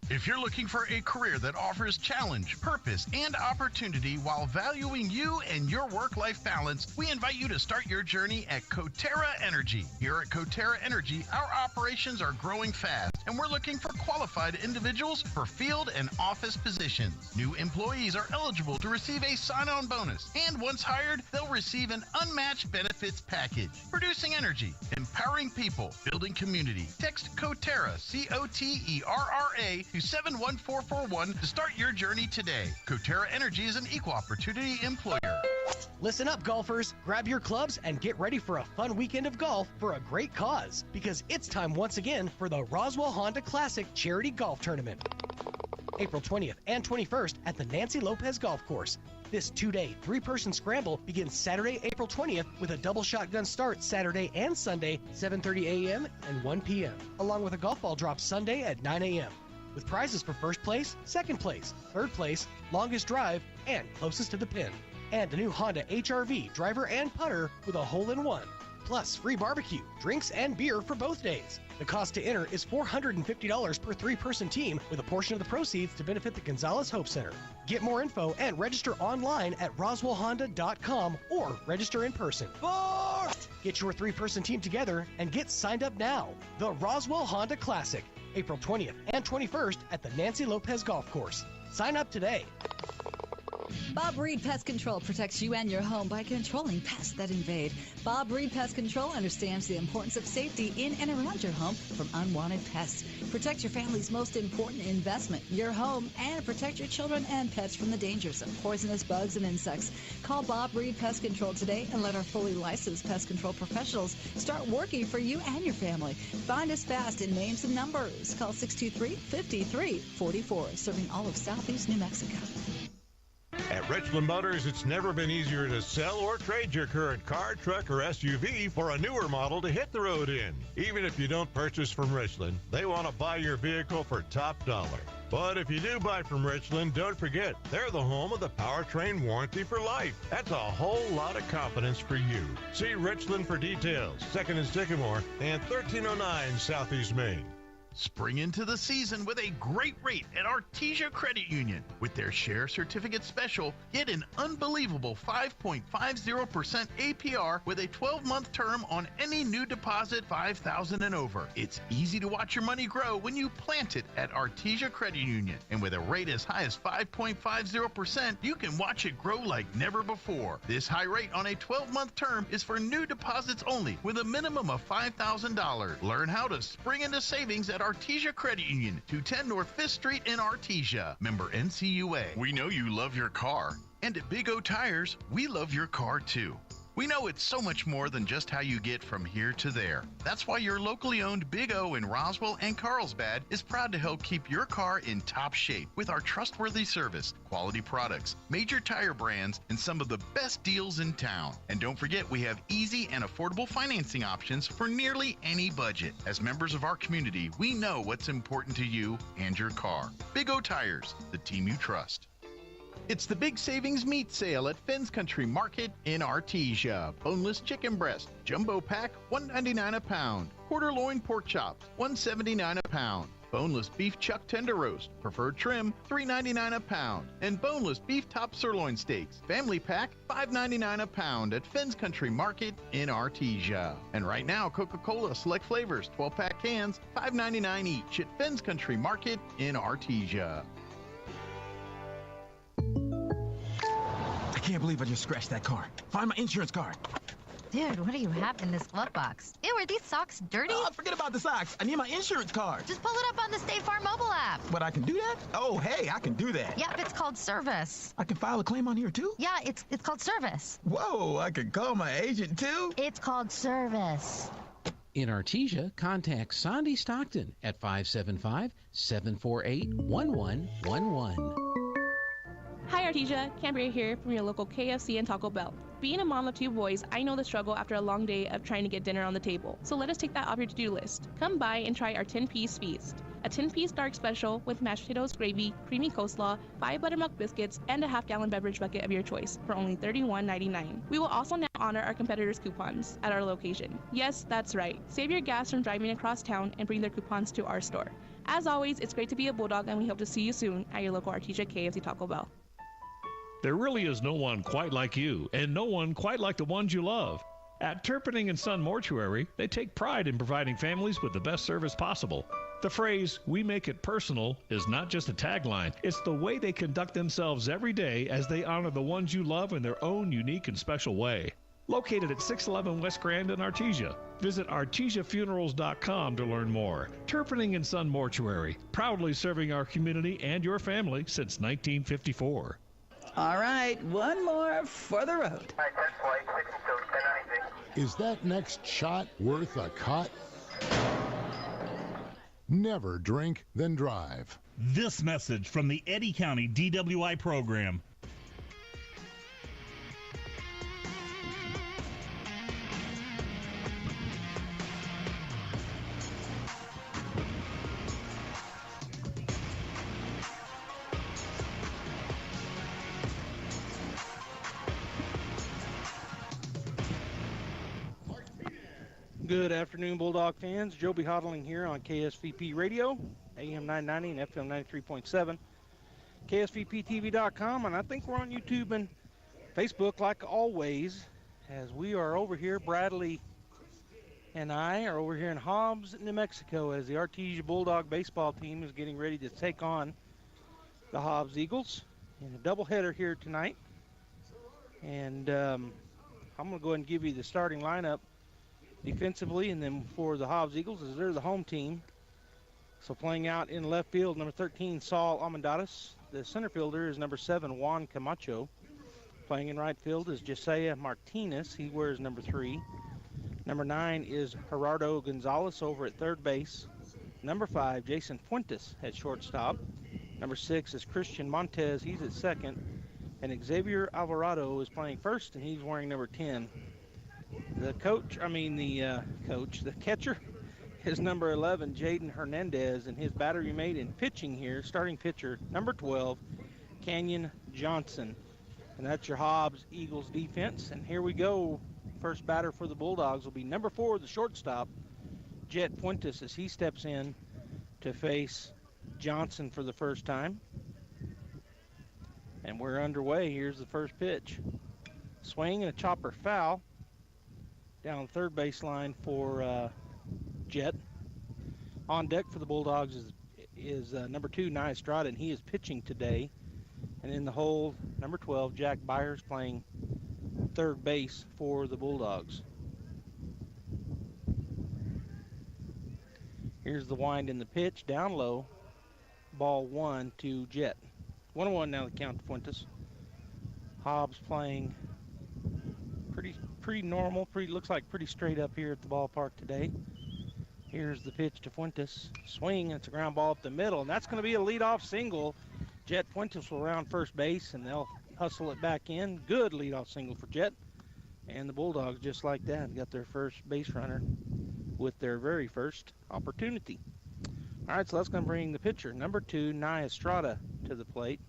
If you're looking for a career that offers challenge, purpose, and opportunity while valuing you and your work-life balance, we invite you to start your journey at Coterra Energy. Here at Coterra Energy, our operations are growing fast, and we're looking for qualified individuals for field and office positions. New employees are eligible to receive a sign-on bonus, and once hired, they'll receive an unmatched benefits package. Producing energy, empowering people, building community. Text Coterra, C-O-T-E-R-R-A, to 71441 to start your journey today. Coterra Energy is an equal opportunity employer. Listen up, golfers. Grab your clubs and get ready for a fun weekend of golf for a great cause, because it's time once again for the Roswell Honda Classic Charity Golf Tournament. April 20th and 21st at the Nancy Lopez Golf Course. This two-day, three-person scramble begins Saturday, April 20th with a double shotgun start Saturday and Sunday, 7:30 a.m. and 1 p.m., along with a golf ball drop Sunday at 9 a.m., with prizes for first place, second place, third place, longest drive, and closest to the pin. And a new Honda HR-V driver and putter with a hole-in-one. Plus free barbecue, drinks, and beer for both days. The cost to enter is $450 per three-person team, with a portion of the proceeds to benefit the Gonzalez Hope Center. Get more info and register online at roswellhonda.com or register in person. Get your three-person team together and get signed up now. The Roswell Honda Classic, April 20th and 21st at the Nancy Lopez Golf Course. Sign up today. Bob Reed Pest Control protects you and your home by controlling pests that invade. Bob Reed Pest Control understands the importance of safety in and around your home from unwanted pests. Protect your family's most important investment, your home, and protect your children and pets from the dangers of poisonous bugs and insects. Call Bob Reed Pest Control today and let our fully licensed pest control professionals start working for you and your family. Find us fast in names and numbers. Call 623-5344, serving all of Southeast New Mexico. At Richland Motors, it's never been easier to sell or trade your current car, truck, or SUV for a newer model to hit the road in. Even if you don't purchase from Richland, they want to buy your vehicle for top dollar. But if you do buy from Richland, don't forget, they're the home of the powertrain warranty for life. That's a whole lot of confidence for you. See Richland for details. 2nd and Sycamore and 1309 Southeast Main. Spring into the season with a great rate at Artesia Credit Union. With their Share Certificate Special, get an unbelievable 5.50% APR with a 12-month term on any new deposit $5,000 and over. It's easy to watch your money grow when you plant it at Artesia Credit Union. And with a rate as high as 5.50%, you can watch it grow like never before. This high rate on a 12-month term is for new deposits only with a minimum of $5,000. Learn how to spring into savings at Artesia Credit Union, 210 North 5th Street in Artesia. Member NCUA. We know you love your car. And at Big O Tires, we love your car too. We know it's so much more than just how you get from here to there. That's why your locally owned Big O in Roswell and Carlsbad is proud to help keep your car in top shape with our trustworthy service, quality products, major tire brands, and some of the best deals in town. And don't forget, we have easy and affordable financing options for nearly any budget. As members of our community, we know what's important to you and your car. Big O Tires, the team you trust. It's the Big Savings Meat Sale at Finn's Country Market in Artesia. Boneless chicken breast, jumbo pack, $1.99 a pound. Quarter loin pork chops, $1.79 a pound. Boneless beef chuck tender roast, preferred trim, $3.99 a pound. And boneless beef top sirloin steaks, family pack, $5.99 a pound at Finn's Country Market in Artesia. And right now, Coca-Cola Select Flavors, 12-pack cans, $5.99 each at Finn's Country Market in Artesia. I can't believe I just scratched that car. Find my insurance card. Dude, what do you have in this glove box? Ew, are these socks dirty? Oh, forget about the socks. I need my insurance card. Just pull it up on the State Farm mobile app. But I can do that? Oh, hey, I can do that. Yep, it's called service. I can file a claim on here, too? Yeah, it's called service. Whoa, I can call my agent, too? It's called service. In Artesia, contact Sandy Stockton at 575-748-1111. Hi Artesia, Cambria here from your local KFC and Taco Bell. Being a mom of two boys, I know the struggle after a long day of trying to get dinner on the table. So let us take that off your to-do list. Come by and try our 10-piece feast. A 10-piece dark special with mashed potatoes, gravy, creamy coleslaw, 5 buttermilk biscuits, and a half-gallon beverage bucket of your choice for only $31.99. We will also now honor our competitors' coupons at our location. Yes, that's right. Save your gas from driving across town and bring their coupons to our store. As always, it's great to be a Bulldog, and we hope to see you soon at your local Artesia KFC Taco Bell. There really is no one quite like you, and no one quite like the ones you love. At Turpinning & Son Mortuary, they take pride in providing families with the best service possible. The phrase, "we make it personal," is not just a tagline. It's the way they conduct themselves every day as they honor the ones you love in their own unique and special way. Located at 611 West Grand in Artesia. Visit artesiafunerals.com to learn more. Turpinning & Son Mortuary, proudly serving our community and your family since 1954. All right, one more for the road. Is that next shot worth a cut? Never drink, then drive. This message from the Eddy County DWI program. Good afternoon, Bulldog fans. Joby Hodling here on KSVP Radio, AM 990 and FM 93.7, KSVPTV.com, and I think we're on YouTube and Facebook like always, as we are over here. Bradley and I are over here in Hobbs, New Mexico, as the Artesia Bulldog baseball team is getting ready to take on the Hobbs Eagles in a doubleheader here tonight. And I'm going to go ahead and give you the starting lineup defensively, and then for the Hobbs Eagles, as they're the home team. So playing out in left field, number 13, Saul Almendares. The center fielder is number 7, Juan Camacho. Playing in right field is Josiah Martinez. He wears number 3. Number 9 is Gerardo Gonzalez over at third base. Number 5, Jason Fuentes at shortstop. Number 6 is Christian Montez. He's at second. And Xavier Alvarado is playing first, and he's wearing number 10. The catcher is number 11, Jaden Hernandez, and his battery mate in pitching here, starting pitcher, number 12, Canyon Johnson. And that's your Hobbs Eagles defense. And here we go. First batter for the Bulldogs will be number 4, the shortstop, Jet Fuentes, as he steps in to face Johnson for the first time. And we're underway. Here's the first pitch. Swing and a chopper foul. Down third baseline for Jet. On deck for the Bulldogs is number 2, Nye Estrada, and he is pitching today. And in the hole, number 12, Jack Byers, playing third base for the Bulldogs. Here's the wind in the pitch, down low. Ball 1 to Jet. 1-1 now the count to Fuentes. Hobbs playing pretty normal, looks like pretty straight up here at the ballpark today. Here's the pitch to Fuentes. Swing, and it's a ground ball up the middle, and that's going to be a leadoff single. Jet Fuentes will round first base, and they'll hustle it back in. Good leadoff single for Jet. And the Bulldogs, just like that, got their first base runner with their very first opportunity. All right, so that's going to bring the pitcher, number 2, Nye Estrada, to the plate.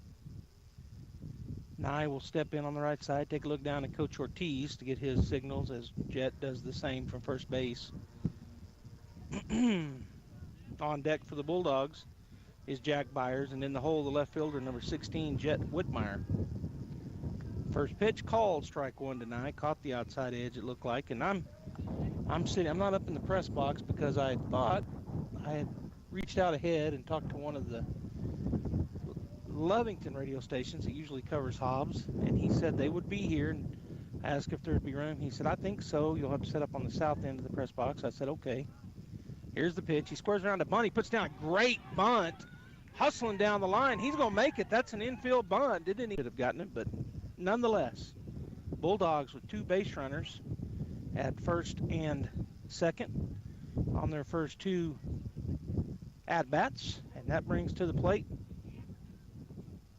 Nye will step in on the right side, take a look down at Coach Ortiz to get his signals, as Jet does the same from first base. On deck for the Bulldogs is Jack Byers, and in the hole, the left fielder, number 16, Jet Whitmire. First pitch called, strike 1 to Nye. Caught the outside edge, it looked like, and I'm not up in the press box because I thought I had reached out ahead and talked to one of the Lovington radio stations that usually covers Hobbs, and he said they would be here, and I asked if there would be room. He said, I think so. You'll have to set up on the south end of the press box. I said, okay. Here's the pitch. He squares around a bunt. He puts down a great bunt, hustling down the line. He's going to make it. That's an infield bunt. Didn't he have gotten it, but nonetheless, Bulldogs with 2 base runners at first and second on their first 2 at-bats, and that brings to the plate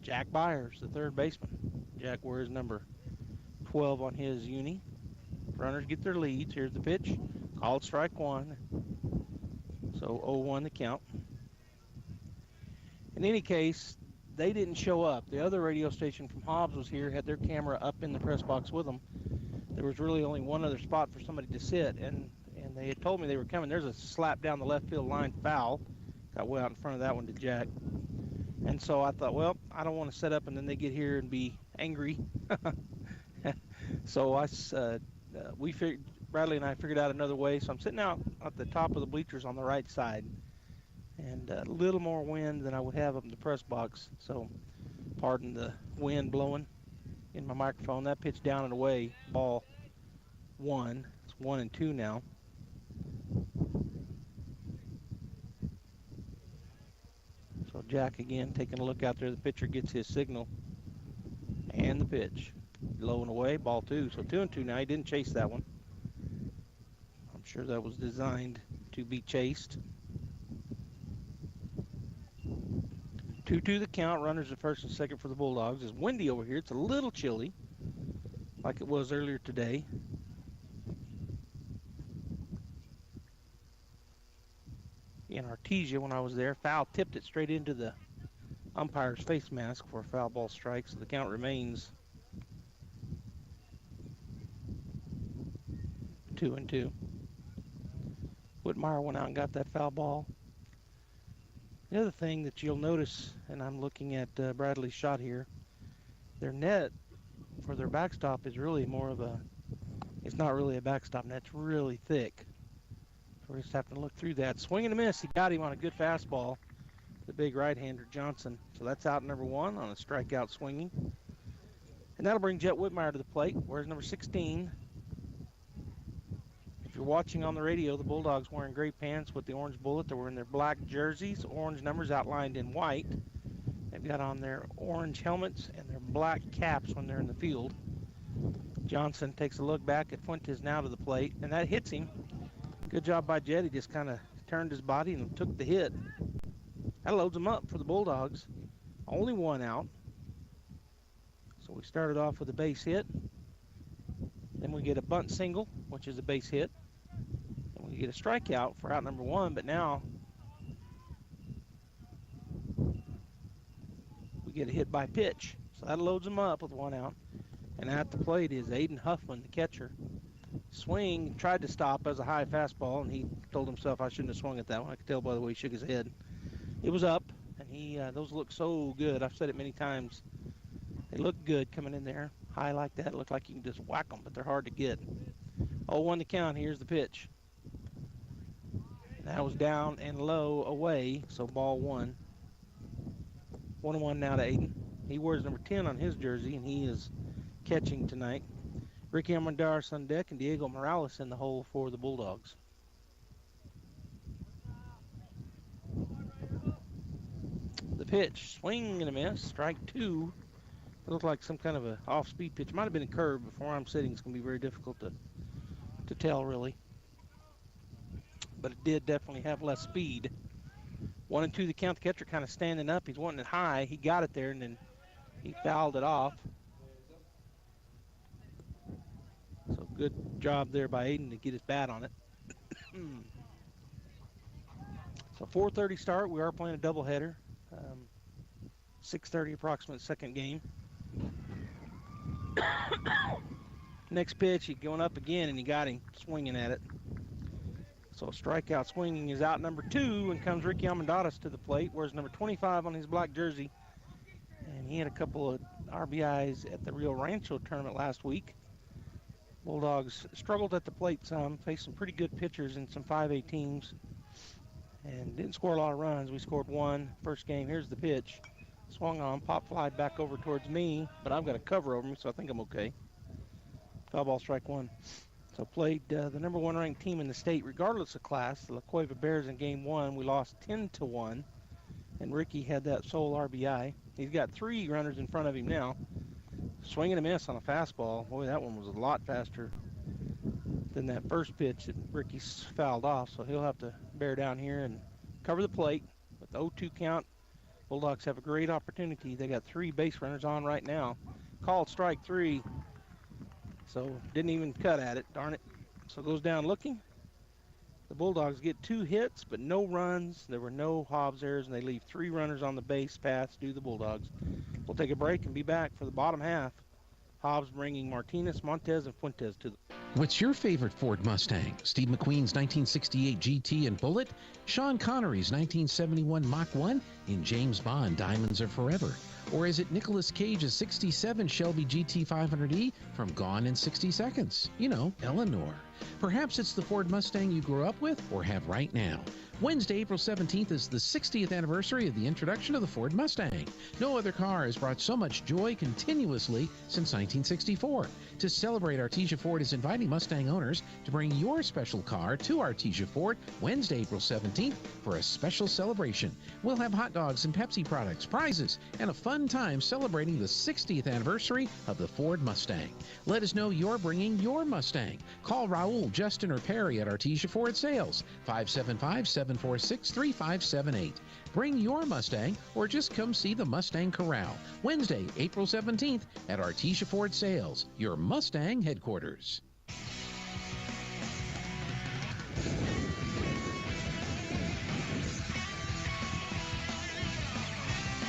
Jack Byers, the third baseman. Jack wears number 12 on his uni. Runners get their leads. Here's the pitch. Called strike 1. So 0-1 the count. In any case, they didn't show up. The other radio station from Hobbs was here, had their camera up in the press box with them. There was really only one other spot for somebody to sit, and they had told me they were coming. There's a slap down the left field line foul Got way out in front of that one to Jack. And so I thought, well, I don't want to set up and then they get here and be angry. So Bradley and I figured out another way. So I'm sitting out at the top of the bleachers on the right side, and a little more wind than I would have up in the press box. So pardon the wind blowing in my microphone. That pitch down and away, ball 1. It's 1-2 now. So Jack again taking a look out there. The pitcher gets his signal. And the pitch. Low and away, ball 2. So 2-2 now. He didn't chase that one. I'm sure that was designed to be chased. 2-2 the count. Runners at first and second for the Bulldogs. It's windy over here. It's a little chilly, like it was earlier today. In Artesia, when I was there, foul tipped it straight into the umpire's face mask for a foul ball strike, so the count remains 2-2. Whitmire went out and got that foul ball. The other thing that you'll notice, and I'm looking at Bradley's shot here, their net for their backstop is really more of a, it's not really a backstop net, it's really thick. So we're just having to look through that. Swing and a miss, he got him on a good fastball, the big right-hander Johnson. So that's out number 1 on a strikeout swinging. And that'll bring Jet Whitmire to the plate. Where's number 16? If you're watching on the radio, the Bulldogs wearing gray pants with the orange bullet. They're wearing their black jerseys, orange numbers outlined in white. They've got on their orange helmets and their black caps when they're in the field. Johnson takes a look back at Fuentes now to the plate, and that hits him. Good job by Jet. He just kind of turned his body and took the hit. That loads him up for the Bulldogs. Only 1 out. So we started off with a base hit. Then we get a bunt single, which is a base hit. And we get a strikeout for out number 1, but now we get a hit by pitch. So that loads him up with 1 out. And at the plate is Aiden Huffman, the catcher. Swing, tried to stop as a high fastball, and he told himself I shouldn't have swung at that one. I could tell by the way he shook his head. It was up, and those look so good. I've said it many times. They look good coming in there. High like that, look like you can just whack them, but they're hard to get. 0-1 to count. Here's the pitch. That was down and low away, so ball 1. 1-1 now to Aiden. He wears number 10 on his jersey, and he is catching tonight. Ricky Armendariz on deck and Diego Morales in the hole for the Bulldogs. The pitch, swing and a miss, strike 2. It looked like some kind of a off-speed pitch. Might have been a curve, but from where I'm sitting, it's going to be very difficult to tell, really. But it did definitely have less speed. 1-2 the count. The catcher kind of standing up. He's wanting it high. He got it there, and then he fouled it off. So good job there by Aiden to get his bat on it. So 4:30 start. We are playing a doubleheader. 6:30 approximate second game. Next pitch, he going up again, and he got him swinging at it. So strikeout swinging is out number 2, and comes Ricky Armendariz to the plate. Wears number 25 on his black jersey. And he had a couple of RBIs at the Rio Rancho tournament last week. Bulldogs struggled at the plate some, faced some pretty good pitchers in some 5A teams, and didn't score a lot of runs. We scored 1 first game. Here's the pitch. Swung on, pop fly back over towards me, but I've got a cover over me, so I think I'm okay. Foul ball, strike 1. So played the number 1 ranked team in the state, regardless of class, the La Cueva Bears in game 1. We lost 10-1, and Ricky had that sole RBI. He's got 3 runners in front of him now. Swing and a miss on a fastball. Boy, that one was a lot faster than that first pitch that Ricky fouled off, so he'll have to bear down here and cover the plate with the 0-2 count. Bulldogs have a great opportunity. They got 3 base runners on right now. Called strike 3, so didn't even cut at it, darn it. So goes down looking. The Bulldogs get 2 hits, but no runs. There were no Hobbs errors, and they leave 3 runners on the base paths due to the Bulldogs. We'll take a break and be back for the bottom half. Hobbs bringing Martinez, Montez, and Fuentes to the What's your favorite Ford Mustang? Steve McQueen's 1968 GT and Bullitt? Sean Connery's 1971 Mach 1 in James Bond Diamonds Are Forever? Or is it Nicolas Cage's 67 Shelby GT 500E from Gone in 60 Seconds? You know, Eleanor. Perhaps it's the Ford Mustang you grew up with or have right now. Wednesday, April 17th is the 60th anniversary of the introduction of the Ford Mustang. No other car has brought so much joy continuously since 1964. To celebrate, Artesia Ford is inviting Mustang owners to bring your special car to Artesia Ford Wednesday, April 17th for a special celebration. We'll have hot dogs and Pepsi products, prizes, and a fun time celebrating the 60th anniversary of the Ford Mustang. Let us know you're bringing your Mustang. Call Raul, Justin, or Perry at Artesia Ford Sales, 575-746-3578. Bring your Mustang or just come see the Mustang Corral. Wednesday, April 17th at Artesia Ford Sales, your Mustang headquarters.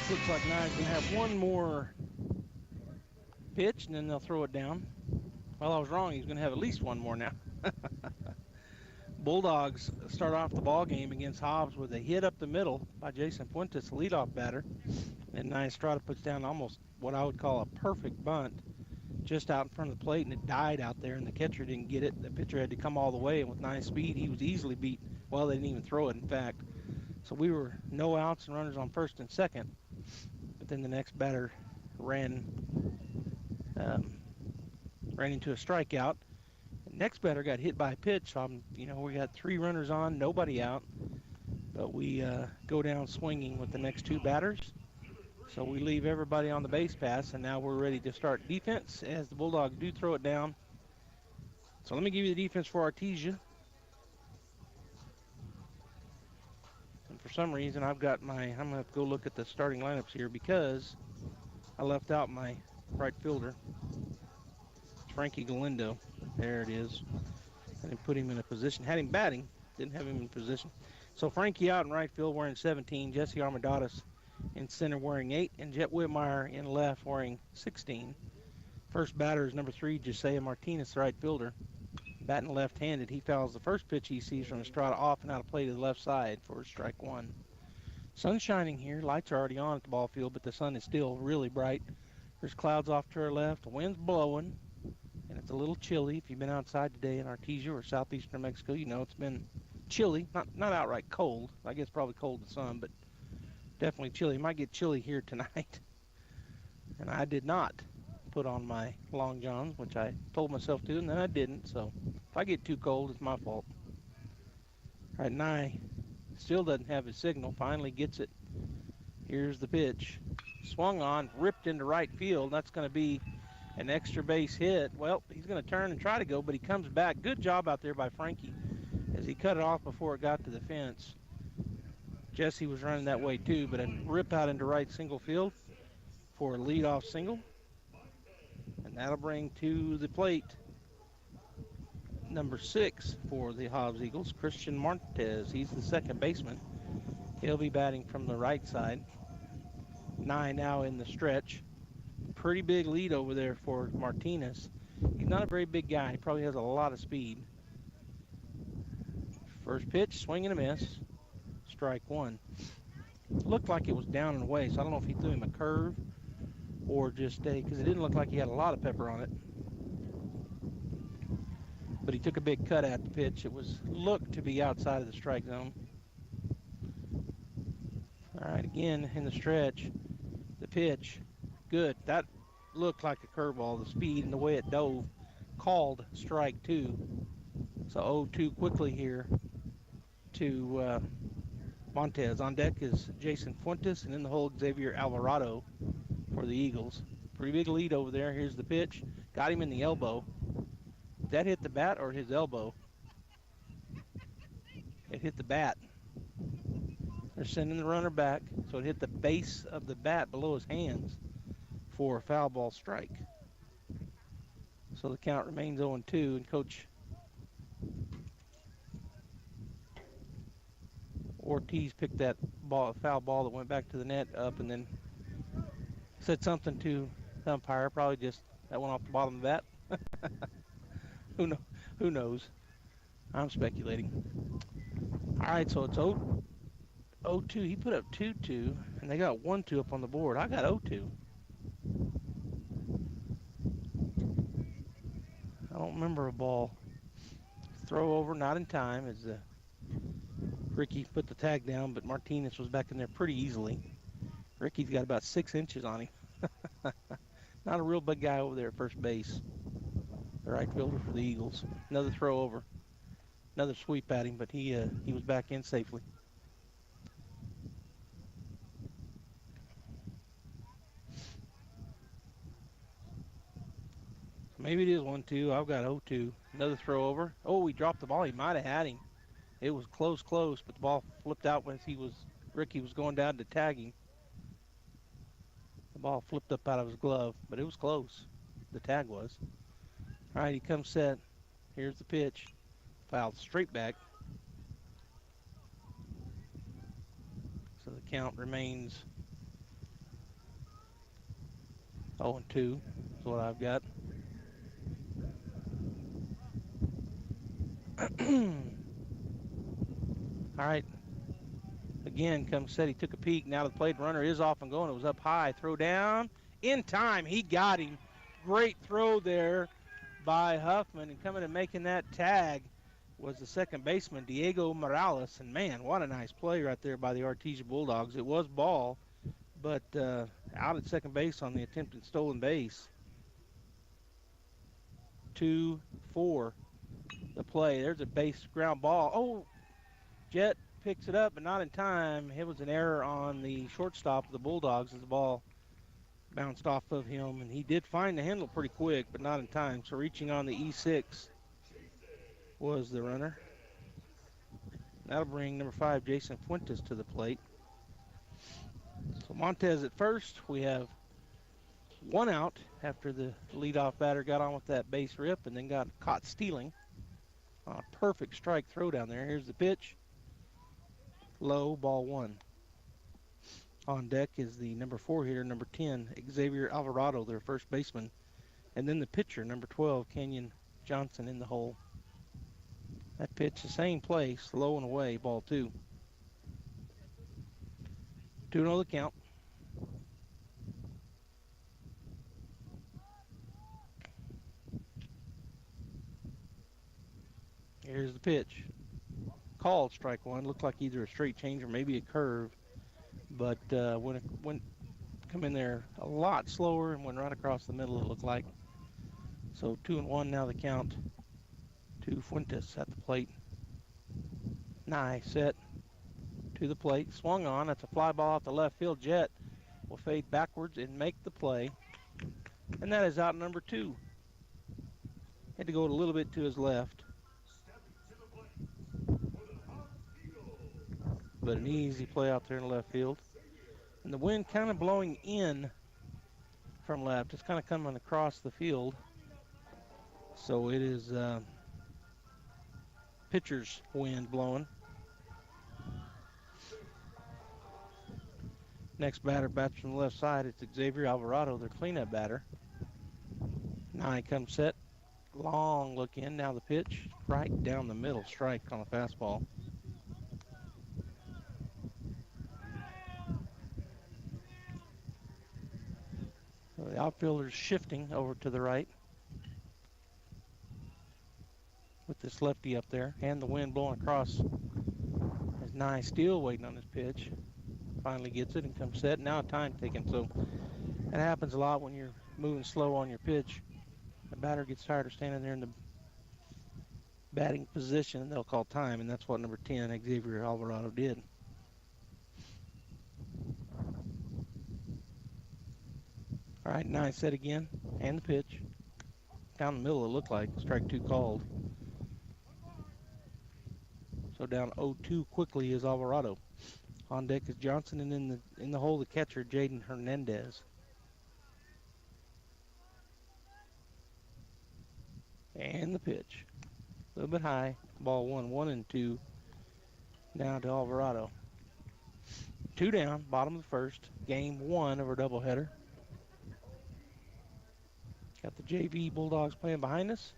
Looks like Nye's going to have one more pitch, and then they'll throw it down. Well, I was wrong. He's going to have at least one more now. Bulldogs start off the ball game against Hobbs with a hit up the middle by Jason Fuentes, the leadoff batter. And Nye Estrada puts down almost what I would call a perfect bunt just out in front of the plate, and it died out there, and the catcher didn't get it. The pitcher had to come all the way, and with nice speed, he was easily beat. Well, they didn't even throw it, in fact. So we were no outs and runners on first and second. But then the next batter ran into a strikeout. The next batter got hit by a pitch. So we got 3 runners on, nobody out. But we go down swinging with the next 2 batters. So we leave everybody on the base pass, and now we're ready to start defense as the Bulldogs do throw it down. So let me give you the defense for Artesia. And for some reason, I'm going to have to go look at the starting lineups here because I left out my right fielder. It's Frankie Galindo. There it is. I didn't put him in a position. Had him batting, didn't have him in position. So Frankie out in right field wearing 17, Jesse Armadadas in center wearing 8, and Jet Whitmire in left wearing 16. First batter is number 3, Josiah Martinez, the right fielder. Batting left-handed, he fouls the first pitch he sees from Estrada off and out of play to the left side for strike 1. Sun's shining here. Lights are already on at the ball field, but the sun is still really bright. There's clouds off to our left. The wind's blowing, and it's a little chilly. If you've been outside today in Artesia or southeastern New Mexico, you know it's been chilly. Not outright cold. I guess probably cold in the sun, but definitely chilly. It might get chilly here tonight. And I did not put on my long johns, which I told myself to, and then I didn't. So if I get too cold, it's my fault. All right, Nye still doesn't have his signal. Finally gets it. Here's the pitch. Swung on, ripped into right field. That's going to be an extra base hit. Well, he's going to turn and try to go, but he comes back. Good job out there by Frankie as he cut it off before it got to the fence. Jesse was running that way too, but a rip out into right single field for a leadoff single. And that'll bring to the plate number 6 for the Hobbs Eagles, Christian Martez. He's the second baseman. He'll be batting from the right side. Nye now in the stretch. Pretty big lead over there for Martinez. He's not a very big guy. He probably has a lot of speed. First pitch, swing and a miss. Strike 1. Looked like it was down and away, so I don't know if he threw him a curve or just because it didn't look like he had a lot of pepper on it. But he took a big cut at the pitch. It looked to be outside of the strike zone. All right, again in the stretch, the pitch, good. That looked like a curveball. The speed and the way it dove called strike 2. So 0-2 quickly here to Montez. On deck is Jason Fuentes, and in the hole, Xavier Alvarado for the Eagles. Pretty big lead over there. Here's the pitch. Got him in the elbow. Did that hit the bat or his elbow? It hit the bat. They're sending the runner back, so it hit the base of the bat below his hands for a foul ball strike. So the count remains 0-2, and Coach Ortiz picked that foul ball that went back to the net up and then said something to the umpire. Probably just that went off the bottom of the bat. Who knows? I'm speculating. All right, so it's 0-2. He put up 2-2, and they got 1-2 up on the board. I got 0-2. I don't remember a ball. Throw over, not in time, as Ricky put the tag down, but Martinez was back in there pretty easily. Ricky's got about 6 inches on him. Not a real big guy over there at first base. The right fielder for the Eagles. Another throw over. Another sweep at him, but he was back in safely. Maybe it is 1-2. I've got 0-2. Another throw over. Oh, he dropped the ball. He might have had him. It was close, but the ball flipped out when Ricky was going down to tag him. The ball flipped up out of his glove, but it was close. The tag was. All right, he comes set. Here's the pitch. Fouled straight back. So the count remains 0-2 is what I've got. All right. Again, comes set. He took a peek. Now the plate runner is off and going. It was up high. Throw down. In time. He got him. Great throw there by Huffman. And coming and making that tag was the second baseman, Diego Morales. And, man, what a nice play right there by the Artesia Bulldogs. It was ball, but out at second base on the attempted stolen base. 2-4. The play. There's a base ground ball. Oh, Jet picks it up, but not in time. It was an error on the shortstop of the Bulldogs as the ball bounced off of him, and he did find the handle pretty quick, but not in time. So reaching on the E6 was the runner. That'll bring number 5, Jason Fuentes, to the plate. So Montez at first. We have one out after the leadoff batter got on with that base rip and then got caught stealing on a perfect strike throw down there. Here's the pitch. Low, ball 1. On deck is the number 4 hitter, number 10, Xavier Alvarado, their first baseman. And then the pitcher, number 12, Kenyon Johnson, in the hole. That pitch, the same place, low and away, ball 2. 2-0 the count. Here's the pitch. Called strike 1. Looked like either a straight change or maybe a curve. But when it went, come in there a lot slower and went right across the middle, it looked like. So 2-1 now the count to Fuentes at the plate. Nye set to the plate. Swung on. That's a fly ball out the left field. Jet will fade backwards and make the play. And that is out number 2. Had to go a little bit to his left. But an easy play out there in the left field. And the wind kind of blowing in from left. It's kind of coming across the field. So it is pitcher's wind blowing. Next batter bats from the left side. It's Xavier Alvarado, their cleanup batter. Now he comes set. Long look in. Now the pitch. Right down the middle. Strike on the fastball. So the outfielder's shifting over to the right with this lefty up there, and the wind blowing across. As Nye still waiting on his pitch. Finally gets it and comes set. Now time taken. So that happens a lot when you're moving slow on your pitch. The batter gets tired of standing there in the batting position, and they'll call time, and that's what number 10, Xavier Alvarado, did. All right, Nye set again, and the pitch. Down the middle, it looked like. Strike 2 called. So down 0-2 quickly is Alvarado. On deck is Johnson, and in the hole, the catcher, Jaden Hernandez. And the pitch. A little bit high. Ball 1, 1-2. Now to Alvarado. 2 down, bottom of the first. Game 1 of our doubleheader. Got the JV Bulldogs playing behind us.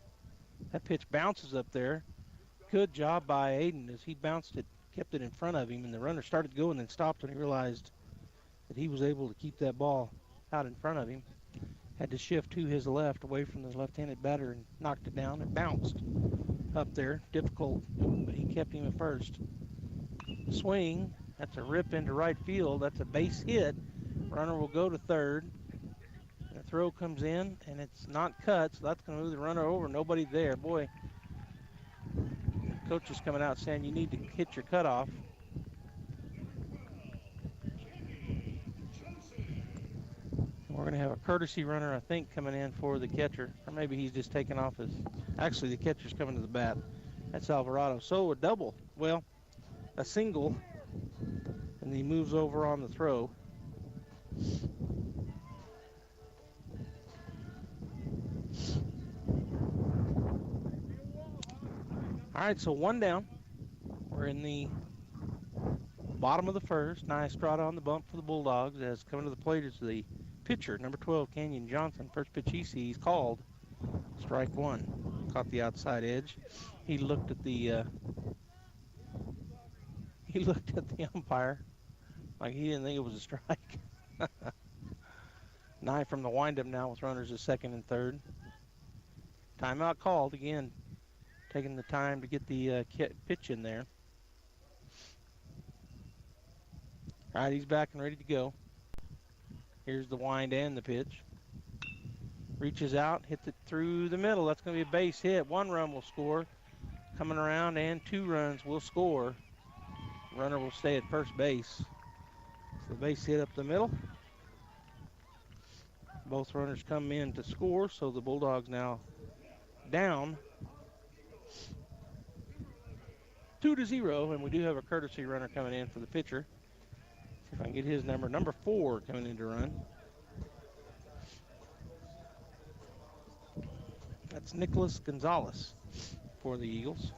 That pitch bounces up there. Good job by Aiden as he bounced it, kept it in front of him, and the runner started going and then stopped when he realized that he was able to keep that ball out in front of him. Had to shift to his left away from the left-handed batter and knocked it down. It bounced up there. Difficult, but he kept him at first. Swing. That's a rip into right field. That's a base hit. Runner will go to third. The throw comes in, and it's not cut, so that's going to move the runner over. Nobody there. Boy, coach is coming out saying you need to hit your cutoff. We're going to have a courtesy runner, I think, coming in for the catcher. Or maybe he's just taking off his... Actually, the catcher's coming to the bat. That's Alvarado. So a double. Well, a single. And he moves over on the throw. All right, so one down. We're in the bottom of the first. Nice Estrada on the bump for the Bulldogs. As coming to the plate is the pitcher, number 12, Kenyon Johnson. First pitch he sees called. Strike one. Caught the outside edge. He looked at the umpire like he didn't think it was a strike. Nye from the windup now with runners at second and third. Timeout called again. Taking the time to get the pitch in there. All right, he's back and ready to go. Here's the wind and the pitch. Reaches out, hits it through the middle. That's going to be a base hit. 1 run will score. Coming around, and 2 runs will score. Runner will stay at first base. So the base hit up the middle. Both runners come in to score, so the Bulldogs now down 2-0, and we do have a courtesy runner coming in for the pitcher. See if I can get his number. Number 4 coming in to run. That's Nicholas Gonzalez for the Eagles.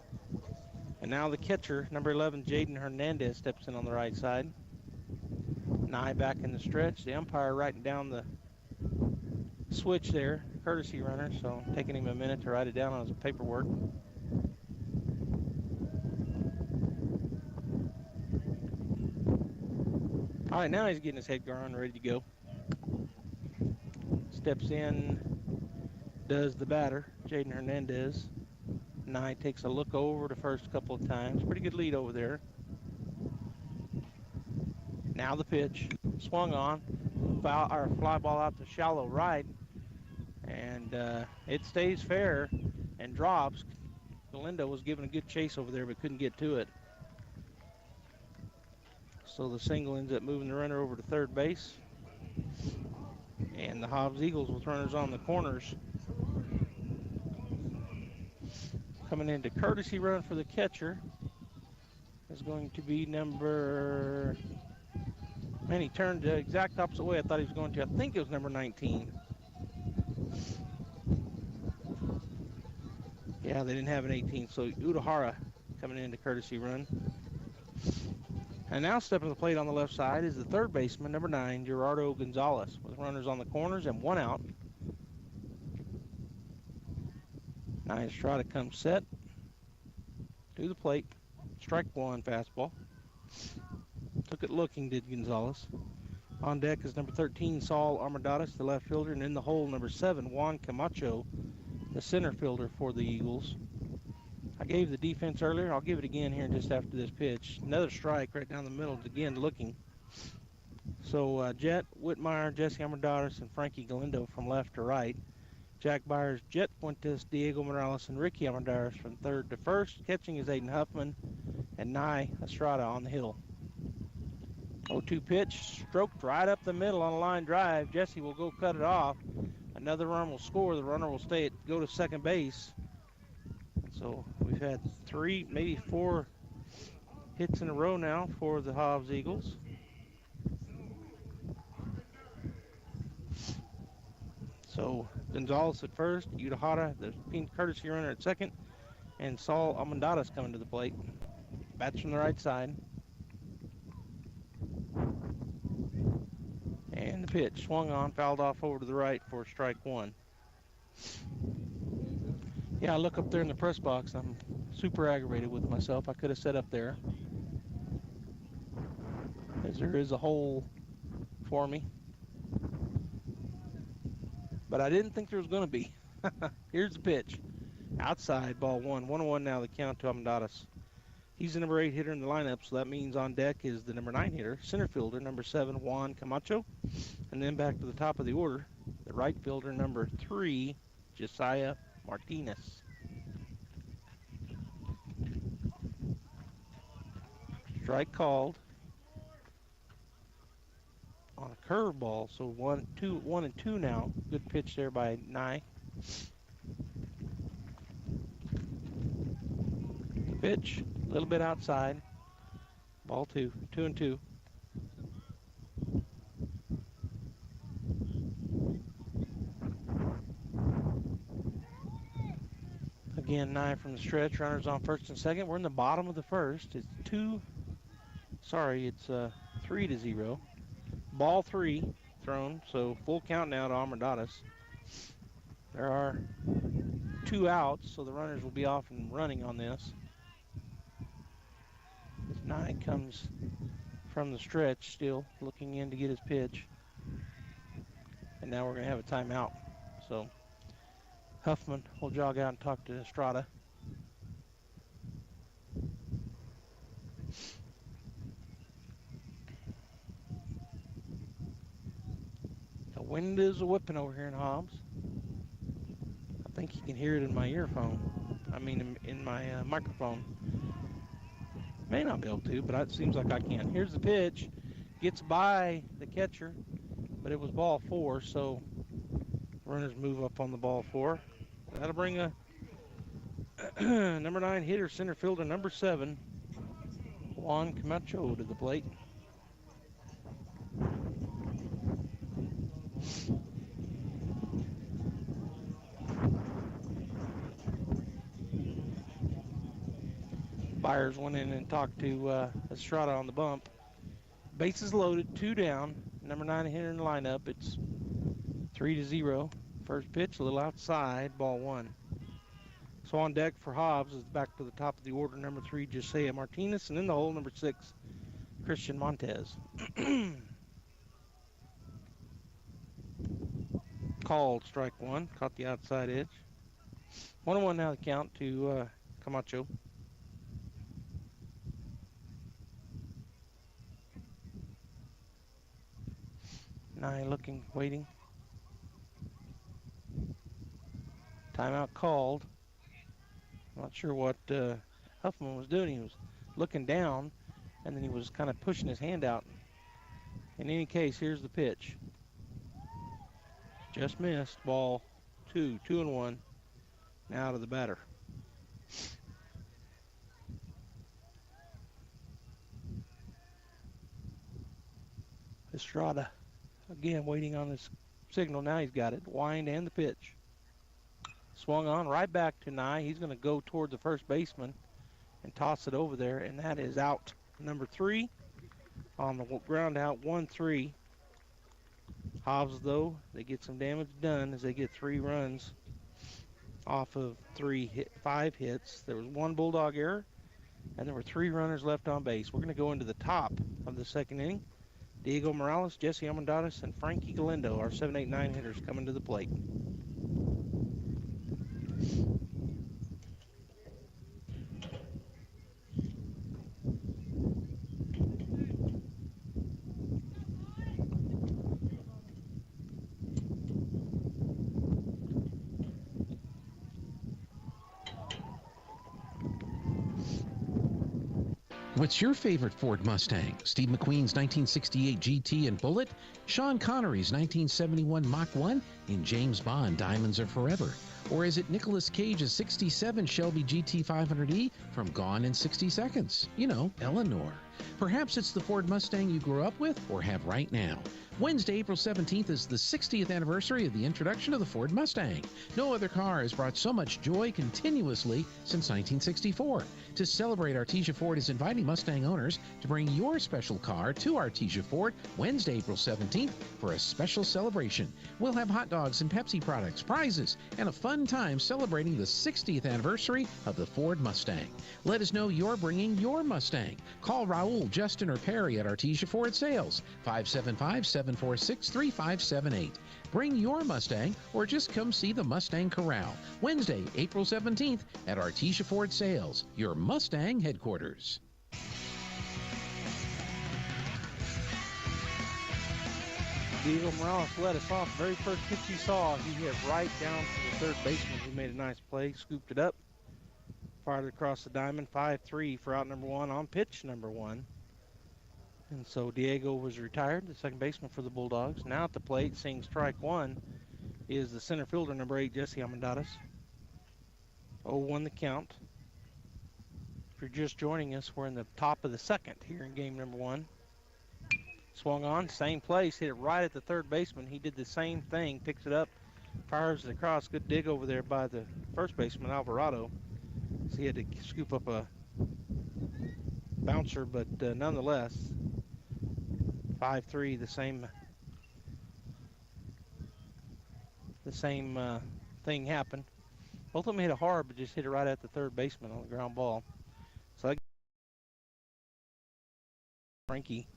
And now the catcher, number 11, Jaden Hernandez, steps in on the right side. Nye back in the stretch. The umpire writing down the switch there, courtesy runner, so taking him a minute to write it down on his paperwork. All right, now he's getting his head guard on, ready to go. Steps in, does the batter, Jaden Hernandez. Nye takes a look over the first couple of times. Pretty good lead over there. Now the pitch, swung on, fly ball out to shallow right, and it stays fair and drops. Galindo was giving a good chase over there, but couldn't get to it. So the single ends up moving the runner over to third base. And the Hobbs Eagles with runners on the corners. Coming into courtesy run for the catcher is going to be number... Man, he turned the exact opposite way I thought he was going to. I think it was number 19. Yeah, they didn't have an 18, so Udahara coming into courtesy run. And now stepping to the plate on the left side is the third baseman, number 9, Gerardo Gonzalez, with runners on the corners and 1 out. Nice try to come set to the plate. Strike 1 fastball. Took it looking, did Gonzalez. On deck is number 13, Saul Armadadas, the left fielder, and in the hole, number 7, Juan Camacho, the center fielder for the Eagles. I gave the defense earlier. I'll give it again here just after this pitch. Another strike right down the middle, again looking. So Jet Whitmire, Jesse Armadadas, and Frankie Galindo from left to right. Jack Byers, Jet Fuentes, Diego Morales, and Ricky Armadadas from third to first. Catching is Aiden Huffman and Nye Estrada on the hill. 0-2 pitch, stroked right up the middle on a line drive. Jesse will go cut it off. Another run will score. The runner will go to second base. So we've had 3, maybe 4 hits in a row now for the Hobbs Eagles. So Gonzalez at first, Udahara, the courtesy runner at second, and Saul Armadadas coming to the plate. Bats from the right side. And the pitch swung on, fouled off over to the right for strike 1. Yeah, I look up there in the press box. I'm super aggravated with myself. I could have sat up there, as there is a hole for me. But I didn't think there was going to be. Here's the pitch. Outside, ball one. 1-1 now, the count to Amadeus. He's the number 8 hitter in the lineup, so that means on deck is the number 9 hitter, center fielder, number 7, Juan Camacho. And then back to the top of the order, the right fielder, number 3, Josiah Martinez. Strike called on a curveball, so 1 and 2 now. Good pitch there by Nye. The pitch, a little bit outside. Ball 2, 2 and 2. Again, Nye from the stretch. Runners on first and second. We're in the bottom of the first. It's 3-0. Ball 3 thrown, so full count now to Armadadas. There are 2 outs, so the runners will be off and running on this. Nye comes from the stretch, still looking in to get his pitch. And now we're going to have a timeout. So Huffman will jog out and talk to Estrada. The wind is a-whipping over here in Hobbs. I think you can hear it in my earphone. I mean, in my microphone. May not be able to, but it seems like I can. Here's the pitch. Gets by the catcher, but it was ball 4, so runners move up on the ball 4. That'll bring a number 9 hitter, center fielder, number 7, Juan Camacho to the plate. Byers went in and talked to Estrada on the bump. Bases loaded, 2 down. Number 9 hitter in the lineup. It's 3-0. First pitch, a little outside, ball 1. So on deck for Hobbs is back to the top of the order, number 3, Josiah Martinez, and in the hole, number 6, Christian Montez. Called strike 1, caught the outside edge. 1-1 now the count to Camacho. Nye looking, waiting. Timeout called. I'm not sure what Huffman was doing. He was looking down, and then he was kind of pushing his hand out. In any case, here's the pitch. Just missed. Ball 2, 2-1. Now to the batter. Estrada. Again, waiting on this signal. Now he's got it. Wind and the pitch. Swung on right back to Nye. He's going to go toward the first baseman and toss it over there, and that is out. Number 3 on the ground out, 1-3. Hobbs, though, they get some damage done as they get 3 runs off of 5 hits. There was 1 Bulldog error, and there were 3 runners left on base. We're going to go into the top of the second inning. Diego Morales, Jesse Armendariz, and Frankie Galindo, our 7, 8, 9 hitters, coming to the plate. What's your favorite Ford Mustang? Steve McQueen's 1968 GT and Bullet? Sean Connery's 1971 Mach 1 in James Bond Diamonds Are Forever? Or is it Nicolas Cage's 67 Shelby GT 500E from Gone in 60 Seconds? You know, Eleanor. Perhaps it's the Ford Mustang you grew up with or have right now. Wednesday, April 17th is the 60th anniversary of the introduction of the Ford Mustang. No other car has brought so much joy continuously since 1964. To celebrate, Artesia Ford is inviting Mustang owners to bring your special car to Artesia Ford Wednesday, April 17th for a special celebration. We'll have hot dogs and Pepsi products, prizes, and a fun time celebrating the 60th anniversary of the Ford Mustang. Let us know you're bringing your Mustang. Call Raul, Justin, or Perry at Artesia Ford Sales, 575-746-3578. Bring your Mustang or just come see the Mustang Corral. Wednesday, April 17th at Artesia Ford Sales, your Mustang headquarters. Diego Morales led us off. The very first pitch he saw, he hit right down to the third baseman. He made a nice play, scooped it up, fired it across the diamond. 5-3 for out number one on pitch number one. And so Diego was retired, the second baseman for the Bulldogs. Now at the plate, seeing strike one, is the center fielder, number 8, Jesse Almendares. 0-1 the count. If you're just joining us, we're in the top of the second here in game number one. Swung on, same place, hit it right at the third baseman. He did the same thing, picks it up, fires it across. Good dig over there by the first baseman, Alvarado. So he had to scoop up a bouncer, but nonetheless, 5-3, the same thing happened. Both of them hit it hard, but just hit it right at the third baseman on the ground ball. So that Frankie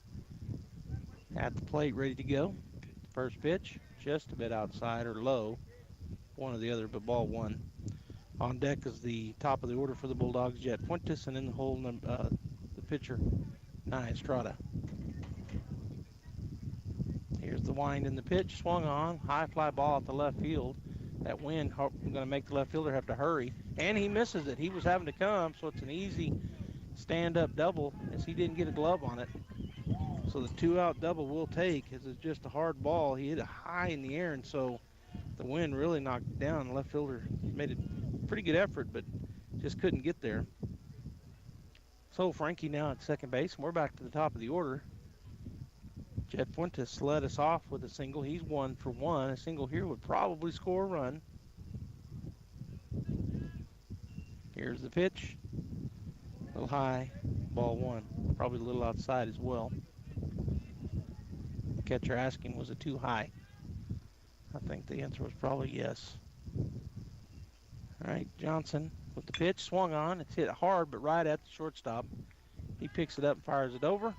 at the plate, ready to go. First pitch, just a bit outside or low, one or the other, but ball one. On deck is the top of the order for the Bulldogs, Jet Fuentes, and in the hole, the pitcher, Nia Estrada. Here's the wind in the pitch, swung on, high fly ball at the left field. That wind going to make the left fielder have to hurry, and he misses it. He was having to come, so it's an easy stand-up double as he didn't get a glove on it. So the two-out double will take, as it's just a hard ball. He hit it high in the air, and so the wind really knocked it down. The left fielder made a pretty good effort, but just couldn't get there. So Frankie now at second base, and we're back to the top of the order. Jet Fuentes led us off with a single. He's 1 for 1. A single here would probably score a run. Here's the pitch. A little high, ball one. Probably a little outside as well. The catcher asking, was it too high? I think the answer was probably yes. All right, Johnson with the pitch, swung on. It's hit hard, but right at the shortstop. He picks it up and fires it over.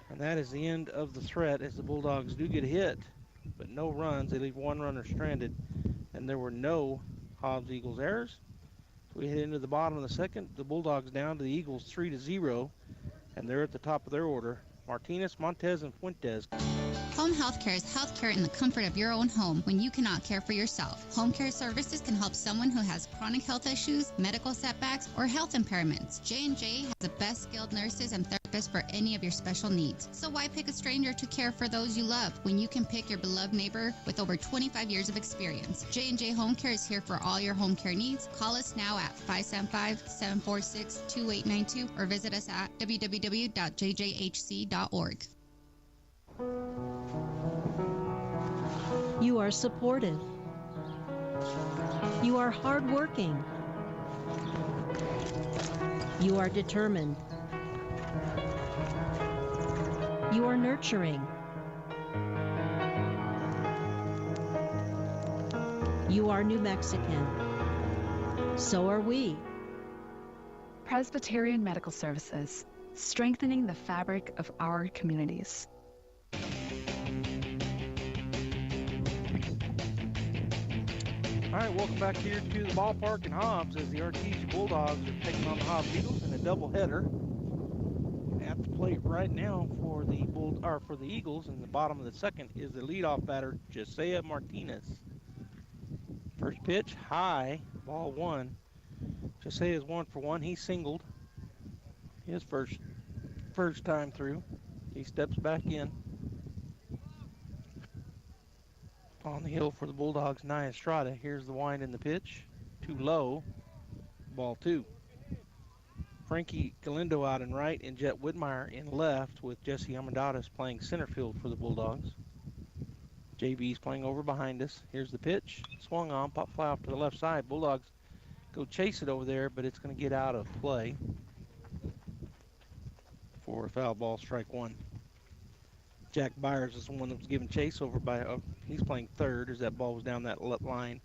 And that is the end of the threat, as the Bulldogs do get a hit, but no runs. They leave one runner stranded, and there were no Hobbs Eagles errors. So we head into the bottom of the second. The Bulldogs down to the Eagles 3-0, and they're at the top of their order. Martinez, Montez, and Fuentes. Home health care is health care in the comfort of your own home when you cannot care for yourself. Home care services can help someone who has chronic health issues, medical setbacks, or health impairments. J&J has the best skilled nurses and therapists for any of your special needs. So why pick a stranger to care for those you love when you can pick your beloved neighbor with over 25 years of experience? J&J Home Care is here for all your home care needs. Call us now at 575-746-2892 or visit us at www.jjhc.org. You are supported. You are hardworking. You are determined. You are nurturing. You are New Mexican. So are we. Presbyterian Medical Services, strengthening the fabric of our communities. All right, welcome back here to the ballpark in Hobbs as the Artesia Bulldogs are taking on the Hobbs Eagles in a doubleheader. At the plate right now for the Eagles in the bottom of the second is the leadoff batter, Josiah Martinez. First pitch, high, ball one. Josiah is 1 for 1. He singled his first time through. He steps back in. On the hill for the Bulldogs, Nia Estrada. Here's the wind in the pitch. Too low. Ball two. Frankie Galindo out in right and Jet Whitmire in left, with Jesse Amadeus playing center field for the Bulldogs. JV's playing over behind us. Here's the pitch. Swung on, pop fly off to the left side. Bulldogs go chase it over there, but it's going to get out of play for a foul ball, strike one. Jack Byers is the one that was given chase over by, he's playing third as that ball was down that line.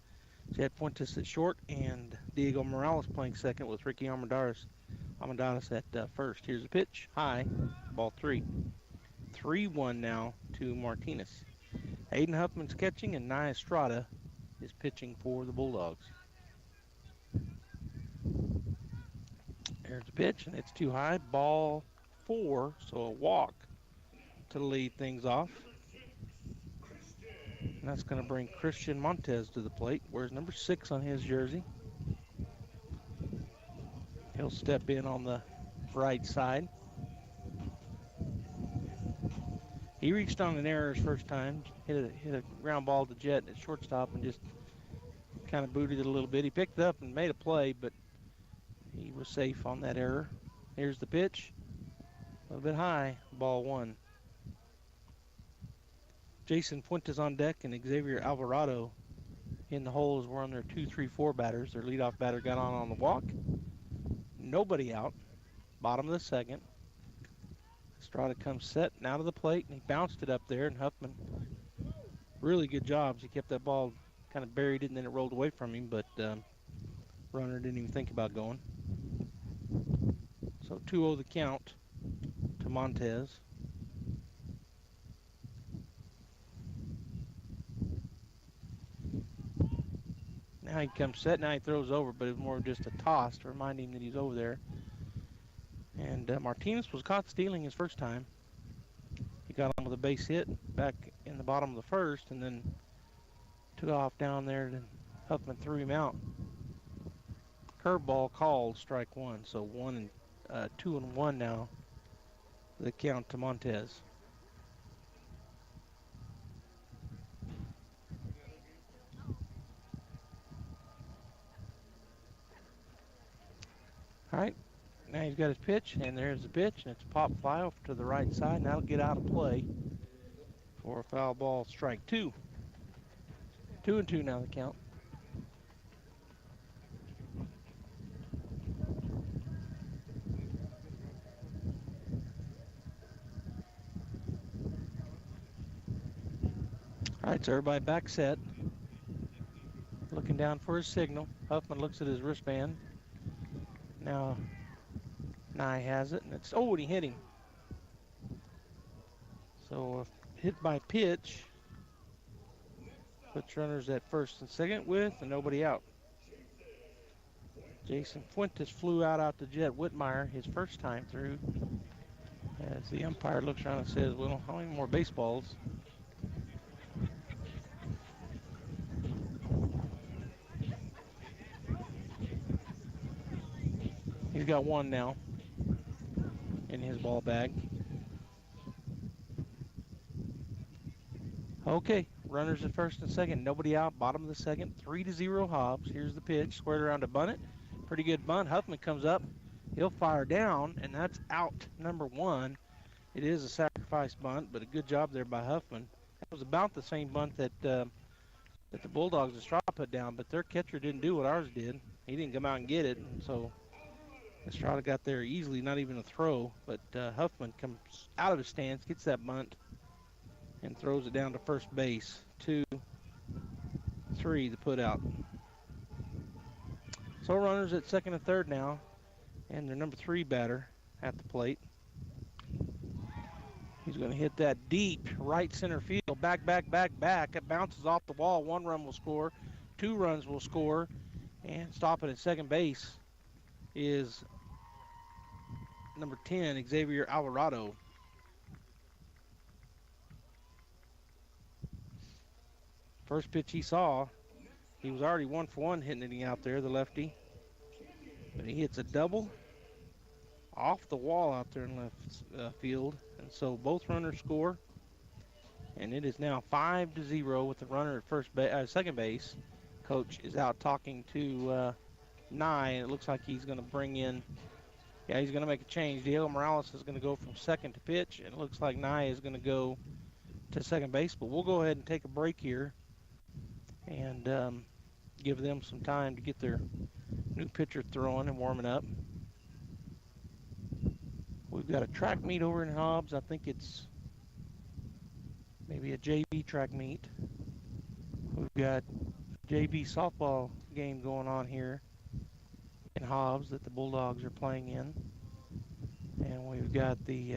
Chad Fuentes at short, and Diego Morales playing second with Ricky Amadeus at first. Here's the pitch, high, ball three. 3-1 now to Martinez. Hayden Huffman's catching, and Nia Estrada is pitching for the Bulldogs. There's the pitch, and it's too high. Ball four, so a walk to lead things off. And that's going to bring Christian Montez to the plate. Wears number 6 on his jersey. He'll step in on the right side. He reached on an error his first time, hit a ground ball to Jet at shortstop and just kind of booted it a little bit. He picked it up and made a play, but he was safe on that error. Here's the pitch. A little bit high, ball one. Jason Fuentes on deck and Xavier Alvarado in the hole as we're on their 2-3-4 batters. Their leadoff batter got on the walk. Nobody out. Bottom of the second. Estrada comes set now to the plate, and he bounced it up there, and Huffman, really good jobs. He kept that ball kind of buried it, and then it rolled away from him, but runner didn't even think about going. So 2-0 the count to Montez. Now he comes set, now he throws over, but it was more of just a toss to remind him that he's over there. And Martinez was caught stealing his first time. He got on with a base hit back in the bottom of the first, and then took off down there, and Huffman threw him out. Curveball called, strike one. So 2-1 now. The count to Montez. All right, now he's got his pitch, and there's the pitch, and it's a pop fly off to the right side, and that'll get out of play for a foul ball, strike two. 2-2 now the count. All right, so everybody back set. Looking down for his signal. Huffman looks at his wristband. Now, Nye has it, and it's, oh, and he hit him. So, hit by pitch. Puts runners at first and second with, and nobody out. Jason Fuentes flew out to Jet Whitmire his first time through. As the umpire looks around and says, well, how many more baseballs? He's got one now in his ball bag. Okay, runners at first and second, nobody out, bottom of the second, 3-0 Hobbs. Here's the pitch, squared around to bunt it. Pretty good bunt. Huffman comes up, he'll fire down, and that's out number one. It is a sacrifice bunt, but a good job there by Huffman. That was about the same bunt that the Bulldogs Estrada put down, but their catcher didn't do what ours did. He didn't come out and get it, and so Estrada got there easily, not even a throw, but Huffman comes out of his stance, gets that bunt, and throws it down to first base. 2-3 to put out. So runners at second and third now, and their number 3 batter at the plate. He's going to hit that deep right center field, back. It bounces off the wall. 1 run will score, 2 runs will score, and stopping at second base is number 10, Xavier Alvarado. First pitch he saw, he was already 1 for 1 hitting it out there, the lefty. But he hits a double off the wall out there in left field. And so both runners score. And it is now 5-0 with the runner at second base. Coach is out talking to Nye, and it looks like he's going to bring in Yeah, he's going to make a change. Diego Morales is going to go from second to pitch, and it looks like Nye is going to go to second base. But we'll go ahead and take a break here and give them some time to get their new pitcher throwing and warming up. We've got a track meet over in Hobbs. I think it's maybe a JV track meet. We've got a JV softball game going on here in Hobbs that the Bulldogs are playing in. And we've got the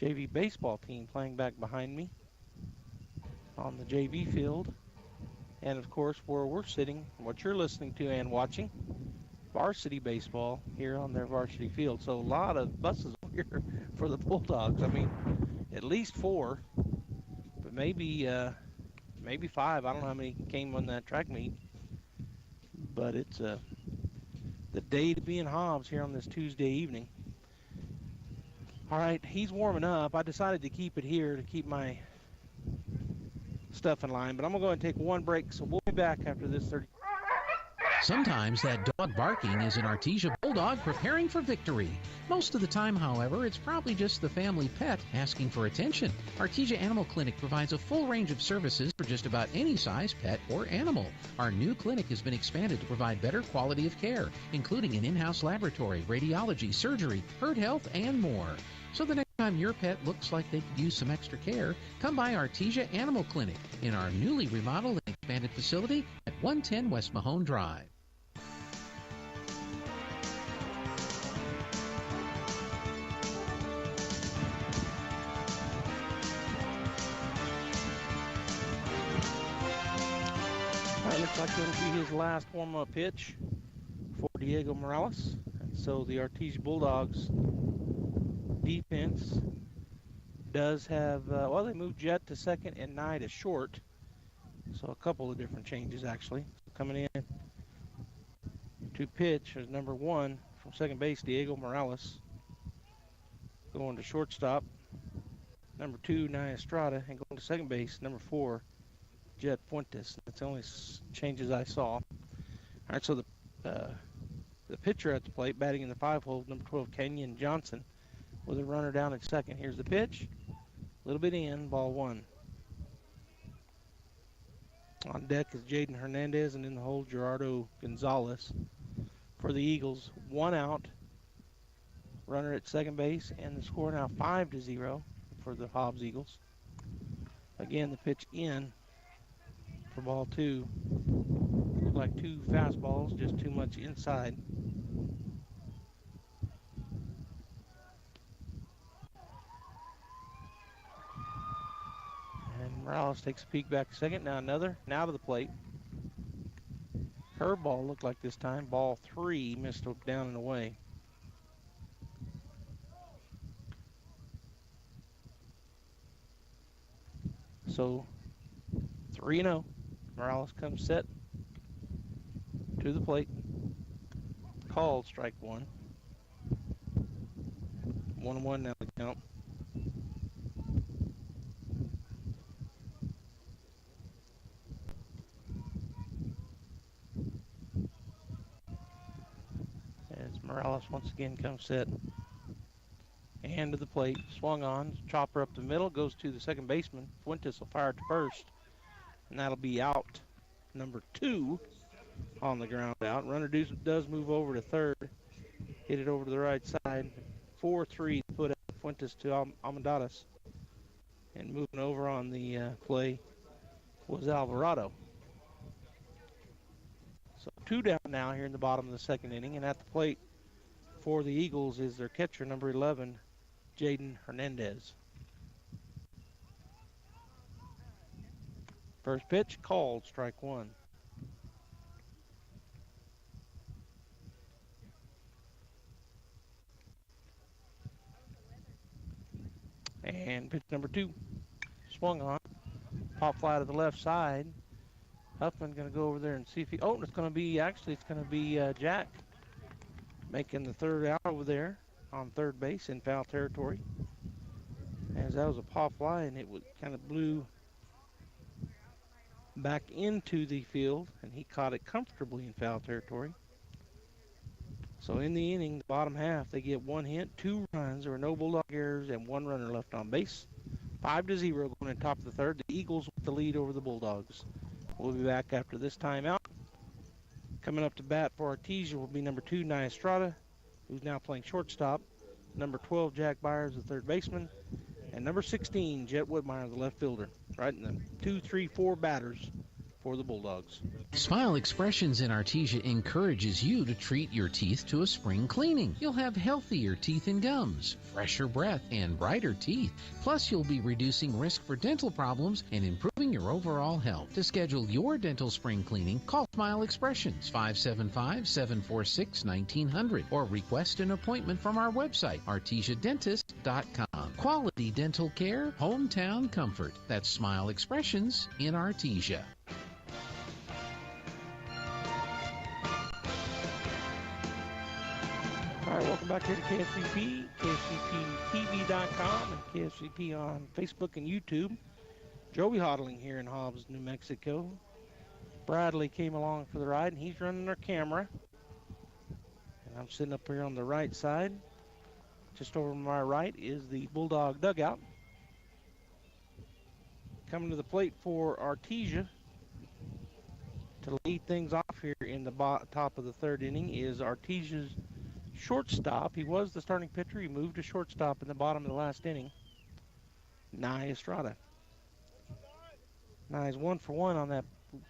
JV baseball team playing back behind me on the JV field. And of course, where we're sitting, what you're listening to and watching, varsity baseball here on their varsity field. So a lot of buses here for the Bulldogs. I mean, at least 4, but maybe 5. I don't know how many came on that track meet, but it's the day to be in Hobbs here on this Tuesday evening. All right, he's warming up. I decided to keep it here to keep my stuff in line, but I'm going to go ahead and take one break, so we'll be back after this 30. Sometimes that dog barking is an Artesia Bulldog preparing for victory. Most of the time, however, it's probably just the family pet asking for attention. Artesia Animal Clinic provides a full range of services for just about any size pet or animal. Our new clinic has been expanded to provide better quality of care, including an in-house laboratory, radiology, surgery, herd health, and more. So the next time your pet looks like they could use some extra care, come by Artesia Animal Clinic in our newly remodeled and expanded facility at 110 West Mahone Drive. All right, looks like it'll be his last warm-up pitch for Diego Morales. And so the Artesia Bulldogs defense does have, well, they moved Jet to second and Nye to short. So a couple of different changes, actually. Coming in to pitch is number 1 from second base, Diego Morales. Going to shortstop, number 2, Nye Estrada. And going to second base, number 4, Jet Fuentes. That's the only changes I saw. All right, so the pitcher at the plate, batting in the 5-hole, number 12, Kenyon Johnson, with a runner down at second. Here's the pitch. A little bit in, ball 1. On deck is Jaden Hernandez, and in the hole, Gerardo Gonzalez. For the Eagles, 1 out. Runner at second base, and the score now 5-0 for the Hobbs Eagles. Again, the pitch in for ball 2. Look like 2 fastballs, just too much inside. Morales takes a peek back to second. Now another. Now to the plate. Curveball looked like this time. Ball 3 missed down and away. So 3-0. Morales comes set to the plate. Called strike 1. 1-1 now the count. Morales once again comes set and to the plate, swung on, chopper up the middle, goes to the second baseman. Fuentes will fire to first, and that'll be out number 2 on the ground out. Runner does move over to third, hit it over to the right side. 4-3 put out Fuentes to Almendares, and moving over on the play was Alvarado. So 2 down now here in the bottom of the second inning, and at the plate for the Eagles is their catcher, number 11, Jaden Hernandez. First pitch called, strike 1. And pitch number 2, swung on, pop fly to the left side. Huffman going to go over there and see if he, it's going to be Jack making the third out over there on third base in foul territory. As that was a pop fly, and it kind of blew back into the field, and he caught it comfortably in foul territory. So in the inning, the bottom half, they get 1 hit, 2 runs. There were no Bulldog errors and 1 runner left on base. 5-0 going in top of the third. The Eagles with the lead over the Bulldogs. We'll be back after this timeout. Coming up to bat for Artesia will be number 2, Nia Estrada, who's now playing shortstop. Number 12, Jack Byers, the third baseman. And number 16, Jet Whitmire, the left fielder. Right in the 2, 3, 4 batters for the Bulldogs. Smile Expressions in Artesia encourages you to treat your teeth to a spring cleaning. You'll have healthier teeth and gums, fresher breath, and brighter teeth. Plus, you'll be reducing risk for dental problems and improving your overall health. To schedule your dental spring cleaning, call Smile Expressions 575-746-1900 or request an appointment from our website, artesiadentist.com. Quality dental care, hometown comfort. That's Smile Expressions in Artesia. All right, welcome back here to KFCP, KFCPTV.com, and KFCP on Facebook and YouTube. Joey Hodling here in Hobbs, New Mexico. Bradley came along for the ride, and he's running our camera. And I'm sitting up here on the right side. Just over to my right is the Bulldog dugout. Coming to the plate for Artesia to lead things off here in the top of the third inning is Artesia's shortstop. He was the starting pitcher. He moved to shortstop in the bottom of the last inning. Nia Estrada. Nia's 1 for 1 on that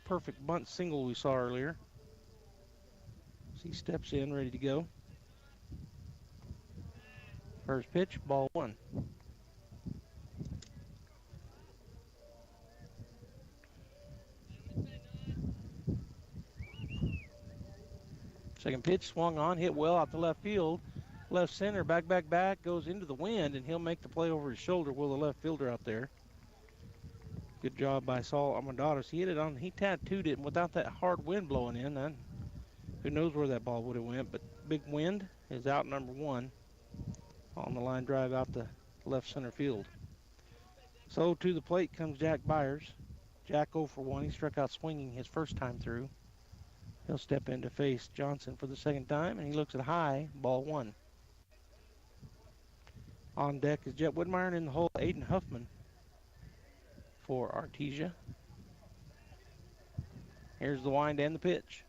perfect bunt single we saw earlier. So he steps in, ready to go. First pitch, ball 1. Second pitch, swung on, hit well out the left field. Left center, back, goes into the wind, and he'll make the play over his shoulder with the left fielder out there. Good job by Saul Armandados. He hit it on, he tattooed it, and without that hard wind blowing in, then who knows where that ball would have went, but big wind is out number 1. On the line drive out the left center field. So to the plate comes Jack Byers. Jack 0 for 1. He struck out swinging his first time through. He'll step in to face Johnson for the second time, and he looks at high, ball 1. On deck is Jet Whitmire, and in the hole, Aiden Huffman for Artesia. Here's the wind and the pitch.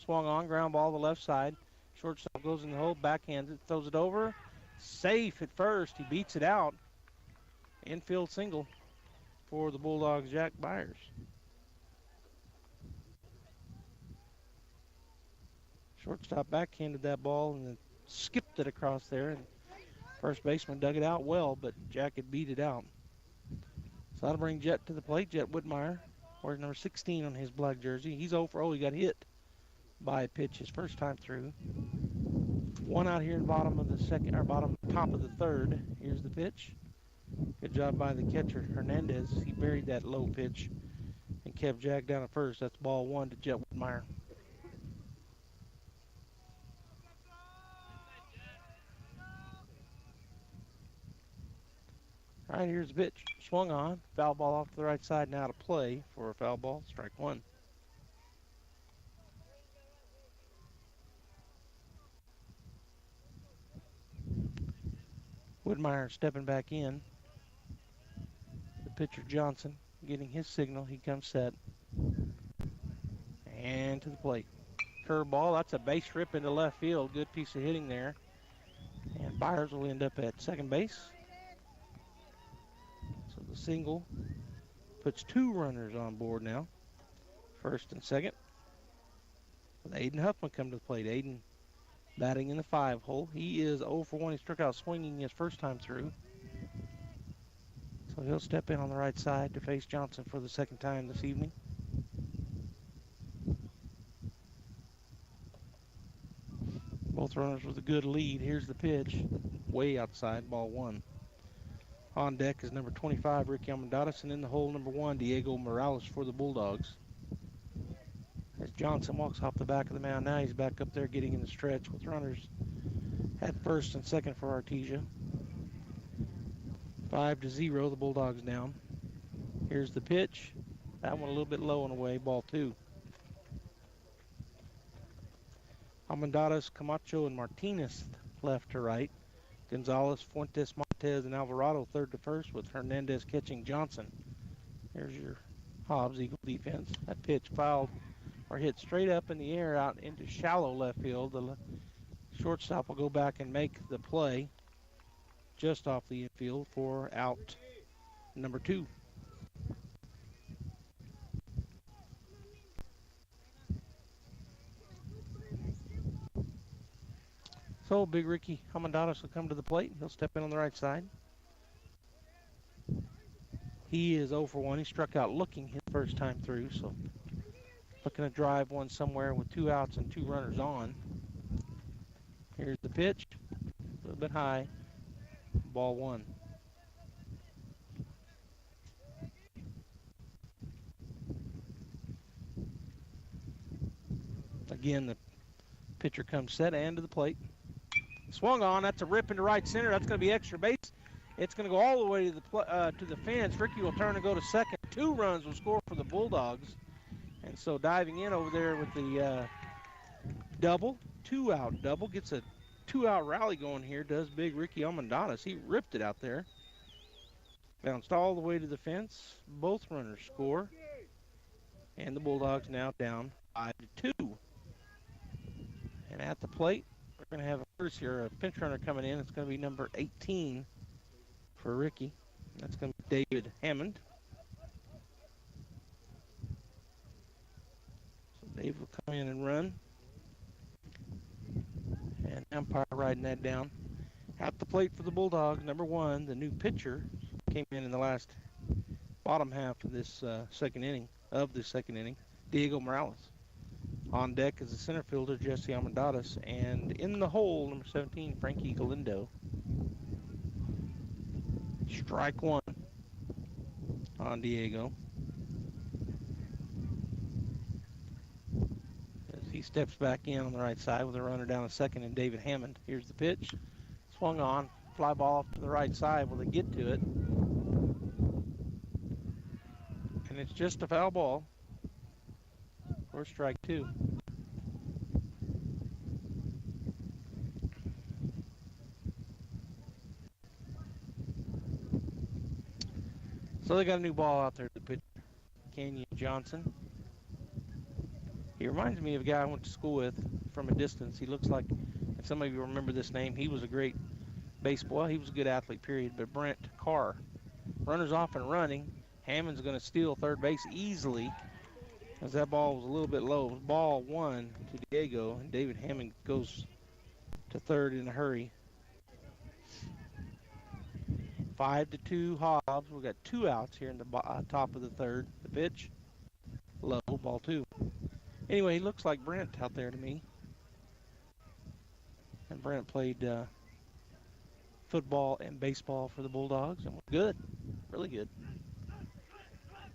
Swung on, ground ball to the left side. Shortstop goes in the hole, backhands it, throws it over. Safe at first. He beats it out. Infield single for the Bulldogs, Jack Byers. Shortstop backhanded that ball and then skipped it across there. And first baseman dug it out well, but Jack had beat it out. So that'll bring Jet to the plate. Jet Whitmire, wearing number 16 on his black jersey. He's 0 for 0. He got hit by a pitch his first time through. 1 out here in bottom of the second, or top of the third. Here's the pitch. Good job by the catcher, Hernandez. He buried that low pitch and kept Jack down at first. That's ball 1 to Jet Whitmire. All right, here's the pitch. Swung on. Foul ball off to the right side, now to play for a foul ball. Strike 1. Whitmire stepping back in. The pitcher Johnson getting his signal. He comes set. And to the plate. Curveball. That's a base rip into left field. Good piece of hitting there. And Byers will end up at second base. So the single puts 2 runners on board now. First and second. With Aiden Huffman come to the plate. Aiden batting in the 5 hole. He is 0 for 1. He struck out swinging his first time through. So he'll step in on the right side to face Johnson for the second time this evening. Both runners with a good lead. Here's the pitch. Way outside, ball 1. On deck is number 25, Ricky Armandados, and in the hole, number 1, Diego Morales for the Bulldogs. As Johnson walks off the back of the mound now, he's back up there getting in the stretch with runners at first and second for Artesia. 5-0, the Bulldogs down. Here's the pitch. That one a little bit low and away, ball 2. Almendares, Camacho, and Martinez left to right. Gonzalez, Fuentes, Montez, and Alvarado third to first, with Hernandez catching Johnson. There's your Hobbs Eagle defense. That pitch fouled or hit straight up in the air out into shallow left field. The shortstop will go back and make the play just off the infield for out number 2. So Big Ricky Almendares will come to the plate. He'll step in on the right side. He is 0 for 1. He struck out looking his first time through, so looking to drive one somewhere with 2 outs and 2 runners on. Here's the pitch. A little bit high. Ball 1. Again, the pitcher comes set and to the plate. Swung on. That's a rip into right center. That's going to be extra base. It's going to go all the way to the fence. Ricky will turn and go to second. 2 runs will score for the Bulldogs. And so diving in over there with the double, 2-out double. Gets a 2-out rally going here, does Big Ricky Almendares. He ripped it out there. Bounced all the way to the fence. Both runners score. And the Bulldogs now down 5-2. And at the plate, we're going to have a pinch runner coming in. It's going to be number 18 for Ricky. That's going to be David Hammond. So Dave will come in and run. And umpire riding that down. At the plate for the Bulldogs, number 1, the new pitcher, came in the last bottom half of this second inning, Diego Morales. On deck is the center fielder, Jesse Almendares, and in the hole, number 17, Frankie Galindo. Strike 1 on Diego. As he steps back in on the right side with a runner down at second and David Hammond. Here's the pitch. Swung on. Fly ball off to the right side. Will they get to it? And it's just a foul ball. Or strike 2. So they got a new ball out there to pitch. Kenyon Johnson. He reminds me of a guy I went to school with from a distance. He looks like, and some of you remember this name, he was a great baseball. He was a good athlete, period. But Brent Carr. Runners off and running. Hammond's going to steal third base easily, as that ball was a little bit low. Ball 1 to Diego, and David Hammond goes to third in a hurry. 5-2 Hobbs. We've got 2 outs here in the top of the third. The pitch, low, ball 2. Anyway, he looks like Brent out there to me. And Brent played football and baseball for the Bulldogs and was good, really good.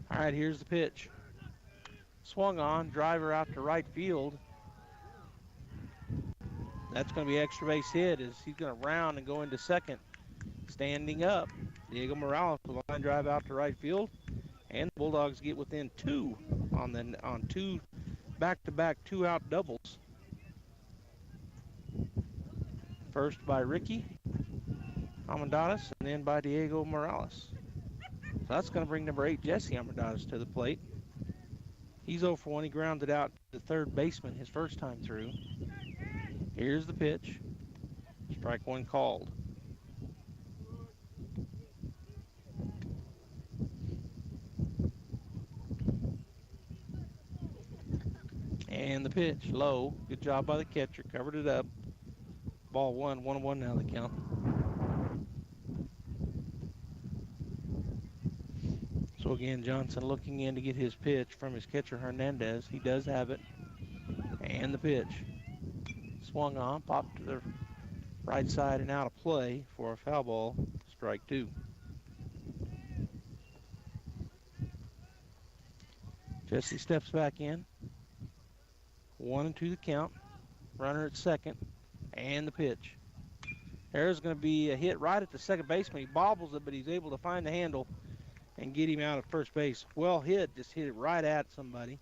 All right, here's the pitch. Swung on, driver out to right field. That's going to be extra base hit as he's going to round and go into second. Standing up, Diego Morales with a line drive out to right field, and the Bulldogs get within 2 on 2 back-to-back 2-out doubles. First by Ricky Almendares, and then by Diego Morales. So that's going to bring number 8 Jesse Almendares to the plate. He's 0 for 1. He grounded out the third baseman his first time through. Here's the pitch. Strike 1 called. And the pitch, low. Good job by the catcher. Covered it up. Ball 1, 1-1 now the count. So again, Johnson looking in to get his pitch from his catcher Hernandez. He does have it. And the pitch. Swung on, popped to the right side and out of play for a foul ball. Strike 2. Jesse steps back in. 1-2 the count. Runner at second. And the pitch. There's going to be a hit right at the second baseman. He bobbles it, but he's able to find the handle and get him out of first base. Well hit. Just hit it right at somebody.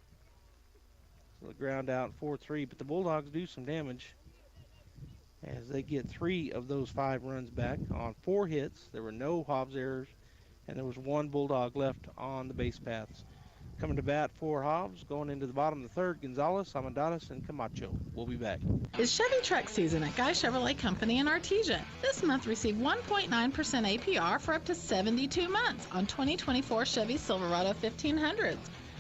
So the ground out 4-3, but the Bulldogs do some damage as they get 3 of those 5 runs back on 4 hits. There were no Hobbs errors, and there was 1 Bulldog left on the base paths. Coming to bat for Hobbs, going into the bottom of the third, Gonzalez, Almendares, and Camacho. We'll be back. It's Chevy truck season at Guy Chevrolet Company in Artesia. This month, receive 1.9% APR for up to 72 months on 2024 Chevy Silverado 1500s.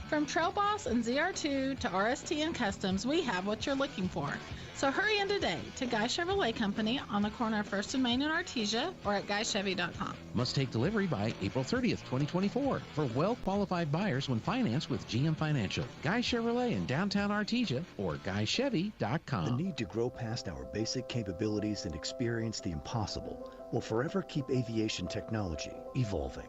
From Trail Boss and ZR2 to RST and Customs, we have what you're looking for. So hurry in today to Guy Chevrolet Company on the corner of 1st and Main in Artesia or at GuyChevy.com. Must take delivery by April 30th, 2024 for well-qualified buyers when financed with GM Financial. Guy Chevrolet in downtown Artesia or GuyChevy.com. The need to grow past our basic capabilities and experience the impossible will forever keep aviation technology evolving.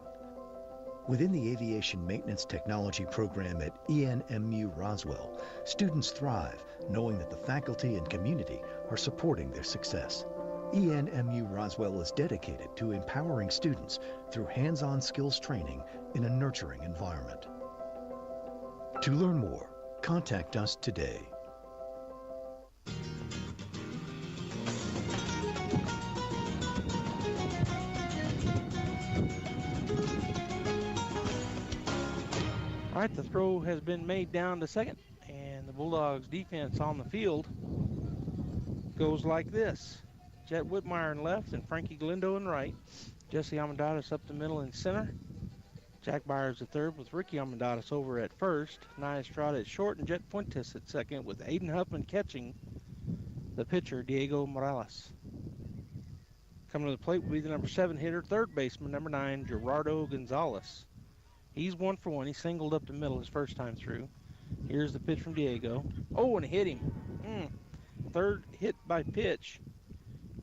Within the Aviation Maintenance Technology program at ENMU Roswell, students thrive knowing that the faculty and community are supporting their success. ENMU Roswell is dedicated to empowering students through hands-on skills training in a nurturing environment. To learn more, contact us today. All right, the throw has been made down to second, and the Bulldogs defense on the field goes like this. Jet Whitmire in left and Frankie Galindo in right. Jesse Almendares up the middle in center. Jack Byers at third with Ricky Almendares over at first. Nia Estrada at short and Jet Fuentes at second with Aiden Huffman catching the pitcher, Diego Morales. Coming to the plate will be the number 7 hitter, third baseman, number 9, Gerardo Gonzalez. He's 1 for 1. He singled up the middle his first time through. Here's the pitch from Diego. Oh, and hit him. Third hit by pitch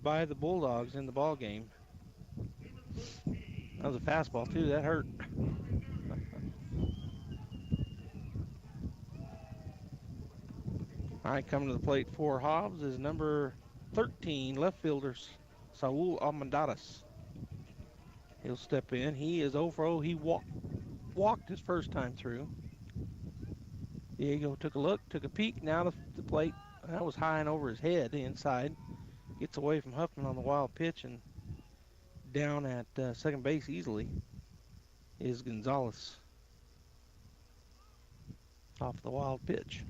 by the Bulldogs in the ball game. That was a fastball, too. That hurt. All right, coming to the plate for Hobbs is number 13, left fielder, Saul Almendares. He'll step in. He is 0 for 0. He walked his first time through. Diego took a look, took a peek, now to the plate. That was high and over his head inside. Gets away from Huffman on the wild pitch and down at second base easily is Gonzalez off the wild pitch.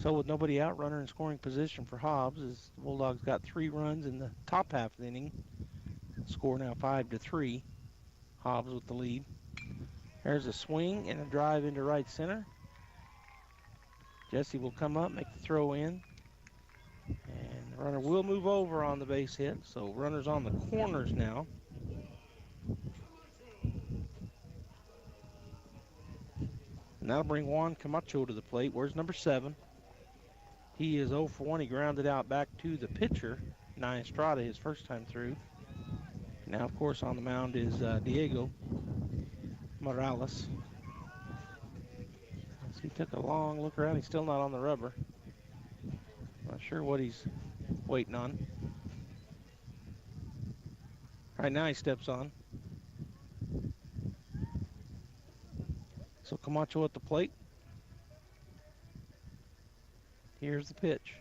So with nobody out, runner in scoring position for Hobbs, as the Bulldogs got 3 runs in the top half of the inning. Score now 5-3. Hobbs with the lead. There's a swing and a drive into right center. Jesse will come up, make the throw in. And the runner will move over on the base hit. So runners on the corners now. And that'll bring Juan Camacho to the plate. Where's number 7? He is 0 for 1. He grounded out back to the pitcher, Nia Estrada, his first time through. Now, of course, on the mound is Diego Morales. He took a long look around. He's still not on the rubber. Not sure what he's waiting on. All right, now he steps on. So Camacho at the plate. Here's the pitch.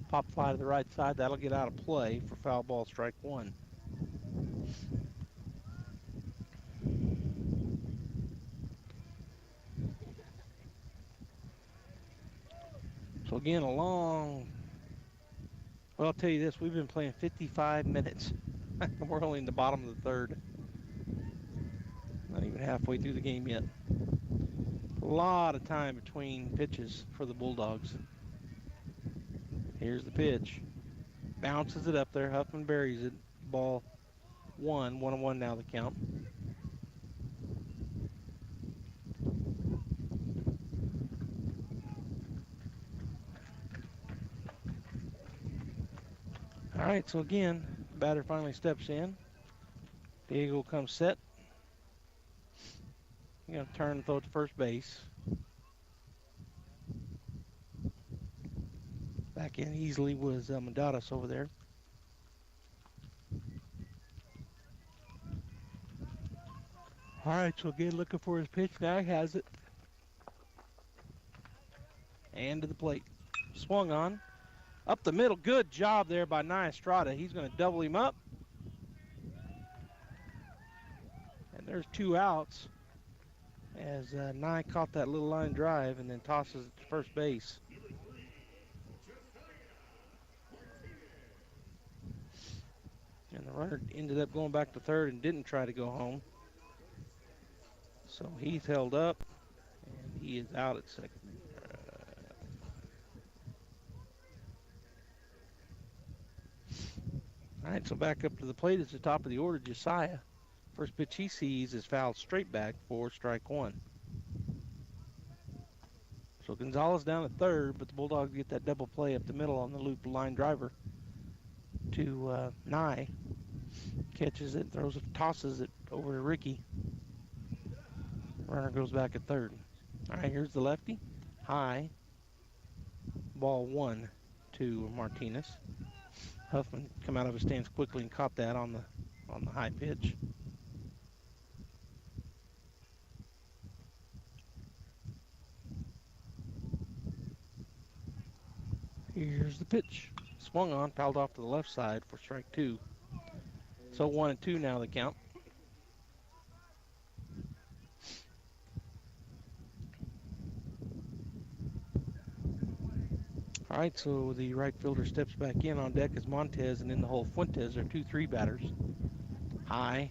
Pop fly to the right side. That'll get out of play for foul ball, strike 1. So again, a long, well, I'll tell you this, we've been playing 55 minutes. We're only in the bottom of the third. Not even halfway through the game yet. A lot of time between pitches for the Bulldogs. Here's the pitch. Bounces it up there. Huffman buries it. Ball 1. 1-1 now the count. All right, so again, the batter finally steps in. Diego comes set. He's going to turn and throw it to first base. Back in easily was Almendares over there. All right, so again, looking for his pitch. Now he has it. and to the plate. Swung on. Up the middle. Good job there by Nye Estrada. He's going to double him up. And there's 2 outs as Nye caught that little line drive and then tosses it to first base. And the runner ended up going back to third and didn't try to go home. So he's held up, and he is out at second. All right, so back up to the plate is the top of the order, Josiah. First pitch he sees is fouled straight back for strike 1. So Gonzalez down at third, but the Bulldogs get that double play up the middle on the loop line driver to Nye. Catches it, throws it, tosses it over to Ricky. Runner goes back at third. All right, here's the lefty. High. Ball 1 to Martinez. Huffman come out of his stance quickly and caught that on the high pitch. Here's the pitch. Swung on, fouled off to the left side for strike 2. So 1-2 now the count. All right, so the right fielder steps back in. On deck is Montez, and in the hole Fuentes are 2-3 batters. High.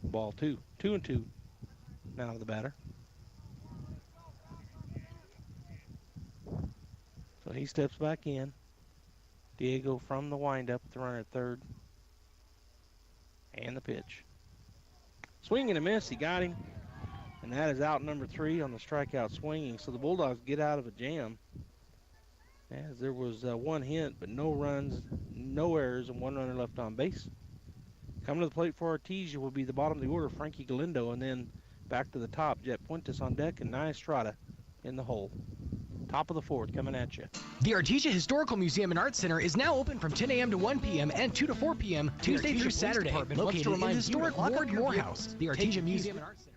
Ball 2. 2-2 now to the batter. So he steps back in. Diego from the windup, the runner at third. And the pitch. Swing and a miss, he got him. And that is out number 3 on the strikeout swinging. So the Bulldogs get out of a jam. As there was 1 hit, but no runs, no errors, and 1 runner left on base. Coming to the plate for Artesia will be the bottom of the order, Frankie Galindo, and then back to the top, Jet Fuentes on deck and Nye Estrada in the hole. Top of the 4th coming at you. The Artesia Historical Museum and Art Center is now open from 10 a.m. to 1 p.m. and 2 to 4 p.m. Tuesday through Saturday. Located in the historic Ward Morehouse. The Artesia Museum and Art Center.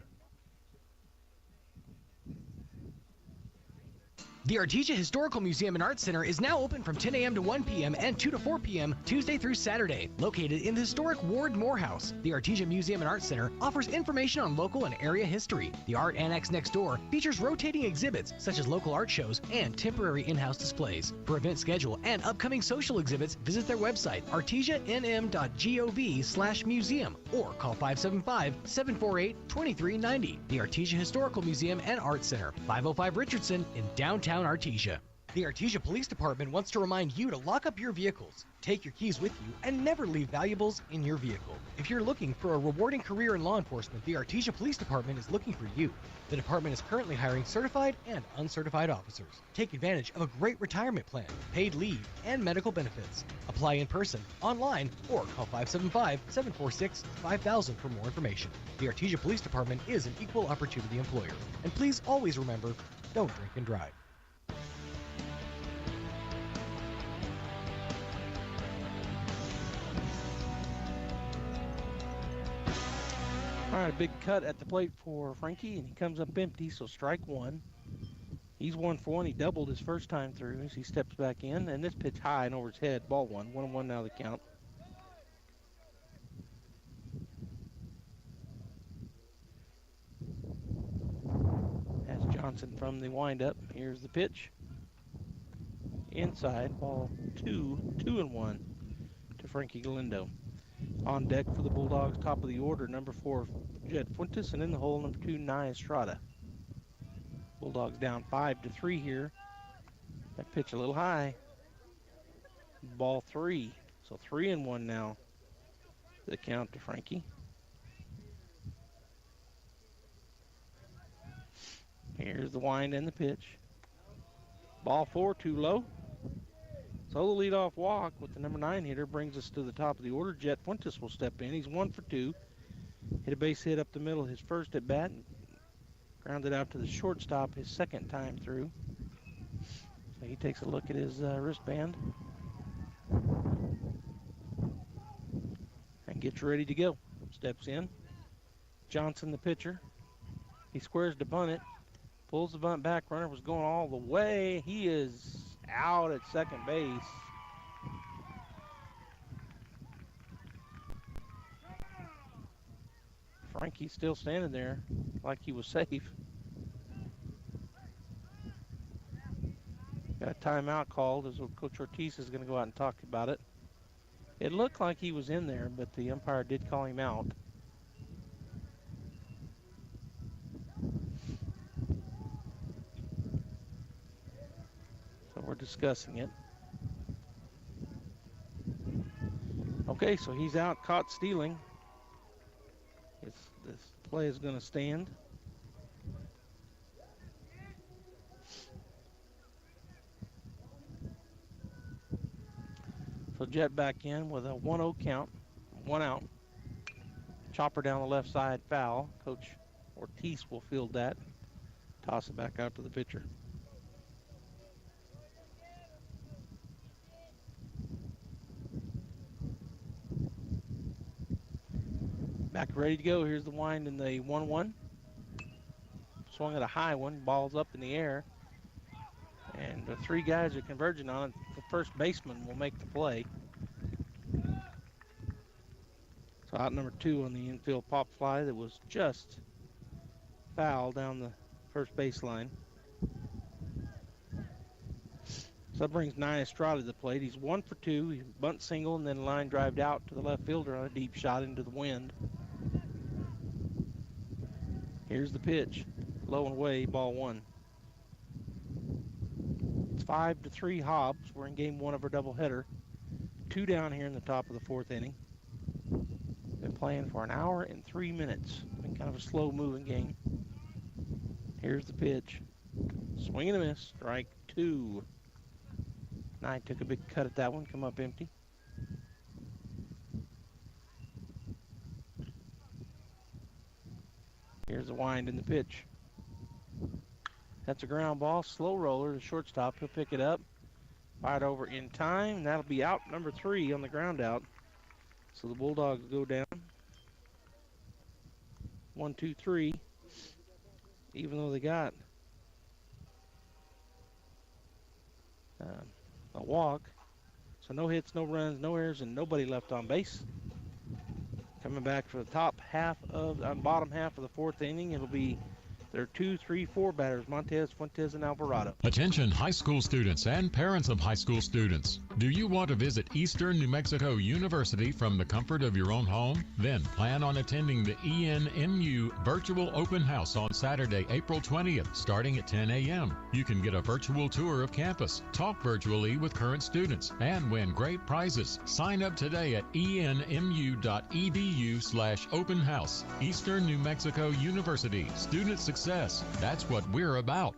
The Artesia Historical Museum and Art Center is now open from 10 a.m. to 1 p.m. and 2 to 4 p.m. Tuesday through Saturday. Located in the historic Ward Morehouse, the Artesia Museum and Art Center offers information on local and area history. The art annex next door features rotating exhibits such as local art shows and temporary in-house displays. For event schedule and upcoming social exhibits, visit their website artesianm.gov/museum or call 575-748-2390. The Artesia Historical Museum and Art Center, 505 Richardson in downtown Artesia. The Artesia Police Department wants to remind you to lock up your vehicles, take your keys with you, and never leave valuables in your vehicle. If you're looking for a rewarding career in law enforcement, the Artesia Police Department is looking for you. The department is currently hiring certified and uncertified officers. Take advantage of a great retirement plan, paid leave, and medical benefits. Apply in person, online, or call 575-746-5000 for more information. The Artesia Police Department is an equal opportunity employer. And please always remember, don't drink and drive. All right, a big cut at the plate for Frankie, and he comes up empty, so strike 1. He's 1 for 1. He doubled his first time through as he steps back in, and this pitch high and over his head, ball 1. 1-1 now the count. As Johnson from the windup, here's the pitch. Inside, ball 2, 2-1 to Frankie Galindo. On deck for the Bulldogs, top of the order, number 4, Jet Fuentes, and in the hole, number 2, Nye Estrada. Bulldogs down 5-3 here. That pitch a little high. Ball 3, so 3-1 now. The count to Frankie. Here's the wind and the pitch. Ball 4, too low. So the leadoff walk with the number 9 hitter brings us to the top of the order. Jet Fuentes will step in. He's 1 for 2. Hit a base hit up the middle his first at bat and grounded out to the shortstop his second time through. So he takes a look at his wristband and gets ready to go. Steps in. Johnson, the pitcher. He squares to bunt it. Pulls the bunt back. Runner was going all the way. He is out at second base. Frankie's still standing there like he was safe. Got a timeout called as Coach Ortiz is going to go out and talk about it. It looked like he was in there, but the umpire did call him out. So we're discussing it. Okay, so he's out, caught stealing. This play is going to stand. So Jet back in with a 1-0 count, 1 out. Chopper down the left side, foul. Coach Ortiz will field that. Toss it back out to the pitcher. Back ready to go. Here's the wind in the 1-1. Swung at a high one. Ball's up in the air. And the three guys are converging on it. The first baseman will make the play. So out number 2 on the infield pop fly that was just foul down the first baseline. So that brings Nye Estrada to the plate. He's 1 for 2. He bunt single and then line drived out to the left fielder on a deep shot into the wind. Here's the pitch. Low and away, ball 1. It's 5-3 Hobbs. We're in game 1 of our doubleheader. 2 down here in the top of the 4th inning. Been playing for an hour and 3 minutes. Been kind of a slow moving game. Here's the pitch. Swing and a miss. Strike 2. Nye took a big cut at that one. Come up empty. Here's the wind in the pitch. That's a ground ball. Slow roller to shortstop. He'll pick it up. Fired over in time. That'll be out number 3 on the ground out. So the Bulldogs go down. 1, 2, 3. Even though they got a walk. So no hits, no runs, no errors, and nobody left on base. Coming back for the bottom half of the 4th inning, it'll be their 2, 3, 4 batters, Montez, Fuentes, and Alvarado. Attention high school students and parents of high school students. Do you want to visit Eastern New Mexico University from the comfort of your own home? Then plan on attending the ENMU Virtual Open House on Saturday, April 20th, starting at 10 a.m. You can get a virtual tour of campus, talk virtually with current students, and win great prizes. Sign up today at enmu.edu/open house. Eastern New Mexico University. Student success. That's what we're about.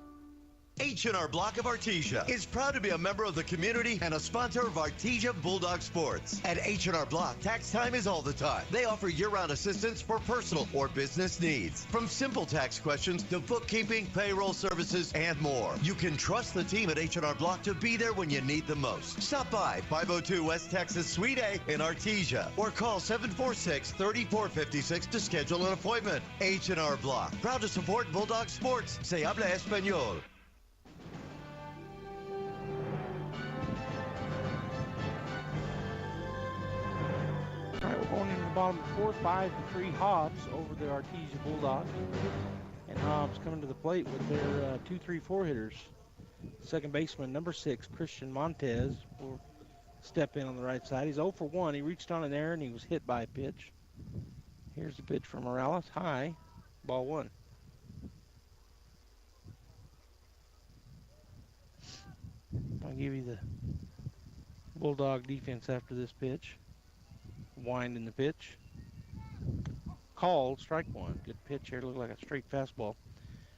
H&R Block of Artesia is proud to be a member of the community and a sponsor of Artesia Bulldog Sports. At H&R Block, tax time is all the time. They offer year-round assistance for personal or business needs. From simple tax questions to bookkeeping, payroll services, and more. You can trust the team at H&R Block to be there when you need them most. Stop by 502 West Texas Suite A in Artesia or call 746-3456 to schedule an appointment. H&R Block, proud to support Bulldog Sports. Se habla español. All right, we're going into the bottom of the 4th, 5-3 Hobbs over the Artesia Bulldogs. And Hobbs coming to the plate with their 2, 3, 4 hitters. Second baseman, number 6, Christian Montez, will step in on the right side. He's 0 for 1. He reached on an error and he was hit by a pitch. Here's the pitch from Morales. High, ball 1. I'll give you the Bulldog defense after this pitch. Wind in the pitch. Called, strike 1. Good pitch here, looked like a straight fastball.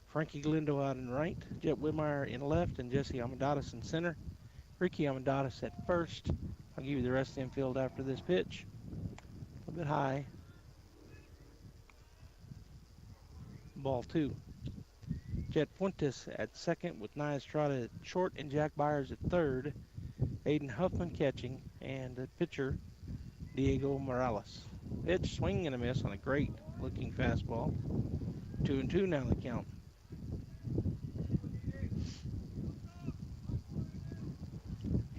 Frankie Galindo out in right, Jet Whitmire in left, and Jesse Amadatis in center. Ricky Amadatis at first. I'll give you the rest of the infield after this pitch. A little bit high. Ball 2. Jet Fuentes at second with Nye Estrada at short and Jack Byers at third. Aiden Huffman catching, and the pitcher Diego Morales. Pitch, swing and a miss on a great looking fastball. 2-2 now the count.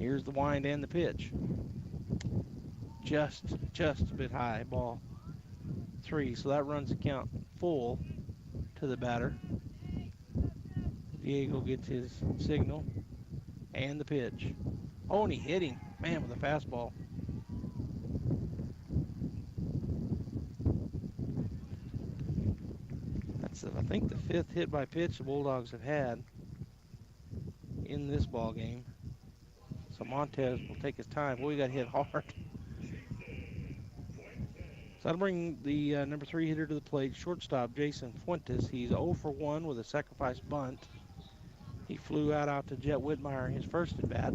Here's the wind and the pitch. Just a bit high, ball 3. So that runs the count full to the batter. Diego gets his signal and the pitch. Oh, and he hit him, man, with a fastball. That's, I think, the 5th hit by pitch the Bulldogs have had in this ball game. So Montez will take his time. Boy, he got hit hard. So that'll bring the number 3 hitter to the plate, shortstop Jason Fuentes. He's 0 for 1 with a sacrifice bunt. He flew out to Jet Whitmire his first at bat,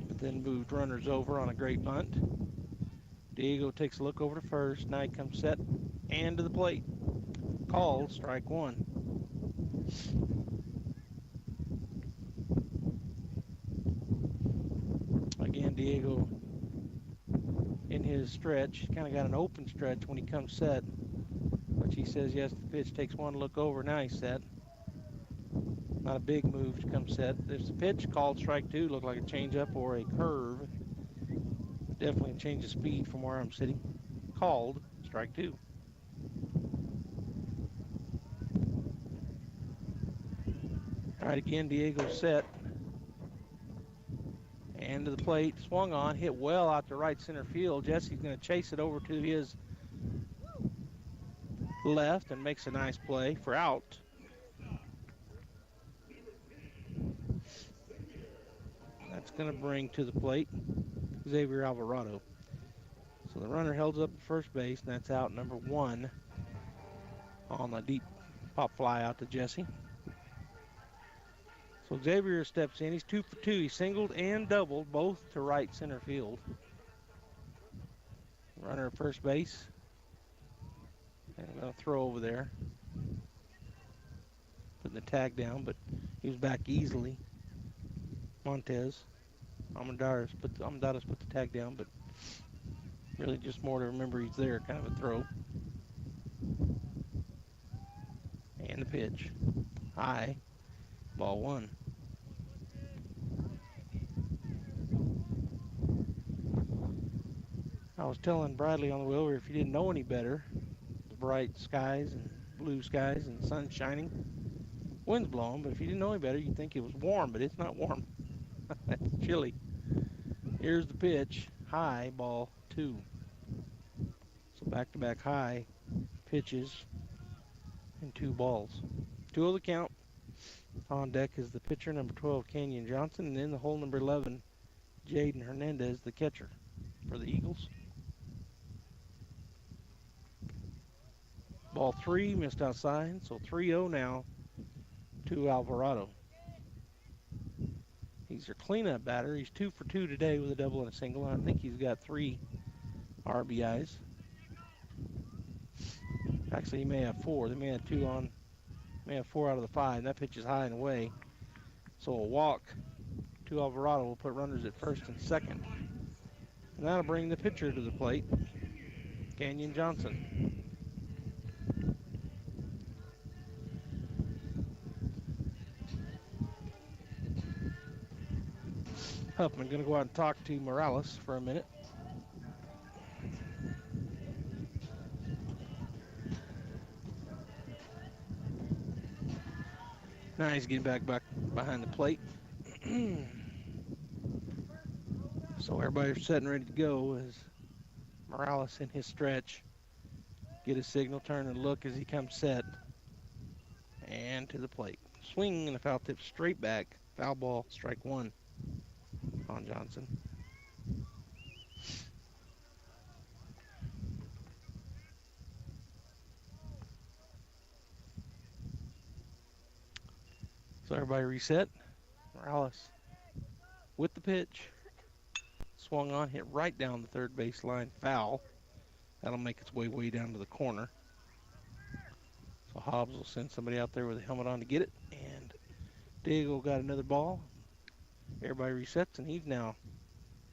but then moved runners over on a great bunt. Diego takes a look over to first. Now he comes set and to the plate. Called, strike 1. Again, Diego in his stretch, kind of got an open stretch when he comes set, which he says, yes, the pitch takes one look over. Now he's set. Not a big move to come set. There's a pitch called strike 2. Looked like a changeup or a curve. Definitely a change of speed from where I'm sitting. Called strike 2. All right, again, Diego set. And to the plate, swung on, hit well out to right center field. Jesse's going to chase it over to his left and makes a nice play for out. That's going to bring to the plate Xavier Alvarado. So the runner held up at first base, and that's out number 1 on the deep pop fly out to Jesse. So Xavier steps in. He's 2 for 2. He singled and doubled, both to right center field. Runner at first base. And I'm going to throw over there. Putting the tag down, but he was back easily. Montez. Almendarez put the tag down, but really just more to remember he's there, kind of a throw. And the pitch. High. Ball 1. I was telling Bradley on the way over, if you didn't know any better, the bright skies and blue skies and sun shining, wind's blowing, but if you didn't know any better, you'd think it was warm, but it's not warm. It's chilly. Here's the pitch. High, ball 2. So back-to-back high pitches and 2 balls. 2-0 the count. On deck is the pitcher, number 12, Kenyon Johnson, and in the hole, number 11, Jaden Hernandez, the catcher for the Eagles. Ball 3, missed outside, so 3-0 now to Alvarado. He's their cleanup batter. He's 2 for 2 today with a double and a single, and I think he's got 3 RBIs. Actually, he may have 4. They may have 2 on. May have 4 out of the 5, and that pitch is high and away. So a walk to Alvarado will put runners at first and second. And that'll bring the pitcher to the plate, Kenyon Johnson. Huffman going to go out and talk to Morales for a minute. Now he's getting back behind the plate. So everybody's setting ready to go as Morales in his stretch. Get a signal, turn and look as he comes set. And to the plate. Swing and a foul tip straight back. Foul ball, strike 1 on Johnson. So everybody reset. Morales with the pitch. Swung on, hit right down the third base line. Foul. That'll make its way down to the corner. So Hobbs will send somebody out there with a helmet on to get it. And Diego got another ball. Everybody resets, and he's now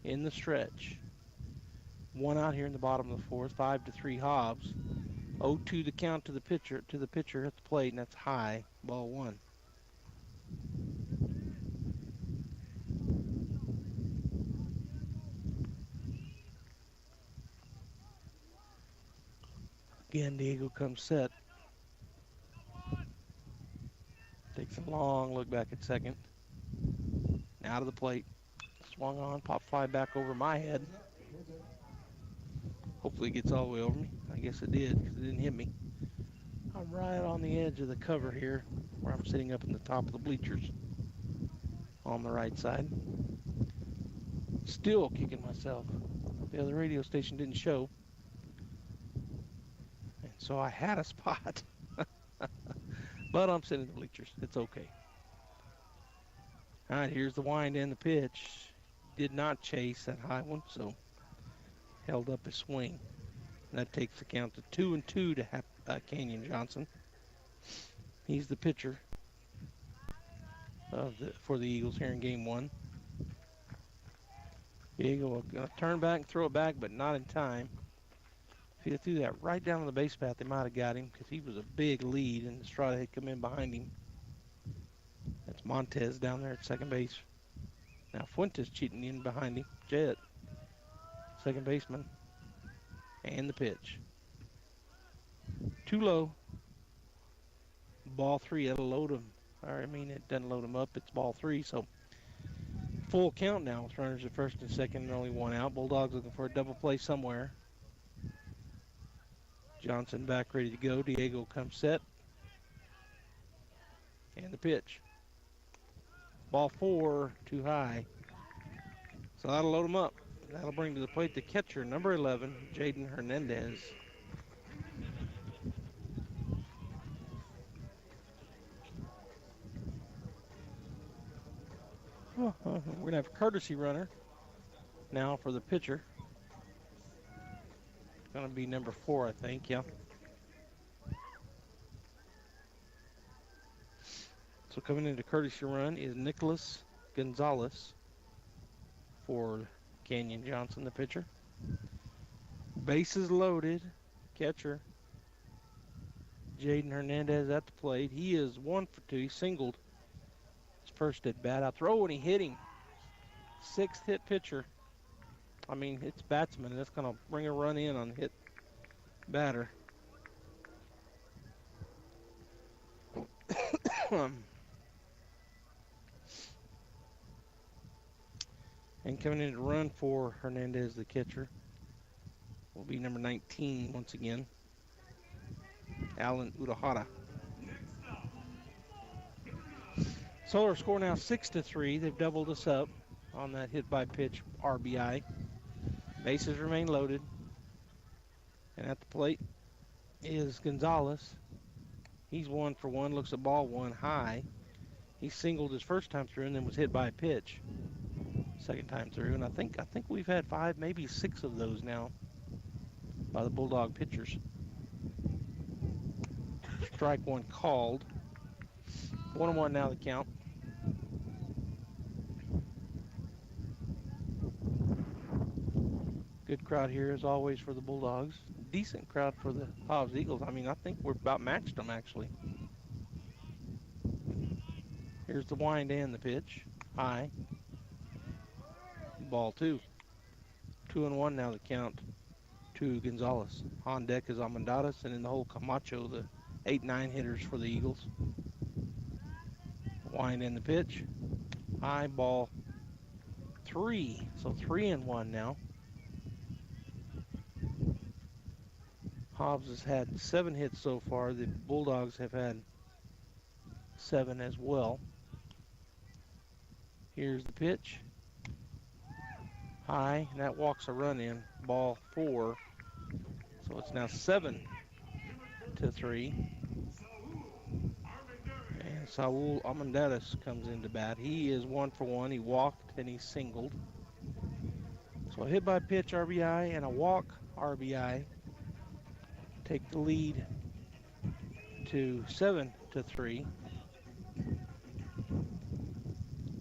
in the stretch. 1 out here in the bottom of the 4th. 5-3 Hobbs. 0-2 the count to the pitcher at the plate, and that's high. Ball 1. Again, Diego comes set. Takes a long look back at second. Out of the plate. Swung on, pop fly back over my head. Hopefully it gets all the way over me. I guess it did because it didn't hit me. I'm right on the edge of the cover here where I'm sitting up in the top of the bleachers on the right side. Still kicking myself. The other radio station didn't show. And so I had a spot. But I'm sitting in the bleachers. It's okay. All right, here's the wind and the pitch. Did not chase that high one, so held up his swing. And that takes the count to 2-2 to Canyon Johnson. He's the pitcher for the Eagles here in game one. Diego will turn back and throw it back, but not in time. If he had threw that right down on the base path, they might have got him because he was a big lead and Estrada had come in behind him. That's Montez down there at second base. Now Fuentes cheating in behind him. Jet, second baseman. And the pitch. Too low. Ball three, that'll load him. It doesn't load him up. It's ball three, so full count now with runners at first and second and only one out. Bulldogs looking for a double play somewhere. Johnson back ready to go. Diego comes set. And the pitch. Ball four, too high. So that'll load him up. That'll bring to the plate the catcher, number 11, Jaden Hernandez. We're going to have a courtesy runner now for the pitcher. Going to be number 4, I think, yeah. So coming into courtesy run is Nicholas Gonzalez for Canyon Johnson, the pitcher. Bases loaded. Catcher Jaden Hernandez at the plate. He is 1 for 2. He singled his first at bat. Out throw and he hit him. 6th hit pitcher. It's batsman. That's going to bring a run in on the hit batter. And coming in to run for Hernandez, the catcher, will be number 19 once again, Alan Udahara. Solar score now 6-3. They've doubled us up on that hit by pitch RBI. Bases remain loaded. And at the plate is Gonzalez. He's 1 for 1, looks at ball 1 high. He singled his first time through and then was hit by a pitch second time through. And I think we've had 5, maybe 6 of those now by the Bulldog pitchers. Strike 1 called. 1-1 now the count. Good crowd here as always for the Bulldogs. Decent crowd for the Hobbs Eagles. I think we're about matched them actually. Here's the wind and the pitch. High. Ball 2. 2-1 now the count to Gonzalez. On deck is Almendares, and in the hole Camacho, the 8-9 hitters for the Eagles. Wind and the pitch. High, ball 3. So 3-1 now. Hobbs has had 7 hits so far. The Bulldogs have had 7 as well. Here's the pitch. High, and that walks a run in. Ball 4. So it's now 7-3. And Saul Almendares comes into bat. He is 1 for 1. He walked and he singled. So a hit by pitch RBI and a walk RBI take the lead to 7-3.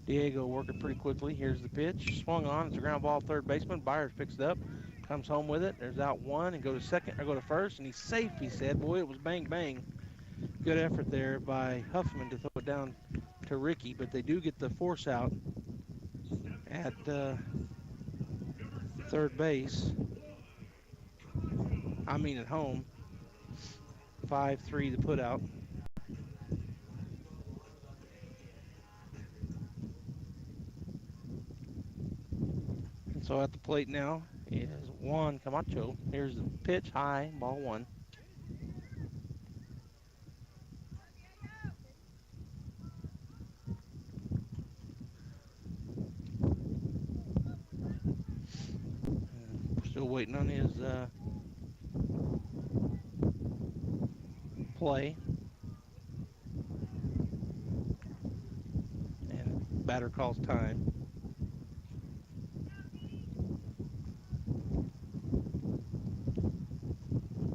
Diego working pretty quickly. Here's the pitch. Swung on. It's a ground ball. Third baseman. Byers picks it up. Comes home with it. There's out 1 and go to second or go to first. And he's safe, he said. Boy, it was bang, bang. Good effort there by Huffman to throw it down to Ricky. But they do get the force out at third base. At home. 5-3 the put out. And so at the plate now is Juan Camacho. Here's the pitch, high, ball one. And we're still waiting on his play. And batter calls time.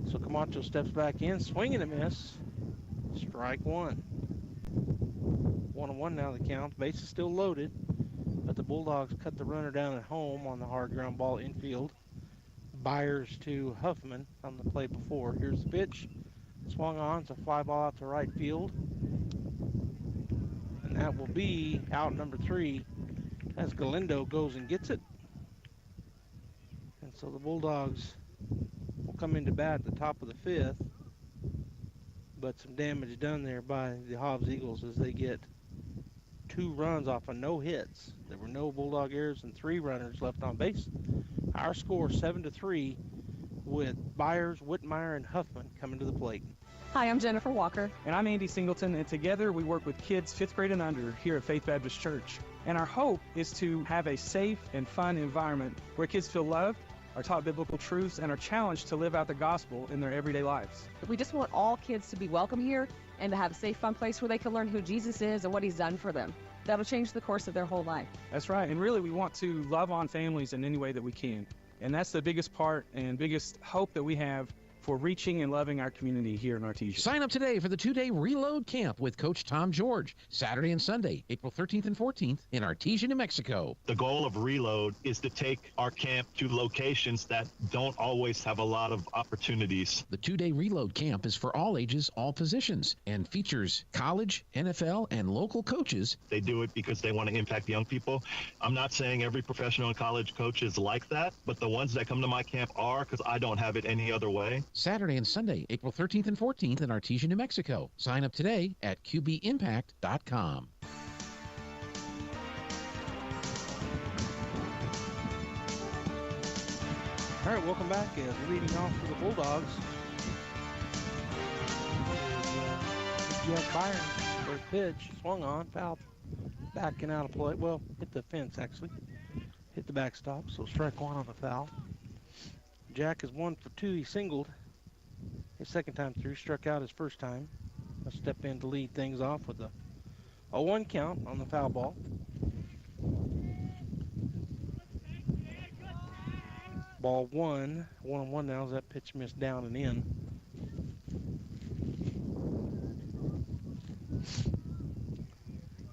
So Camacho steps back in, swing and a miss. Strike one. 1-1 now the count. Base is still loaded, but the Bulldogs cut the runner down at home on the hard ground ball infield. Byers to Huffman on the play before. Here's the pitch. Swung on. It's a fly ball out to right field. And that will be out number 3 as Galindo goes and gets it. And so the Bulldogs will come into bat at the top of the 5th. But some damage done there by the Hobbs Eagles as they get 2 runs off of no hits. There were no Bulldog errors and 3 runners left on base. Our score 7-3 with Byers, Whitmire, and Huffman coming to the plate. Hi, I'm Jennifer Walker. And I'm Andy Singleton, and together we work with kids 5th grade and under here at Faith Baptist Church. And our hope is to have a safe and fun environment where kids feel loved, are taught biblical truths, and are challenged to live out the gospel in their everyday lives. We just want all kids to be welcome here and to have a safe, fun place where they can learn who Jesus is and what he's done for them. That'll change the course of their whole life. That's right, and really we want to love on families in any way that we can. And that's the biggest part and biggest hope that we have for reaching and loving our community here in Artesia. Sign up today for the 2-day Reload Camp with Coach Tom George, Saturday and Sunday, April 13th and 14th in Artesia, New Mexico. The goal of Reload is to take our camp to locations that don't always have a lot of opportunities. The 2-day Reload Camp is for all ages, all positions, and features college, NFL, and local coaches. They do it because they want to impact young people. I'm not saying every professional and college coach is like that, but the ones that come to my camp are, because I don't have it any other way. Saturday and Sunday, April 13th and 14th in Artesia, New Mexico. Sign up today at qbimpact.com. All right, welcome back. Leading off for the Bulldogs is Jack Byron. First pitch, swung on, foul, backing out of play. Well, hit the fence, actually. Hit the backstop, so strike one on the foul. Jack is 1 for 2. He singled his second time through, struck out his first time. I'll step in to lead things off with a 0-1 count on the foul ball. Ball 1-1 now as that pitch missed down and in.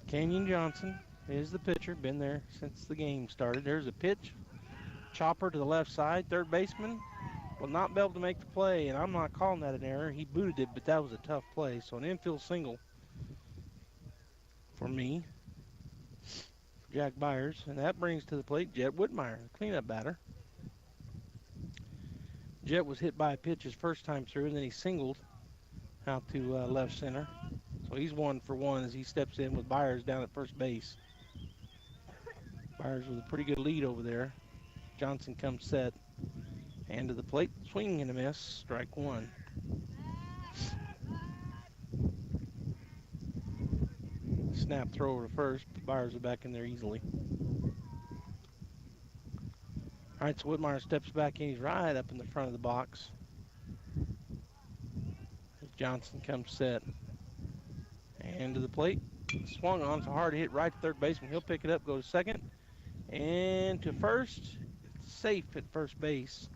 Kenyon Johnson is the pitcher, been there since the game started. There's a pitch, chopper to the left side, third baseman will not be able to make the play, and I'm not calling that an error. He booted it, but that was a tough play. So an infield single for me, for Jack Byers, and that brings to the plate Jet Whitmire, the cleanup batter. Jet was hit by a pitch his first time through, and then he singled out to left center. So he's 1 for 1 as he steps in with Byers down at first base. Byers with a pretty good lead over there. Johnson comes set. And to the plate, swing and a miss, strike one. Snap throw over to first, but Byers are back in there easily. All right, so Whitmire steps back in. He's right up in the front of the box. As Johnson comes set. And to the plate, swung on. It's a hard hit right to third baseman. He'll pick it up, go to second. And to first, it's safe at first base.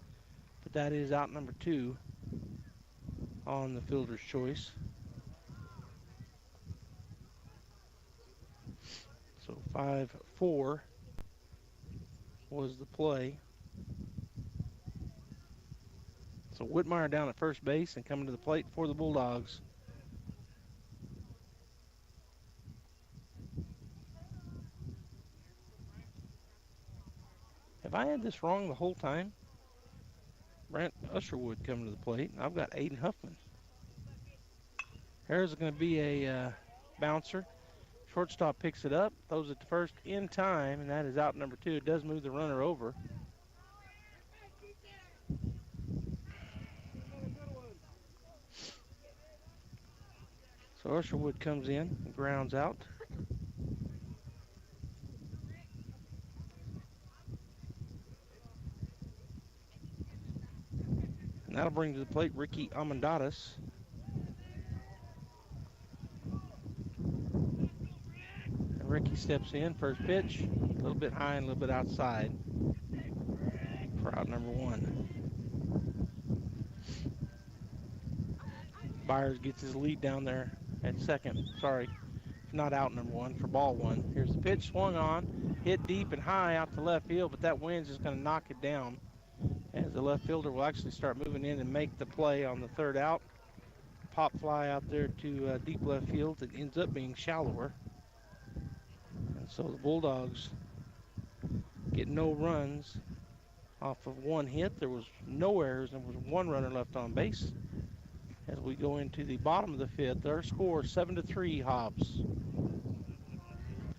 But that is out number 2 on the fielder's choice. So 5-4 was the play. So Whitmire down at first base and coming to the plate for the Bulldogs. Have I had this wrong the whole time? Brant Usherwood coming to the plate. I've got Aiden Huffman. There's going to be a bouncer. Shortstop picks it up, throws it to first in time, and that is out number 2. It does move the runner over. So Usherwood comes in and grounds out. And that'll bring to the plate Ricky Amandadas. And Ricky steps in, first pitch, a little bit high and a little bit outside for out number 1. Byers gets his lead down there at second. Sorry, not out number 1, for ball 1. Here's the pitch, swung on, hit deep and high out to left field, but that wind's just going to knock it down. As the left fielder will actually start moving in and make the play on the third out. Pop fly out there to deep left field. It ends up being shallower. And so the Bulldogs get no runs off of 1 hit. There was no errors and there was 1 runner left on base. As we go into the bottom of the 5th, our score 7-3 Hobbs.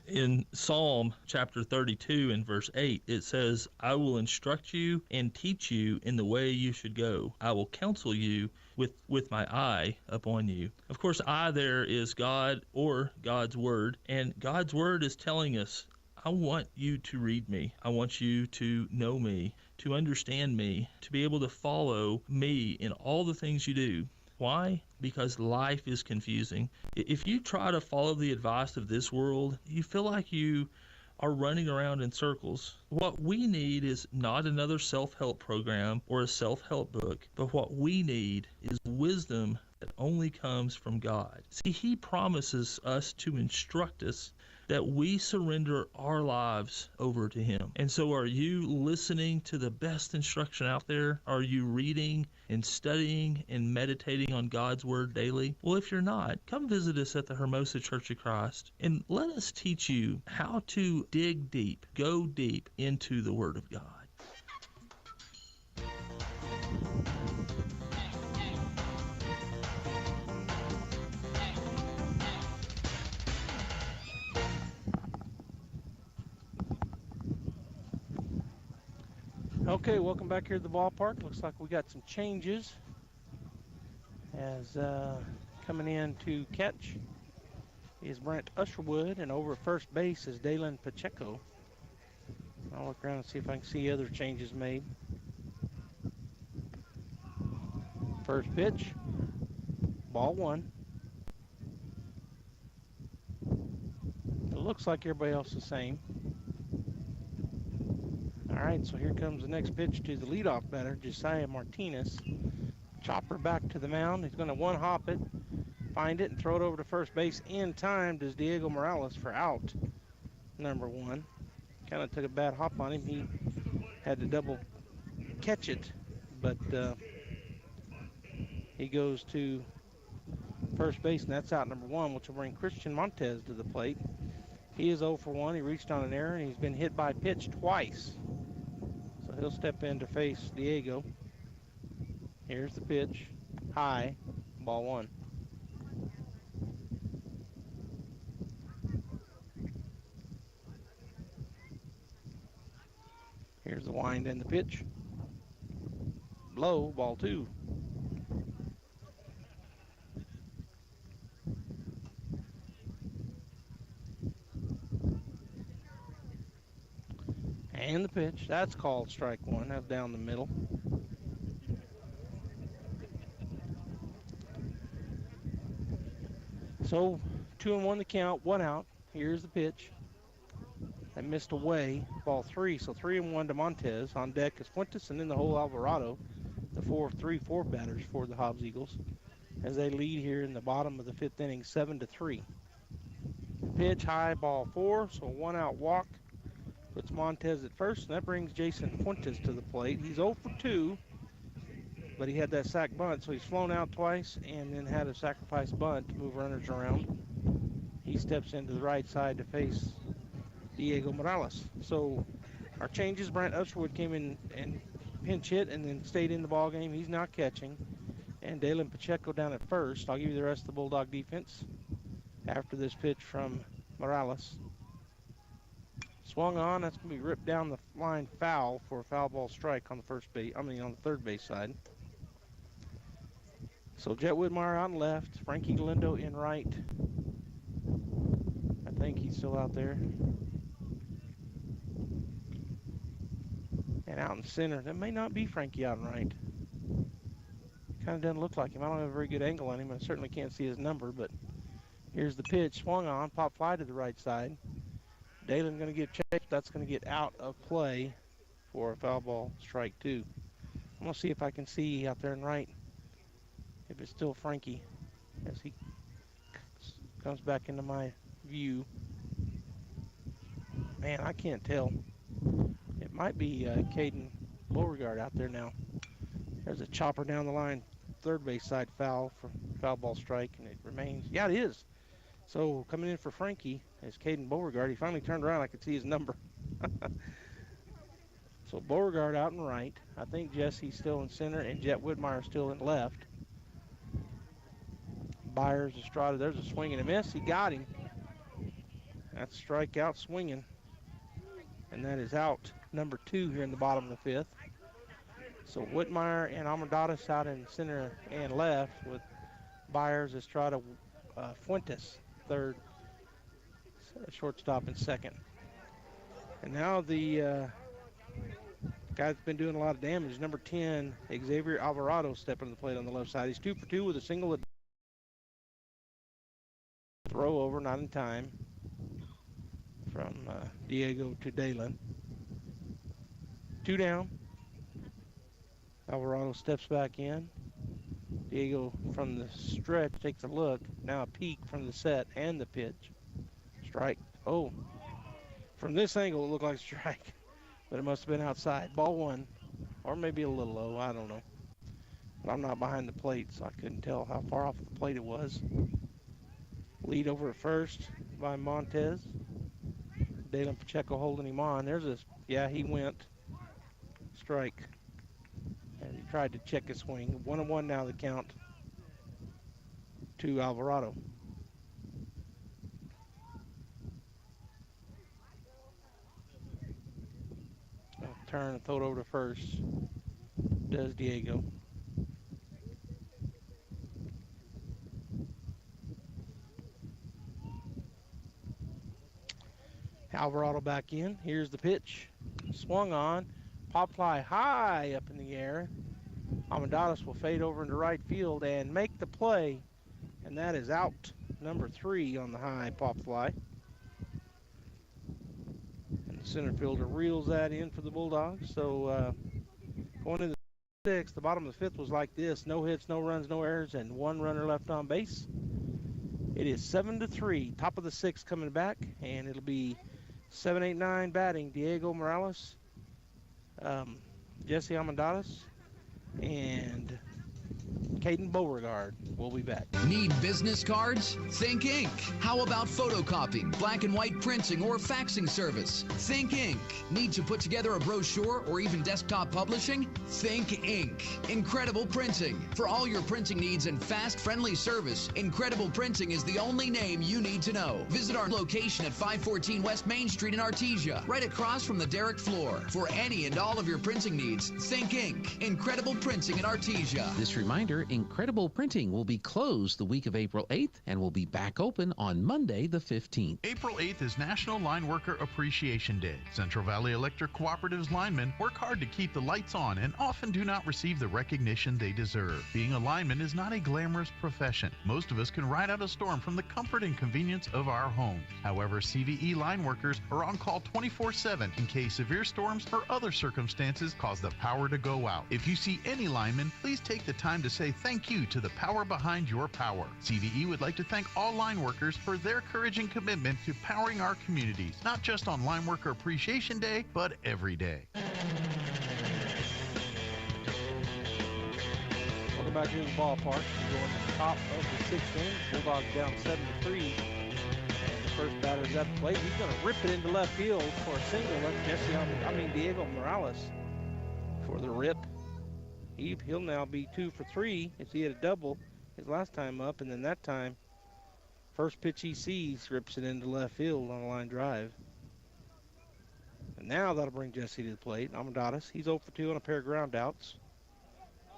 In Psalm chapter 32 and verse 8, it says, I will instruct you and teach you in the way you should go. I will counsel you with my eye upon you. Of course, I there is God or God's word, and God's word is telling us, I want you to read me. I want you to know me, to understand me, to be able to follow me in all the things you do. Why? Because life is confusing. If you try to follow the advice of this world, you feel like you are running around in circles. What we need is not another self-help program or a self-help book, but what we need is wisdom that only comes from God. See, He promises us to instruct us that we surrender our lives over to Him. And so are you listening to the best instruction out there? Are you reading and studying and meditating on God's Word daily? Well, if you're not, come visit us at the Hermosa Church of Christ and let us teach you how to dig deep, go deep into the Word of God. Okay, welcome back here to the ballpark. Looks like we got some changes. As coming in to catch is Brent Usherwood, and over at first base is Dalen Pacheco. I'll look around and see if I can see other changes made. First pitch, ball 1. It looks like everybody else is the same. All right, so here comes the next pitch to the leadoff batter, Josiah Martinez. Chopper back to the mound. He's going to one-hop it, find it, and throw it over to first base in time. Does Diego Morales for out number 1. Kind of took a bad hop on him. He had to double catch it, but he goes to first base, and that's out number 1, which will bring Christian Montez to the plate. He is 0 for 1. He reached on an error, and he's been hit by a pitch twice. So he'll step in to face Diego. Here's the pitch. High. Ball 1. Here's the wind and the pitch. Low. Ball 2. And the pitch. That's called strike 1. That's down the middle. So 2-1 the count, 1 out. Here's the pitch. That missed away. Ball 3. So 3-1 to Montez. On deck is Fuentes and then the whole Alvarado. The 4 batters for the Hobbs Eagles, as they lead here in the bottom of the 5th inning, 7-3. Pitch high, ball 4. So 1 out walk. Puts Montez at first, and that brings Jason Fuentes to the plate. He's 0 for 2, but he had that sac bunt, so he's flown out twice and then had a sacrifice bunt to move runners around. He steps into the right side to face Diego Morales. So our changes, Brent Usherwood came in and pinch hit and then stayed in the ball game. He's not catching. and Dalen Pacheco down at first. I'll give you the rest of the Bulldog defense after this pitch from Morales. Swung on. That's going to be ripped down the line foul for a foul ball strike on the first base. I mean, on the third base side. So Jet Whitmire on left. Frankie Galindo in right. I think he's still out there. And out in center. That may not be Frankie out in right. Kind of doesn't look like him. I don't have a very good angle on him. I certainly can't see his number, but here's the pitch. Swung on. Pop fly to the right side. Dalen going to get checked. That's going to get out of play for a foul ball strike 2. I'm going to see if I can see out there in right if it's still Frankie as he comes back into my view. Man, I can't tell. It might be Caden Beauregard out there now. There's a chopper down the line, third base side foul for foul ball strike, and it remains. Yeah, it is. So coming in for Frankie is Caden Beauregard. He finally turned around. I could see his number. So Beauregard out in right. I think Jesse's still in center, and Jet Whitmire still in left. Byers, Estrada. There's a swing and a miss. He got him. That's strikeout swinging. And that is out number 2 here in the bottom of the 5th. So Whitmire and Almendadas out in center and left with Byers, Estrada, Fuentes third, shortstop in second. And now the guy that's been doing a lot of damage, number 10, Xavier Alvarado, stepping to the plate on the left side. He's 2 for 2 with a single. Throw over, not in time, from Diego to Dalen. 2 down. Alvarado steps back in. Diego from the stretch takes a look. Now a peek from the set and the pitch. Strike. Oh, from this angle it looked like a strike, but it must have been outside. Ball 1, or maybe a little low. I don't know. But I'm not behind the plate, so I couldn't tell how far off the plate it was. Lead over at first by Montez. Dalen Pacheco holding him on. There's a, yeah, he went. Strike. And he tried to check his swing. 1-1 now the count to Alvarado. Turn and throw it over to first. Does Diego. Alvarado back in. Here's the pitch. Swung on. Pop fly high up in the air. Almendadas will fade over into right field and make the play. And that is out. Number 3 on the high pop fly. And the center fielder reels that in for the Bulldogs. So going into the 6th, the bottom of the 5th was like this. No hits, no runs, no errors, and 1 runner left on base. It is 7-3. Top of the 6th coming back, and it'll be 7, 8, 9 batting. Diego Morales, Jesse Almendadas, and Caden Beauregard will be back. Need business cards? Think Ink. How about photocopying, black and white printing, or faxing service? Think Ink. Need to put together a brochure or even desktop publishing? Think Ink. Incredible Printing. For all your printing needs and fast, friendly service, Incredible Printing is the only name you need to know. Visit our location at 514 West Main Street in Artesia, right across from the Derrick floor. For any and all of your printing needs, Think Ink. Incredible Printing in Artesia. This reminder, Incredible Printing will be closed the week of April 8th and will be back open on Monday the 15th. April 8th is National Line Worker Appreciation Day. Central Valley Electric Cooperative's linemen work hard to keep the lights on and often do not receive the recognition they deserve. Being a lineman is not a glamorous profession. Most of us can ride out a storm from the comfort and convenience of our homes. However, CVE line workers are on call 24/7 in case severe storms or other circumstances cause the power to go out. If you see any lineman, please take the time to say thank you to the power behind your power. CVE would like to thank all line workers for their courage and commitment to powering our communities, not just on Line Worker Appreciation Day, but every day. Welcome back to the ballpark. We're going to the top of the 6th inning. Bulldogs down 7-3. And the first batter's at the plate. He's going to rip it into left field for a single. That's Diego Morales for the rip. He'll now be 2 for 3 as he had a double his last time up, and then that time, first pitch he sees, rips it into left field on a line drive. And now that'll bring Jesse to the plate. Amadeus, he's 0 for 2 on a pair of ground outs.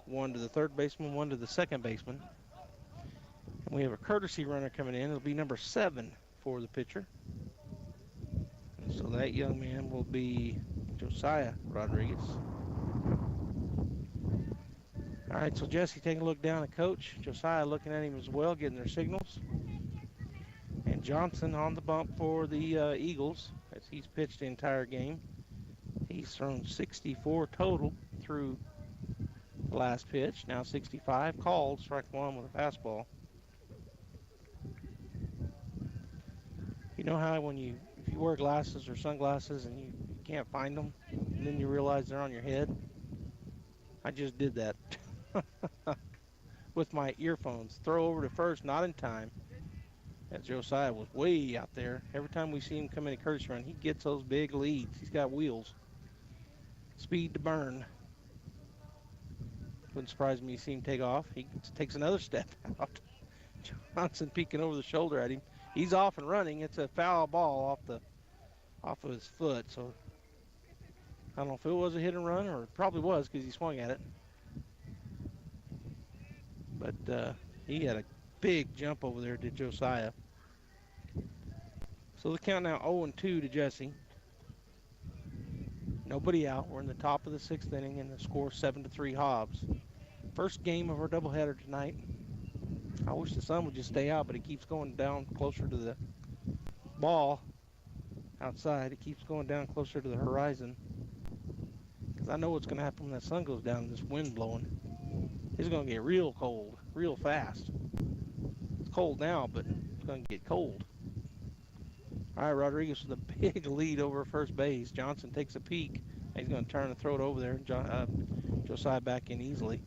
One to the third baseman, one to the second baseman. And we have a courtesy runner coming in. It'll be number 7 for the pitcher. And so that young man will be Josiah Rodriguez. All right, so Jesse taking a look down at Coach. Josiah looking at him as well, getting their signals. And Johnson on the bump for the Eagles as he's pitched the entire game. He's thrown 64 total through the last pitch. Now 65 called, strike one with a fastball. You know how if you wear glasses or sunglasses and you can't find them, and then you realize they're on your head? I just did that with my earphones. Throw over to first, not in time. As Josiah was way out there. Every time we see him come in a courtesy run, he gets those big leads. He's got wheels. Speed to burn. Wouldn't surprise me to see him take off. He takes another step out. Johnson peeking over the shoulder at him. He's off and running. It's a foul ball off of his foot. So I don't know if it was a hit and run, or it probably was because he swung at it. But he had a big jump over there to Josiah. So the count now 0-2 to Jesse. Nobody out. We're in the top of the 6th inning, and the score 7-3 Hobbs. First game of our doubleheader tonight. I wish the sun would just stay out, but it keeps going down closer to the ball outside. It keeps going down closer to the horizon. Because I know what's going to happen when that sun goes down and this wind blowing. It's going to get real cold, real fast. It's cold now, but it's going to get cold. All right, Rodriguez with a big lead over first base. Johnson takes a peek. He's going to turn and throw it over there. Josiah back in easily.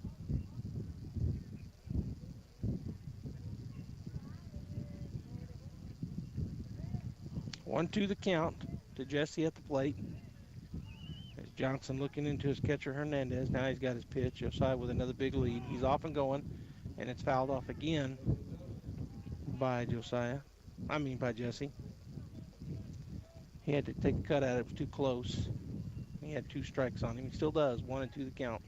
One, two the count to Jesse at the plate. As Johnson looking into his catcher Hernandez. Now he's got his pitch. Josiah with another big lead. He's off and going, and it's fouled off again by by Jesse. He had to take a cut at it. It was too close. He had 2 strikes on him. He still does. 1 and 2 the count.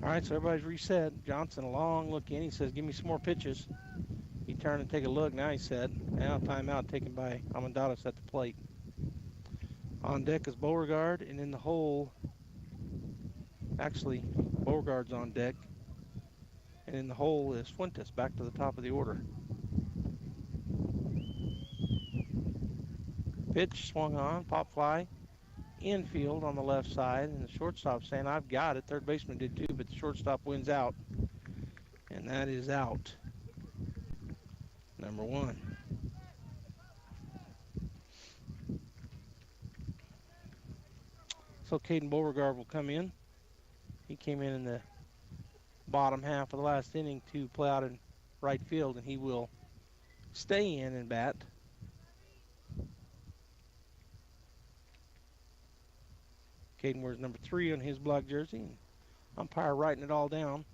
All right, so everybody's reset. Johnson, a long look in. He says, give me some more pitches. He turned and take a look. Now he's set. Now timeout taken by Amadeus at the plate. On deck is Beauregard, and in the hole, actually, Beauregard's on deck. And in the hole is Fuentes back to the top of the order. Pitch swung on, pop fly. Infield on the left side, and the shortstop saying, I've got it. Third baseman did too, but the shortstop wins out. And that is out. Number 1. So Caden Beauregard will come in. He came in the bottom half of the last inning to play out in right field, and he will stay in and bat. Caden wears number 3 on his black jersey, and umpire writing it all down.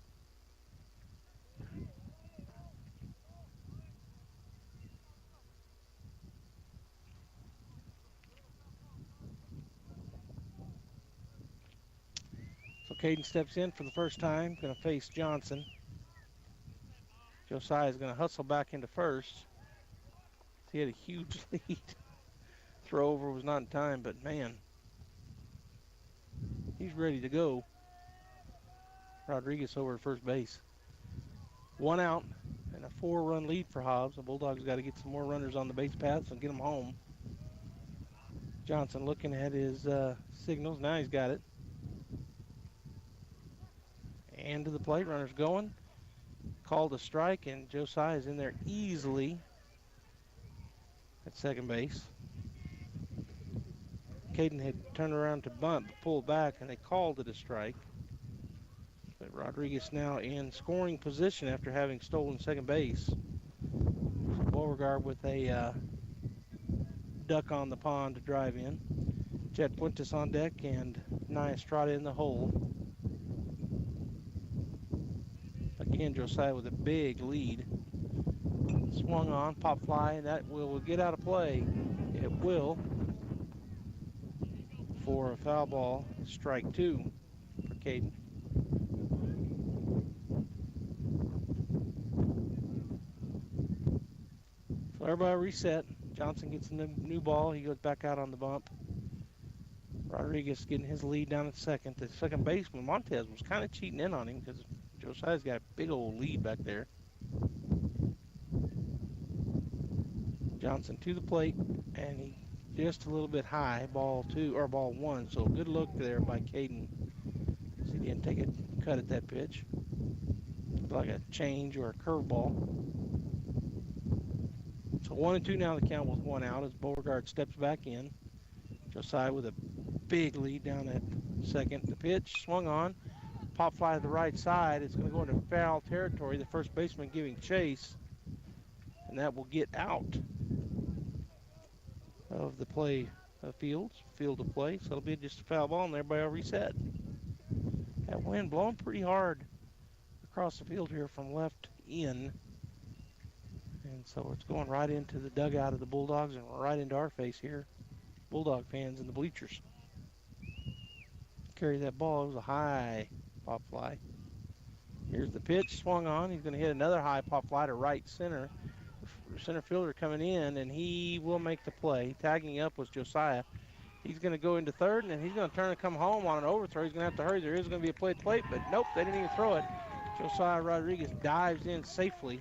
So Caden steps in for the first time, going to face Johnson. Josiah is going to hustle back into first. He had a huge lead. Throw over was not in time, but man, he's ready to go. Rodriguez over at first base. 1 out and a 4-run lead for Hobbs. The Bulldogs got to get some more runners on the base paths and get them home. Johnson looking at his signals. Now he's got it. And to the plate, runners going. Called a strike, and Josiah is in there easily at second base. Caden had turned around to bunt, but pulled back, and they called it a strike. But Rodriguez now in scoring position after having stolen second base. So Beauregard with a duck on the pond to drive in. Jet Fuentes on deck and Nia Estrada in the hole. Again, Josiah with a big lead. Swung on, pop fly, and that will get out of play. It will. For a foul ball, strike 2 for Caden. So everybody reset. Johnson gets a new ball. He goes back out on the bump. Rodriguez getting his lead down at second. The second baseman, Montez, was kind of cheating in on him because Josiah's got a big old lead back there. Johnson to the plate, and he just a little bit high, ball 1. So good look there by Caden. He didn't take a cut at that pitch. Like a change or a curveball. So 1-2 now the count with 1 out as Beauregard steps back in. Josiah with a big lead down at second. The pitch swung on. Pop fly to the right side. It's going to go into foul territory. The first baseman giving chase. And that will get out of the field of play. So it'll be just a foul ball and everybody will reset. That wind blowing pretty hard across the field here from left in. And so it's going right into the dugout of the Bulldogs and right into our face here. Bulldog fans in the bleachers. Carry that ball. It was a high pop fly. Here's the pitch, swung on. He's going to hit another high pop fly to right center. Center fielder coming in, and he will make the play. Tagging up was Josiah. He's going to go into third, and he's going to turn and come home on an overthrow. He's going to have to hurry. There is going to be a play at the plate, but nope, they didn't even throw it. Josiah Rodriguez dives in safely.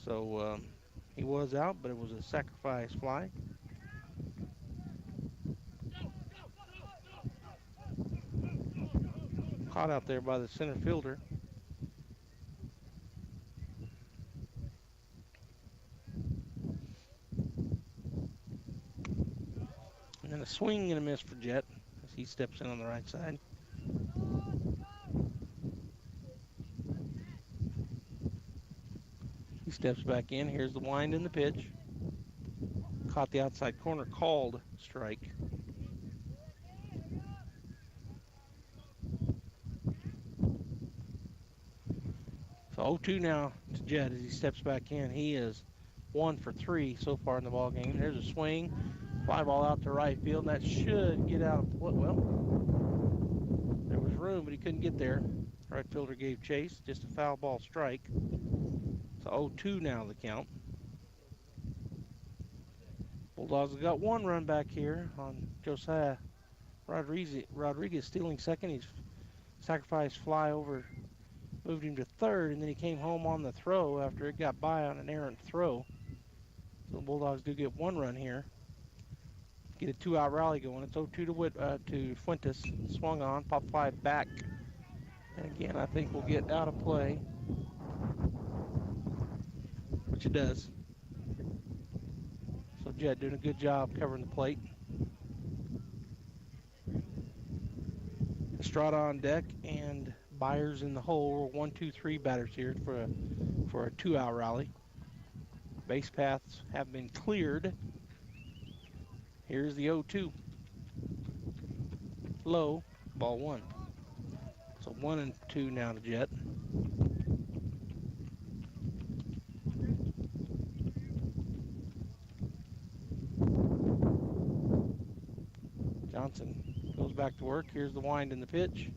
So he was out, but it was a sacrifice fly. Caught out there by the center fielder. And then a swing and a miss for Jet as he steps in on the right side. He steps back in. Here's the wind and the pitch. Caught the outside corner, called strike. So 0-2 now to Jet as he steps back in. He is 1 for 3 so far in the ball game. There's a swing. Fly ball out to right field, and that should get out of play. Well, there was room, but he couldn't get there. Right fielder gave chase, just a foul ball strike. So 0-2 now the count. Bulldogs have got 1 run back here on Josiah Rodriguez stealing second. He's sacrificed fly over, moved him to third, and then he came home on the throw after it got by on an errant throw. So the Bulldogs do get 1 run here. Get a 2-out rally going. It's 0-2 to Fuentes. Swung on, pop fly back. And again, I think we'll get out of play, which it does. So Jet doing a good job covering the plate. Estrada on deck and Byers in the hole. 1, 2, 3 batters here for a 2-out rally. Base paths have been cleared. Here's the 0-2. Low, ball 1. So 1-2 now to Jet. Johnson goes back to work. Here's the wind in the pitch.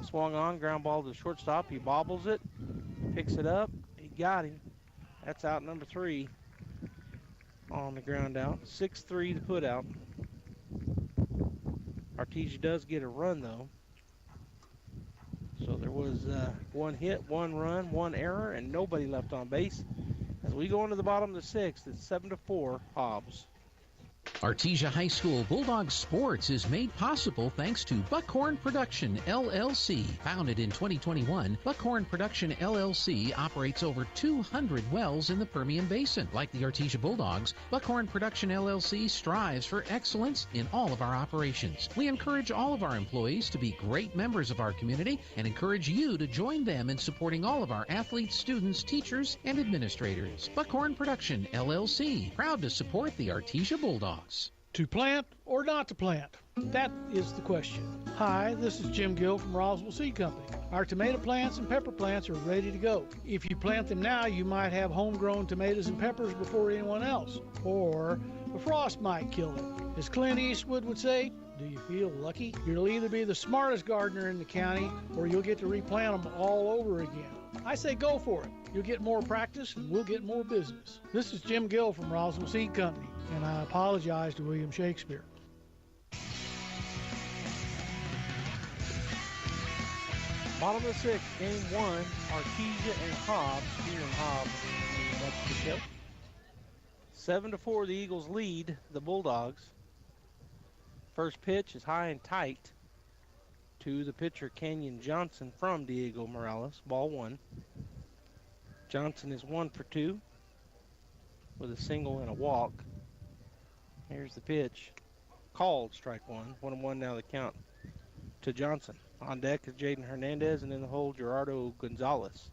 Swung on, ground ball to the shortstop. He bobbles it, picks it up. He got him. That's out number 3 on the ground out. 6-3 to put out. Artesia does get a run though. So there was 1 hit, 1 run, 1 error, and nobody left on base. As we go into the bottom of the 6th, it's 7-4 Hobbs. Artesia High School Bulldog Sports is made possible thanks to Buckhorn Production, LLC. Founded in 2021, Buckhorn Production, LLC operates over 200 wells in the Permian Basin. Like the Artesia Bulldogs, Buckhorn Production, LLC strives for excellence in all of our operations. We encourage all of our employees to be great members of our community and encourage you to join them in supporting all of our athletes, students, teachers, and administrators. Buckhorn Production, LLC, proud to support the Artesia Bulldogs. To plant or not to plant? That is the question. Hi, this is Jim Gill from Roswell Seed Company. Our tomato plants and pepper plants are ready to go. If you plant them now, you might have homegrown tomatoes and peppers before anyone else, or the frost might kill them. As Clint Eastwood would say, do you feel lucky? You'll either be the smartest gardener in the county, or you'll get to replant them all over again. I say go for it. You'll get more practice and we'll get more business. This is Jim Gill from Roswell Seed Company, and I apologize to William Shakespeare. Bottom of the sixth, game one, Artesia and Hobbs here in Hobbs, New Mexico. 7-4, the Eagles lead the Bulldogs. First pitch is high and tight to the pitcher, Kenyon Johnson from Diego Morales. Ball one. Johnson is 1 for 2 with a single and a walk. Here's the pitch. Called strike one. 1-1 now the count to Johnson. On deck is Jaden Hernandez, and in the hole, Gerardo Gonzalez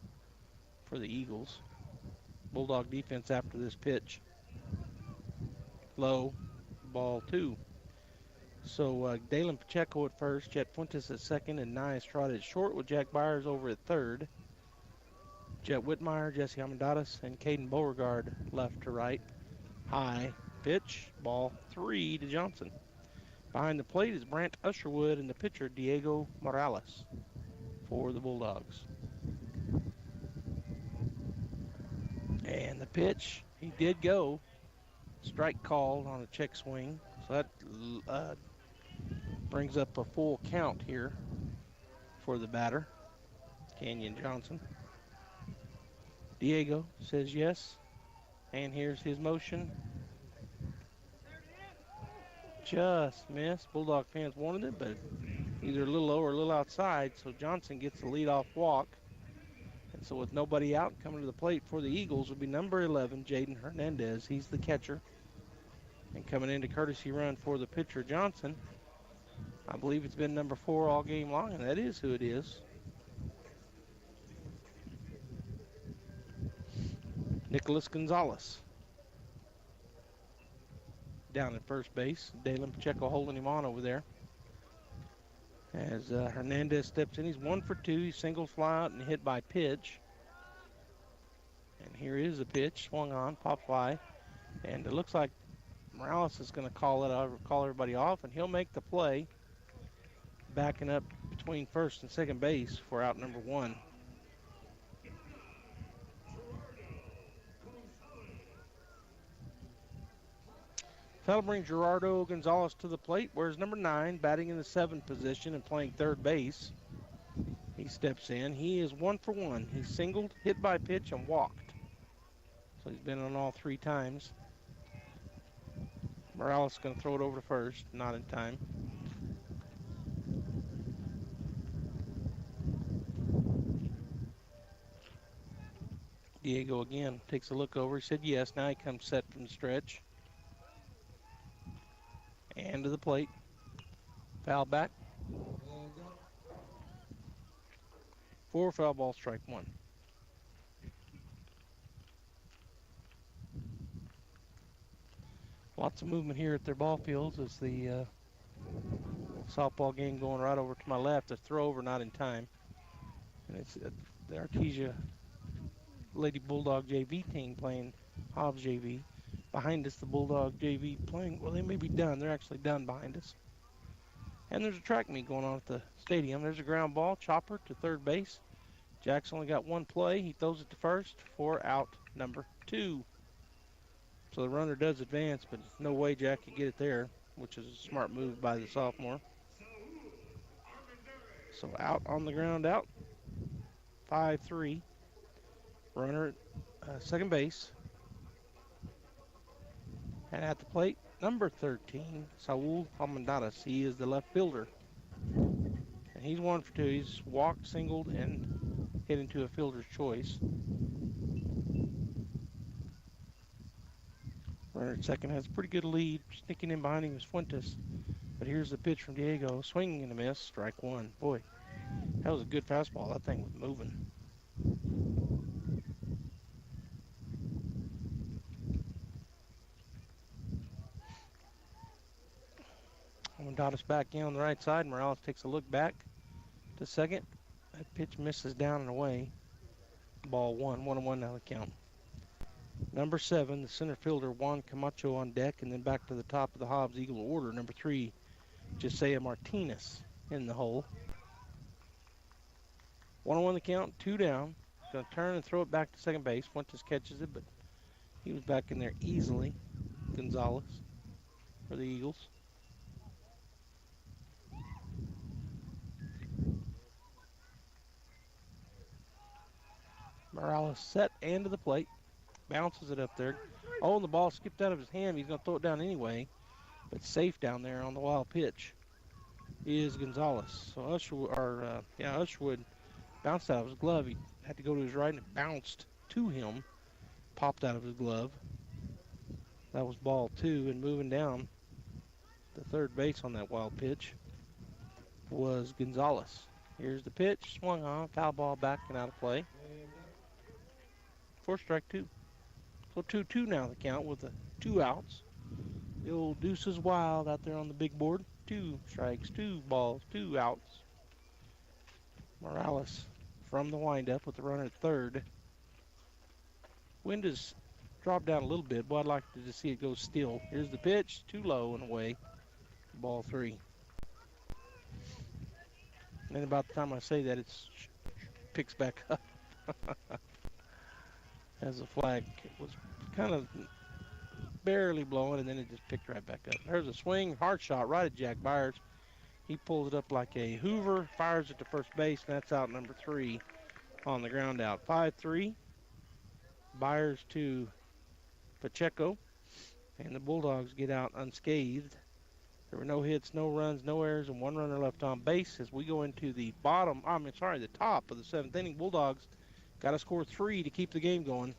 for the Eagles. Bulldog defense after this pitch. Low, ball two. So Dalen Pacheco at first, Jet Fuentes at second, and Nye Estrada at short with Jack Byers over at third. Jet Whitmire, Jesse Amendadas, and Caden Beauregard left to right. High pitch, ball three to Johnson. Behind the plate is Brant Usherwood and the pitcher Diego Morales for the Bulldogs. And the pitch, he did go. Strike called on a check swing. So that brings up a full count here for the batter, Kenyon Johnson. Diego says yes, and here's his motion. Just missed. Bulldog fans wanted it, but either a little low or a little outside, so Johnson gets the leadoff walk. And so with nobody out, coming to the plate for the Eagles will be number 11, Jaden Hernandez. He's the catcher. And coming into courtesy run for the pitcher, Johnson, I believe it's been number 4 all game long, and that is who it is. Nicholas Gonzalez. Down at first base. Dalen Pacheco holding him on over there. As Hernandez steps in, he's 1 for 2. He singles fly out and hit by pitch. And here is the pitch. Swung on, pop fly. And it looks like Morales is going to call everybody off, and he'll make the play. Backing up between first and second base for out number 1. That'll bring Gerardo Gonzalez to the plate, whereas number 9, batting in the 7th position and playing third base. He steps in. He is 1 for 1. He's singled, hit by pitch, and walked. So he's been on all 3 times. Morales is going to throw it over to first, not in time. Diego again takes a look over. He said yes. Now he comes set from the stretch. And to the plate. Foul back. 4 foul ball, strike 1. Lots of movement here at their ball fields as the softball game going right over to my left. A throw over, not in time. And it's the Artesia Lady Bulldog JV team playing Hobbs JV. Behind us, the Bulldog JV playing, well, they may be done. They're actually done behind us. And there's a track meet going on at the stadium. There's a ground ball, chopper to third base. Jack's only got 1 play. He throws it to first for out number 2. So the runner does advance, but no way Jack could get it there, which is a smart move by the sophomore. So out on the ground, out. 5-3. Runner at second base. And at the plate, number 13, Saul Almendares. He is the left fielder. And he's 1 for 2. He's walked, singled, and hit into a fielder's choice. Runner at second has a pretty good lead. Sneaking in behind him is Fuentes. But here's the pitch from Diego. Swinging and a miss. Strike one. Boy, that was a good fastball. That thing was moving. Almendares back in on the right side. Morales takes a look back to second. That pitch misses down and away. Ball one. 1-1 now the count. Number 7, the center fielder, Juan Camacho on deck, and then back to the top of the Hobbs Eagle order. Number 3, Josiah Martinez in the hole. 1-1 the count, 2 down. Going to turn and throw it back to second base. Fuentes catches it, but he was back in there easily. Gonzalez for the Eagles. Morales set and to the plate. Bounces it up there. Oh, and the ball skipped out of his hand. He's going to throw it down anyway. But safe down there on the wild pitch is Gonzalez. So Usherwood bounced out of his glove. He had to go to his right and it bounced to him. Popped out of his glove. That was ball 2. And moving down the third base on that wild pitch was Gonzalez. Here's the pitch. Swung on. Foul ball back and out of play. 4 strike 2. So 2-2 now the count with the 2 outs. The old Deuces Wild out there on the big board. 2 strikes, 2 balls, 2 outs. Morales from the windup with the runner at third. Wind has dropped down a little bit, but I'd like to see it go still. Here's the pitch, too low and away. Ball 3. And then about the time I say that, it picks back up. As the flag was kind of barely blowing, and then it just picked right back up. There's a swing, hard shot right at Jack Byers. He pulls it up like a Hoover, fires it to first base, and that's out number 3 on the ground out. 5-3. Byers to Pacheco, and the Bulldogs get out unscathed. There were no hits, no runs, no errors, and 1 runner left on base as we go into the the top of the 7th inning. Bulldogs got to score 3 to keep the game going.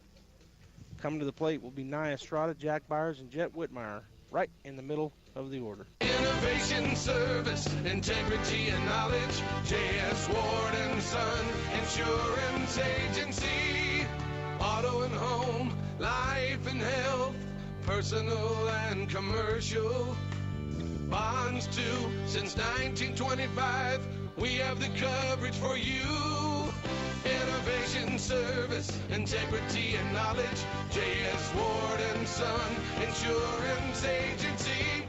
Coming to the plate will be Nia Estrada, Jack Byers, and Jet Whitmire, right in the middle of the order. Innovation, service, integrity, and knowledge. J.S. Ward and Son Insurance Agency. Auto and home, life and health, personal and commercial. Bonds too, since 1925. We have the coverage for you. Innovation, service, integrity, and knowledge. J.S. Ward and Son Insurance Agency.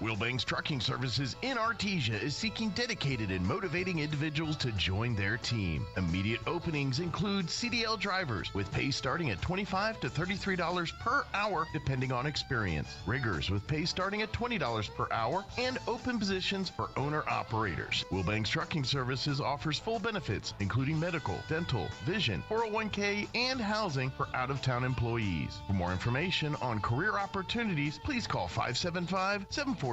Wilbanks Trucking Services in Artesia is seeking dedicated and motivating individuals to join their team. Immediate openings include CDL drivers with pay starting at $25 to $33 per hour depending on experience. Riggers with pay starting at $20 per hour and open positions for owner-operators. Wilbanks Trucking Services offers full benefits including medical, dental, vision, 401k, and housing for out-of-town employees. For more information on career opportunities, please call 575-746-6318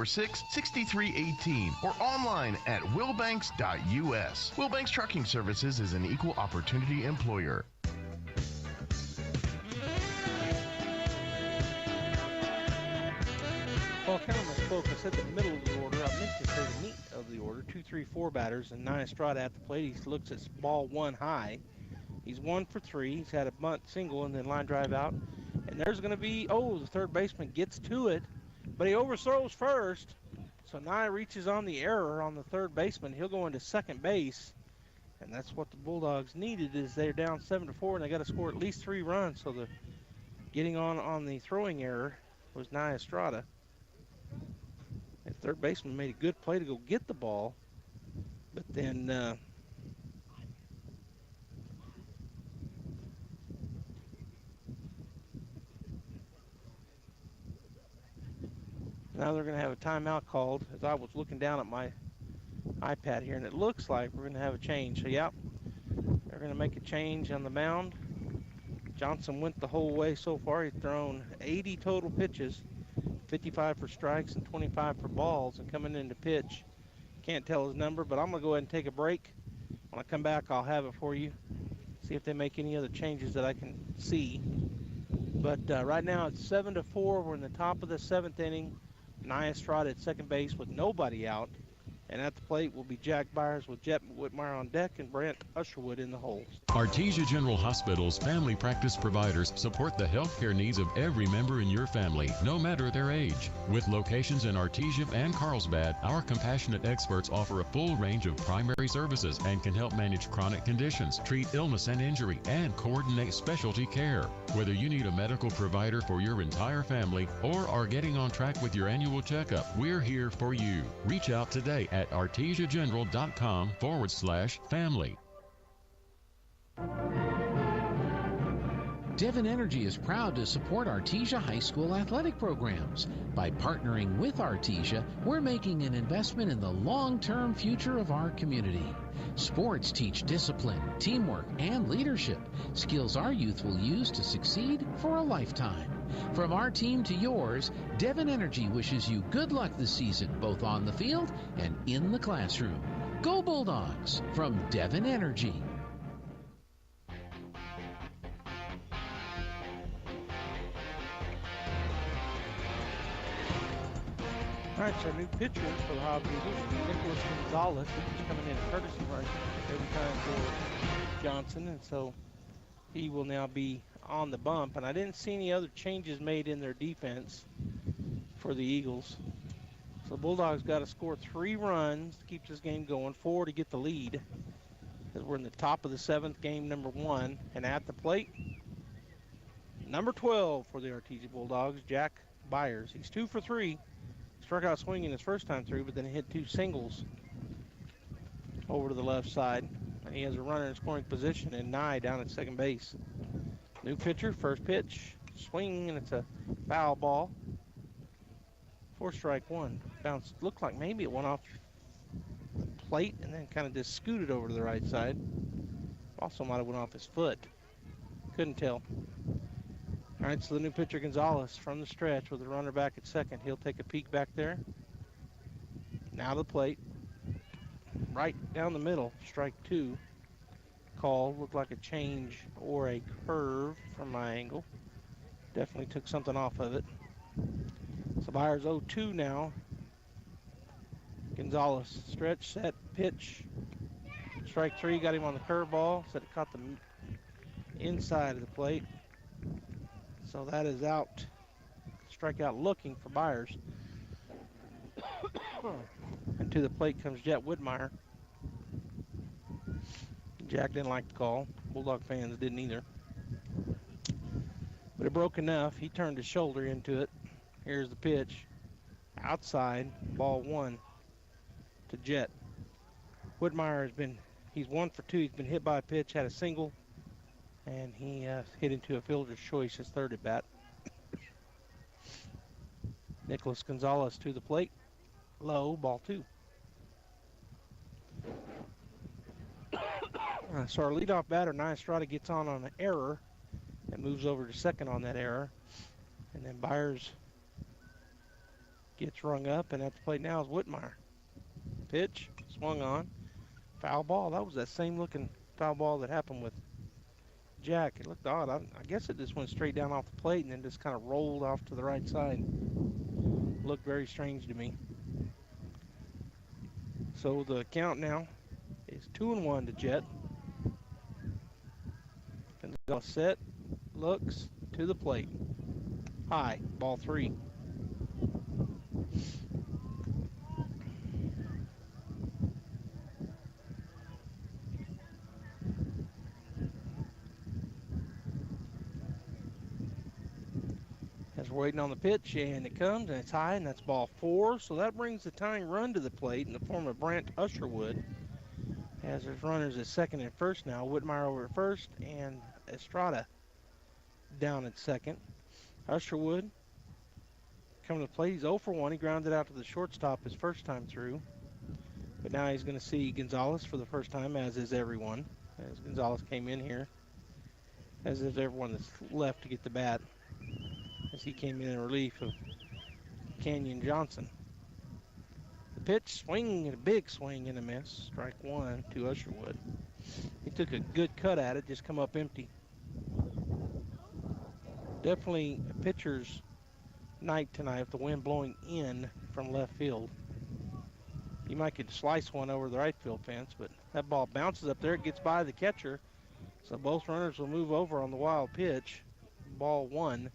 or online at wilbanks.us. Wilbanks Trucking Services is an equal opportunity employer. Well, I kind of misspoke. I said the middle of the order. I meant to say the meat of the order. 2, 3, 4 batters, and Nia Estrada at the plate. He looks at ball 1 high. He's 1 for 3. He's had a bunt single and then line drive out. And there's going to be, the third baseman gets to it, but he overthrows first. So Nia reaches on the error on the third baseman. He'll go into second base. And that's what the Bulldogs needed, is they're down 7-4, and they got to score at least 3 runs. So the getting on the throwing error was Nia Estrada. The third baseman made a good play to go get the ball, but then now they're going to have a timeout called, as I was looking down at my iPad here, and it looks like we're going to have a change. So, yeah, they're going to make a change on the mound. Johnson went the whole way so far. He's thrown 80 total pitches, 55 for strikes and 25 for balls. And coming into pitch, can't tell his number, but I'm going to go ahead and take a break. When I come back, I'll have it for you. See if they make any other changes that I can see. But right now it's 7-4. We're in the top of the 7th inning. Nye Estrada at second base with nobody out. And at the plate will be Jack Byers with Jet Whitmire on deck and Brent Usherwood in the hole. Artesia General Hospital's family practice providers support the healthcare needs of every member in your family, no matter their age. With locations in Artesia and Carlsbad, our compassionate experts offer a full range of primary services and can help manage chronic conditions, treat illness and injury, and coordinate specialty care. Whether you need a medical provider for your entire family or are getting on track with your annual checkup, we're here for you. Reach out today at artesiageneral.com/family. Devon Energy is proud to support Artesia High School athletic programs. By partnering with Artesia, we're making an investment in the long-term future of our community. Sports teach discipline, teamwork, and leadership, skills our youth will use to succeed for a lifetime. From our team to yours, Devon Energy wishes you good luck this season, both on the field and in the classroom. Go Bulldogs from Devon Energy. All right, so our new pitcher for the Hobbs Eagles, Nicholas Gonzalez. He's coming in at courtesy right every time for Johnson, and so he will now be on the bump. And I didn't see any other changes made in their defense for the Eagles. So the Bulldogs got to score 3 runs to keep this game going, 4 to get the lead, because we're in the top of the 7th, game number 1. And at the plate, number 12 for the Artesia Bulldogs, Jack Byers. He's 2 for 3. Struck out swinging his first time through, but then he hit 2 singles over to the left side. And he has a runner in scoring position and Nye down at second base. New pitcher, first pitch, swing, and it's a foul ball. 4 strike 1. Bounced, looked like maybe it went off the plate and then kind of just scooted over to the right side. Also might have went off his foot. Couldn't tell. All right, so the new pitcher, Gonzalez, from the stretch with the runner back at second. He'll take a peek back there. Now the plate. Right down the middle, strike 2. Call looked like a change or a curve from my angle. Definitely took something off of it. So Byers 0-2 now. Gonzalez, stretch, set, pitch. Strike 3, got him on the curveball. Said it caught the inside of the plate. So that is out. Strikeout looking for Byers. And to the plate comes Jet Whitmire. Jack didn't like the call. Bulldog fans didn't either. But it broke enough. He turned his shoulder into it. Here's the pitch. Outside, ball 1 to Jet. Whitmire he's 1 for 2. He's been hit by a pitch, had a single. And he hit into a fielder's choice, his third at bat. Nicholas Gonzalez to the plate. Low, ball 2. So our leadoff batter, Nye Estrada, gets on an error and moves over to second on that error. And then Byers gets rung up, and at the plate now is Whitmire. Pitch, swung on. Foul ball. That was that same looking foul ball that happened with Jack. It looked odd. I guess it just went straight down off the plate and then just kind of rolled off to the right side. Looked very strange to me. So the count now is 2-1 to Jet. Gonzalez set, looks to the plate. High, ball 3. As we're waiting on the pitch, and it comes, and it's high, and that's ball 4. So that brings the tying run to the plate in the form of Brent Usherwood. As there's runners at second and first now. Whitmire over at first, and Estrada down at second. Usherwood coming to the plate. He's 0 for 1. He grounded out to the shortstop his first time through. But now he's going to see Gonzalez for the first time, as is everyone. As Gonzalez came in here as is everyone that's left to get the bat, as he came in relief of Canyon Johnson. The pitch, swing, and a big swing and a miss. Strike one to Usherwood. He took a good cut at it, just come up empty. Definitely a pitcher's night tonight with the wind blowing in from left field. You might could slice one over the right field fence, but that ball bounces up there, it gets by the catcher. So both runners will move over on the wild pitch. Ball one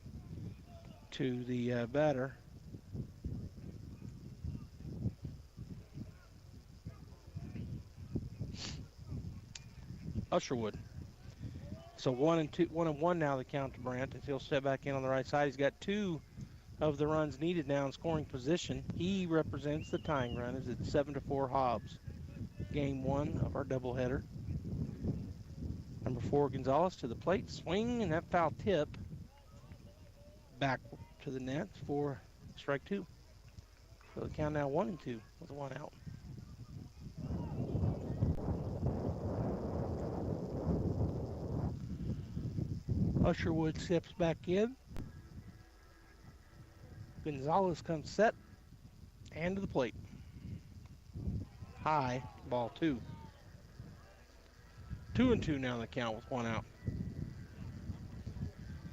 to the batter. Usherwood. So 1-1 now the count to Brandt as he'll step back in on the right side. He's got 2 of the runs needed now in scoring position. He represents the tying run as it's 7-4 Hobbs. Game 1 of our doubleheader. Number 4 Gonzalez to the plate, swing, and that foul tip back to the net for strike 2. So the count now 1-2 with 1 out. Usherwood steps back in. Gonzalez comes set and to the plate. High, ball 2. 2-2 now the count with 1 out.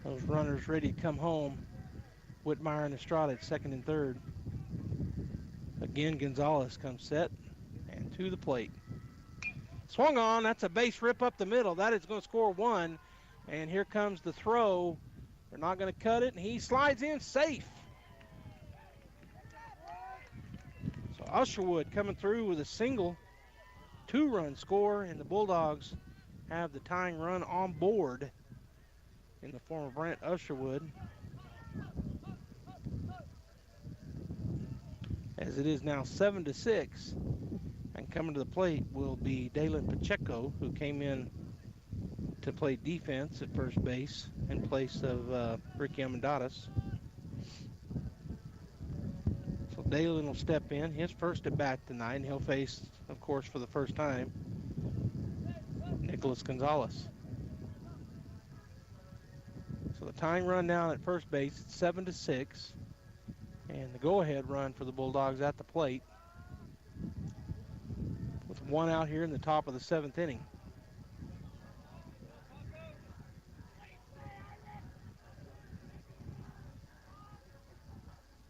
Those runners ready to come home. Whitmire and Estrada at second and third. Again, Gonzalez comes set and to the plate. Swung on, that's a base rip up the middle. That is going to score 1. And here comes the throw. They're not going to cut it, and he slides in safe. So Usherwood coming through with a single, 2-run score, and the Bulldogs have the tying run on board in the form of Brent Usherwood. As it is now 7-6, and coming to the plate will be Dalen Pacheco, who came in to play defense at first base in place of Ricky Amendadas. So Dalen will step in, his first at bat tonight, and he'll face, of course, for the first time, Nicholas Gonzalez. So the tying run now at first base, it's 7-6, and the go-ahead run for the Bulldogs at the plate with 1 out here in the top of the 7th inning.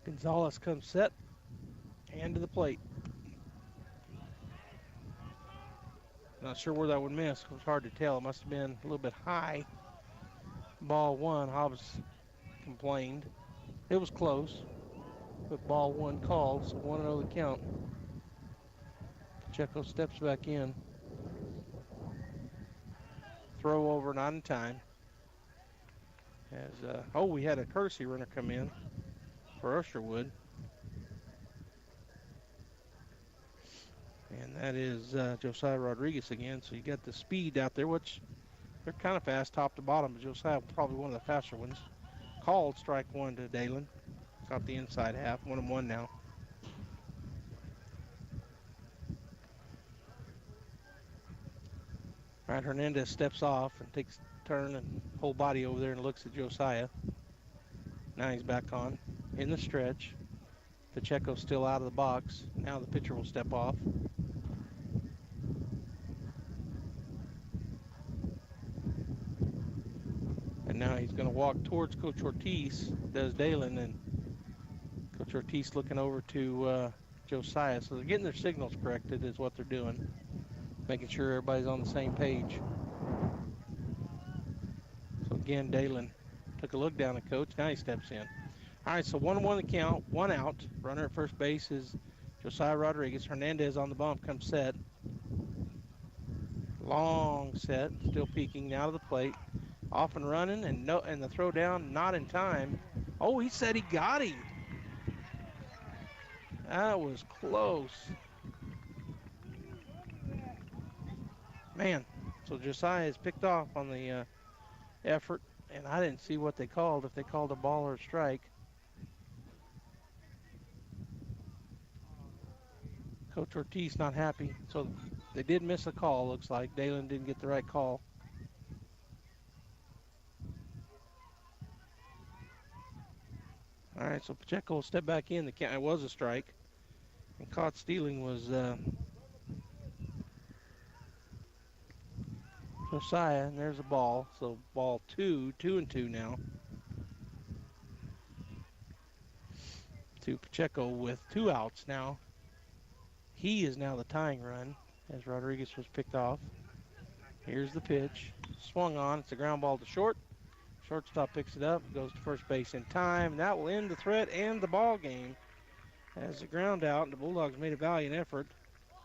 Gonzalez comes set and to the plate. Not sure where that would miss. It was hard to tell. It must have been a little bit high. Ball 1, Hobbs complained. It was close, but ball 1 called, so 1-0 the count. Pacheco steps back in. Throw over, not in time. As we had a courtesy runner come in for Usherwood. And that is Josiah Rodriguez again. So you got the speed out there, which they're kind of fast top to bottom, but Josiah probably one of the faster ones. Called strike 1 to Dalen. Got the inside half, 1-1 now. All right, Hernandez steps off and takes a turn and whole body over there and looks at Josiah. Now he's back on in the stretch. Pacheco's still out of the box. Now the pitcher will step off. And now he's going to walk towards Coach Ortiz, does Dalen, and Coach Ortiz looking over to Josiah. So they're getting their signals corrected is what they're doing. Making sure everybody's on the same page. So again, Dalen took a look down at Coach. Now he steps in. All right, so 1-1 the count, 1 out. Runner at first base is Josiah Rodriguez. Hernandez on the bump, comes set. Long set, still peeking now to the plate. Off and running, and the throw down, not in time. Oh, he said he got him. That was close. Man, so Josiah is picked off on the effort, and I didn't see what they called, if they called a ball or a strike. Coach Ortiz not happy, so they did miss a call, looks like. Dalen didn't get the right call. All right, so Pacheco will step back in. It was a strike. And caught stealing was Josiah, and there's a ball. So ball 2 and 2 now. To Pacheco with 2 outs now. He is now the tying run as Rodriguez was picked off. Here's the pitch. Swung on. It's a ground ball to short. Shortstop picks it up, goes to first base in time. That will end the threat and the ball game. As the ground out, the Bulldogs made a valiant effort.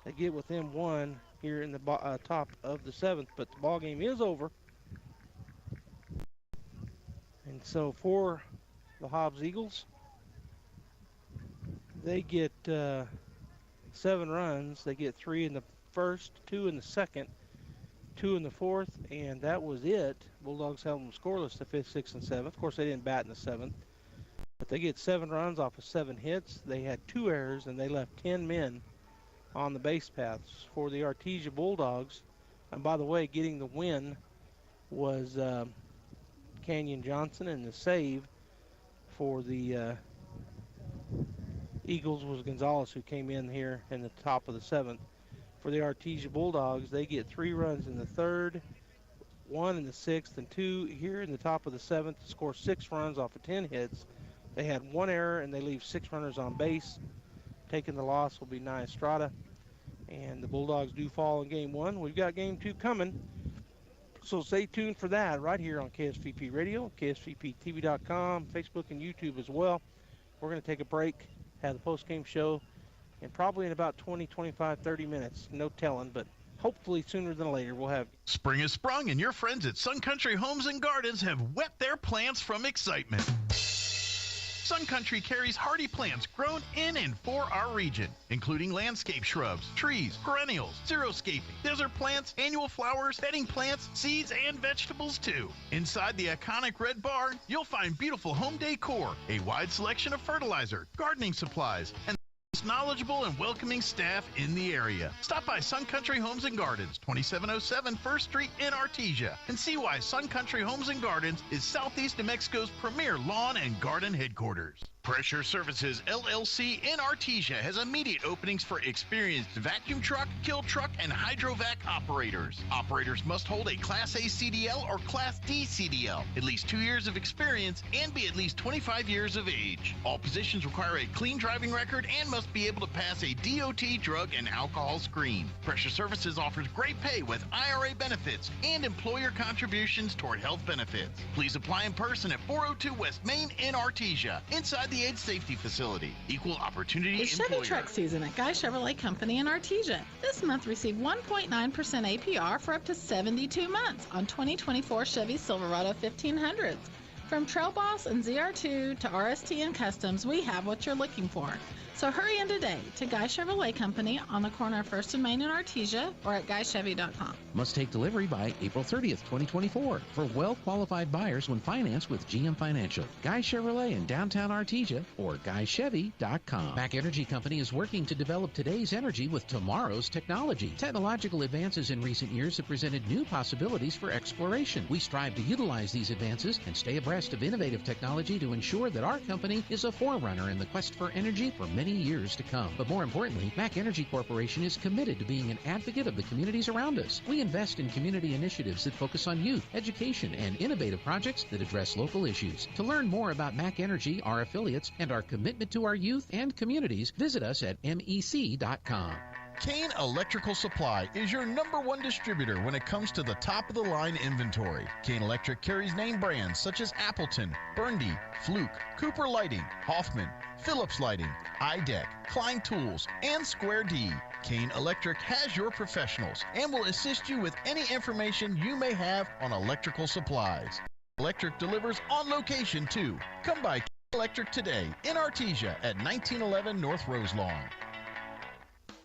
They get within 1 here in the top of the 7th, but the ball game is over. And so for the Hobbs Eagles, they get 7 runs. They get 3 in the first, 2 in the second, 2 in the fourth, and that was it. Bulldogs held them scoreless the 5th, 6th, and 7th. Of course, they didn't bat in the 7th. But they get 7 runs off of 7 hits. They had 2 errors, and they left 10 men on the base paths for the Artesia Bulldogs. And by the way, getting the win was Canyon Johnson, and the save for the Eagles was Gonzalez, who came in here in the top of the 7th. For the Artesia Bulldogs, they get 3 runs in the 3rd, 1 in the 6th, and 2 here in the top of the 7th to score 6 runs off of 10 hits. They had 1 error, and they leave 6 runners on base. Taking the loss will be Nia Estrada. And the Bulldogs do fall in Game 1. We've got Game 2 coming. So stay tuned for that right here on KSVP Radio, KSVPTV.com, Facebook, and YouTube as well. We're going to take a break, have the post-game show, and probably in about 20, 25, 30 minutes. No telling, but hopefully sooner than later we'll have. Spring has sprung, and your friends at Sun Country Homes and Gardens have wet their plants from excitement. Sun Country carries hardy plants grown in and for our region, including landscape shrubs, trees, perennials, xeriscaping, desert plants, annual flowers, bedding plants, seeds, and vegetables too. Inside the iconic red barn, you'll find beautiful home decor, a wide selection of fertilizer, gardening supplies, and knowledgeable and welcoming staff in the area. Stop by Sun Country Homes and Gardens, 2707 First Street in Artesia, and see why Sun Country Homes and Gardens is Southeast New Mexico's premier lawn and garden headquarters. Pressure Services LLC in Artesia has immediate openings for experienced vacuum truck, kill truck, and hydrovac operators. Operators must hold a Class A CDL or Class D CDL, at least 2 years of experience, and be at least 25 years of age. All positions require a clean driving record and must be able to pass a DOT drug and alcohol screen. Pressure Services offers great pay with IRA benefits and employer contributions toward health benefits. Please apply in person at 402 West Main in Artesia, inside the Age Safety Facility. Equal opportunity It's employer. Chevy truck season at Guy Chevrolet Company in Artesia. This month receive 1.9% APR for up to 72 months on 2024 Chevy Silverado 1500s. From Trail Boss and ZR2 to RST and Customs, we have what you're looking for. So hurry in today to Guy Chevrolet Company on the corner of 1st and Main in Artesia or at GuyChevy.com. Must take delivery by April 30th, 2024 for well-qualified buyers when financed with GM Financial. Guy Chevrolet in downtown Artesia or GuyChevy.com. Mac Energy Company is working to develop today's energy with tomorrow's technology. Technological advances in recent years have presented new possibilities for exploration. We strive to utilize these advances and stay abreast of innovative technology to ensure that our company is a forerunner in the quest for energy for many years to come. But more importantly, Mac Energy Corporation is committed to being an advocate of the communities around us. We invest in community initiatives that focus on youth, education, and innovative projects that address local issues. To learn more about Mac Energy, our affiliates, and our commitment to our youth and communities, visit us at mec.com. Kane Electrical Supply is your #1 distributor when it comes to the top-of-the-line inventory. Kane Electric carries name brands such as Appleton, Burndy, Fluke, Cooper Lighting, Hoffman, Phillips Lighting, iDeck, Klein Tools, and Square D. Kane Electric has your professionals and will assist you with any information you may have on electrical supplies. Electric delivers on location too. Come by Kane Electric today in Artesia at 1911 North Roselawn.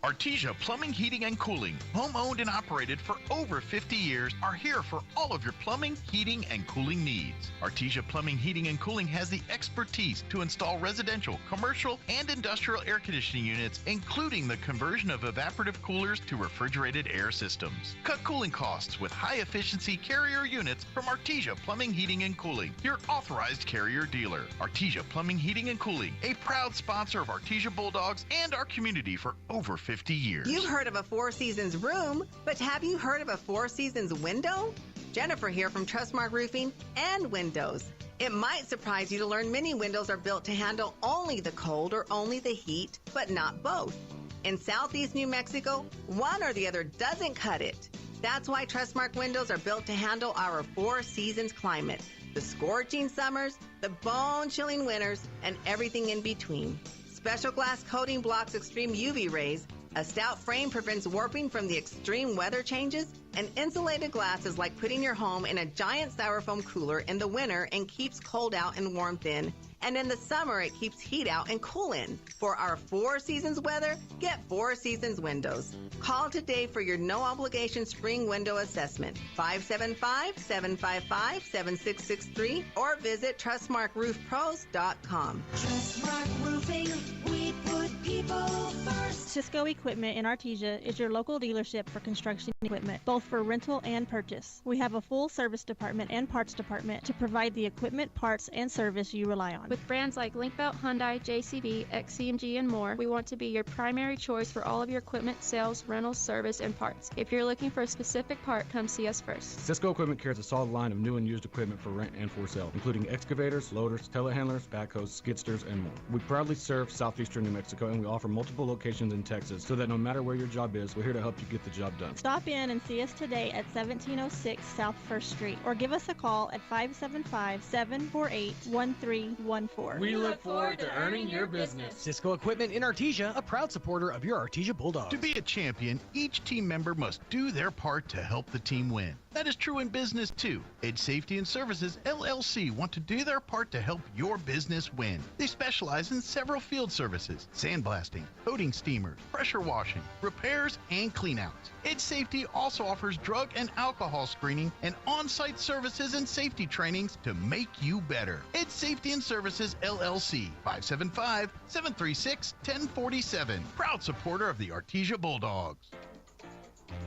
Artesia Plumbing, Heating, and Cooling, home-owned and operated for over 50 years, are here for all of your plumbing, heating, and cooling needs. Artesia Plumbing, Heating, and Cooling has the expertise to install residential, commercial, and industrial air conditioning units, including the conversion of evaporative coolers to refrigerated air systems. Cut cooling costs with high-efficiency Carrier units from Artesia Plumbing, Heating, and Cooling, your authorized Carrier dealer. Artesia Plumbing, Heating, and Cooling, a proud sponsor of Artesia Bulldogs and our community for over 50 years. You've heard of a Four Seasons room, but have you heard of a Four Seasons window? Jennifer here from Trustmark Roofing and Windows. It might surprise you to learn many windows are built to handle only the cold or only the heat, but not both. In Southeast New Mexico, one or the other doesn't cut it. That's why Trustmark windows are built to handle our Four Seasons climate. The scorching summers, the bone-chilling winters, and everything in between. Special glass coating blocks extreme UV rays. A stout frame prevents warping from the extreme weather changes. And insulated glass is like putting your home in a giant styrofoam cooler in the winter and keeps cold out and warmth in. And in the summer, it keeps heat out and cool in. For our Four Seasons weather, get Four Seasons windows. Call today for your no-obligation spring window assessment, 575-755-7663, or visit TrustmarkRoofPros.com. Trustmark Roofing, we put people first. Cisco Equipment in Artesia is your local dealership for construction equipment, both for rental and purchase. We have a full service department and parts department to provide the equipment, parts, and service you rely on. With brands like Linkbelt, Hyundai, JCB, XCMG, and more, we want to be your primary choice for all of your equipment, sales, rentals, service, and parts. If you're looking for a specific part, come see us first. Cisco Equipment carries a solid line of new and used equipment for rent and for sale, including excavators, loaders, telehandlers, backhoes, skid steers, and more. We proudly serve southeastern New Mexico, and we offer multiple locations in Texas, so that no matter where your job is, we're here to help you get the job done. Stop in and see us today at 1706 South 1st Street, or give us a call at 575-748-1314. We look forward to earning your business. Cisco Equipment in Artesia, a proud supporter of your Artesia Bulldogs. To be a champion, each team member must do their part to help the team win. That is true in business too. Edge Safety and Services LLC want to do their part to help your business win. They specialize in several field services: sandblasting, coating steamers, pressure washing, repairs, and cleanouts. Edge Safety also offers drug and alcohol screening and on-site services and safety trainings to make you better. Edge Safety and Services LLC, 575-736-1047. Proud supporter of the Artesia Bulldogs.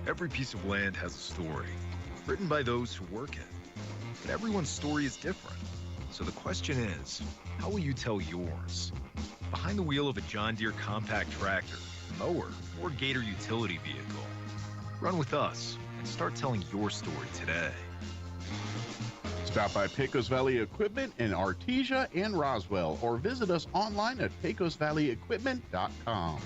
Every piece of land has a story, written by those who work it. But everyone's story is different. So the question is, how will you tell yours? Behind the wheel of a John Deere compact tractor, mower, or Gator utility vehicle. Run with us and start telling your story today. Stop by Pecos Valley Equipment in Artesia and Roswell, or visit us online at pecosvalleyequipment.com.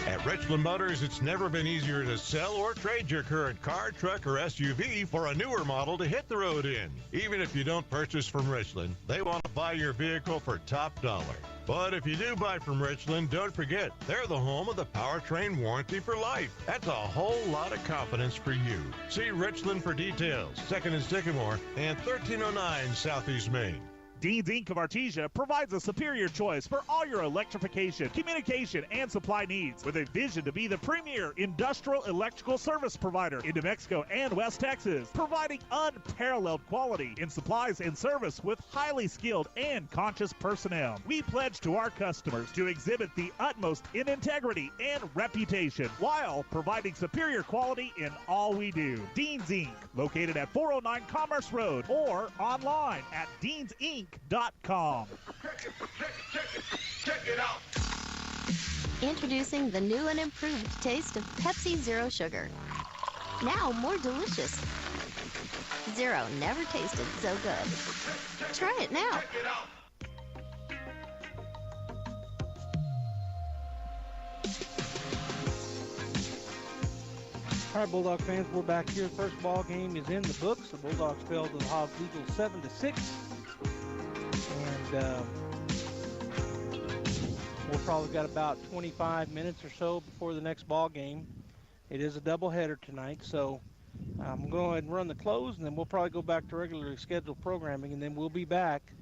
At Richland Motors, it's never been easier to sell or trade your current car, truck, or SUV for a newer model to hit the road in. Even if you don't purchase from Richland, they want to buy your vehicle for top dollar. But if you do buy from Richland, don't forget, they're the home of the powertrain warranty for life. That's a whole lot of confidence for you. See Richland for details. 2nd and Sycamore and 1309 Southeast Main. Dean's Inc. of Artesia provides a superior choice for all your electrification, communication, and supply needs, with a vision to be the premier industrial electrical service provider in New Mexico and West Texas, providing unparalleled quality in supplies and service with highly skilled and conscious personnel. We pledge to our customers to exhibit the utmost in integrity and reputation while providing superior quality in all we do. Dean's Inc., located at 409 Commerce Road, or online at deansinc.com. Check it out. Introducing the new and improved taste of Pepsi Zero Sugar. Now more delicious. Zero never tasted so good. Try it now. All right, Bulldog fans, we're back here. First ball game is in the books. The Bulldogs fell to the Hobbs Eagles 7-6. And we'll probably got about 25 minutes or so before the next ball game. It is a doubleheader tonight, so I'm going to go ahead and run the close, and then we'll probably go back to regularly scheduled programming, and then we'll be back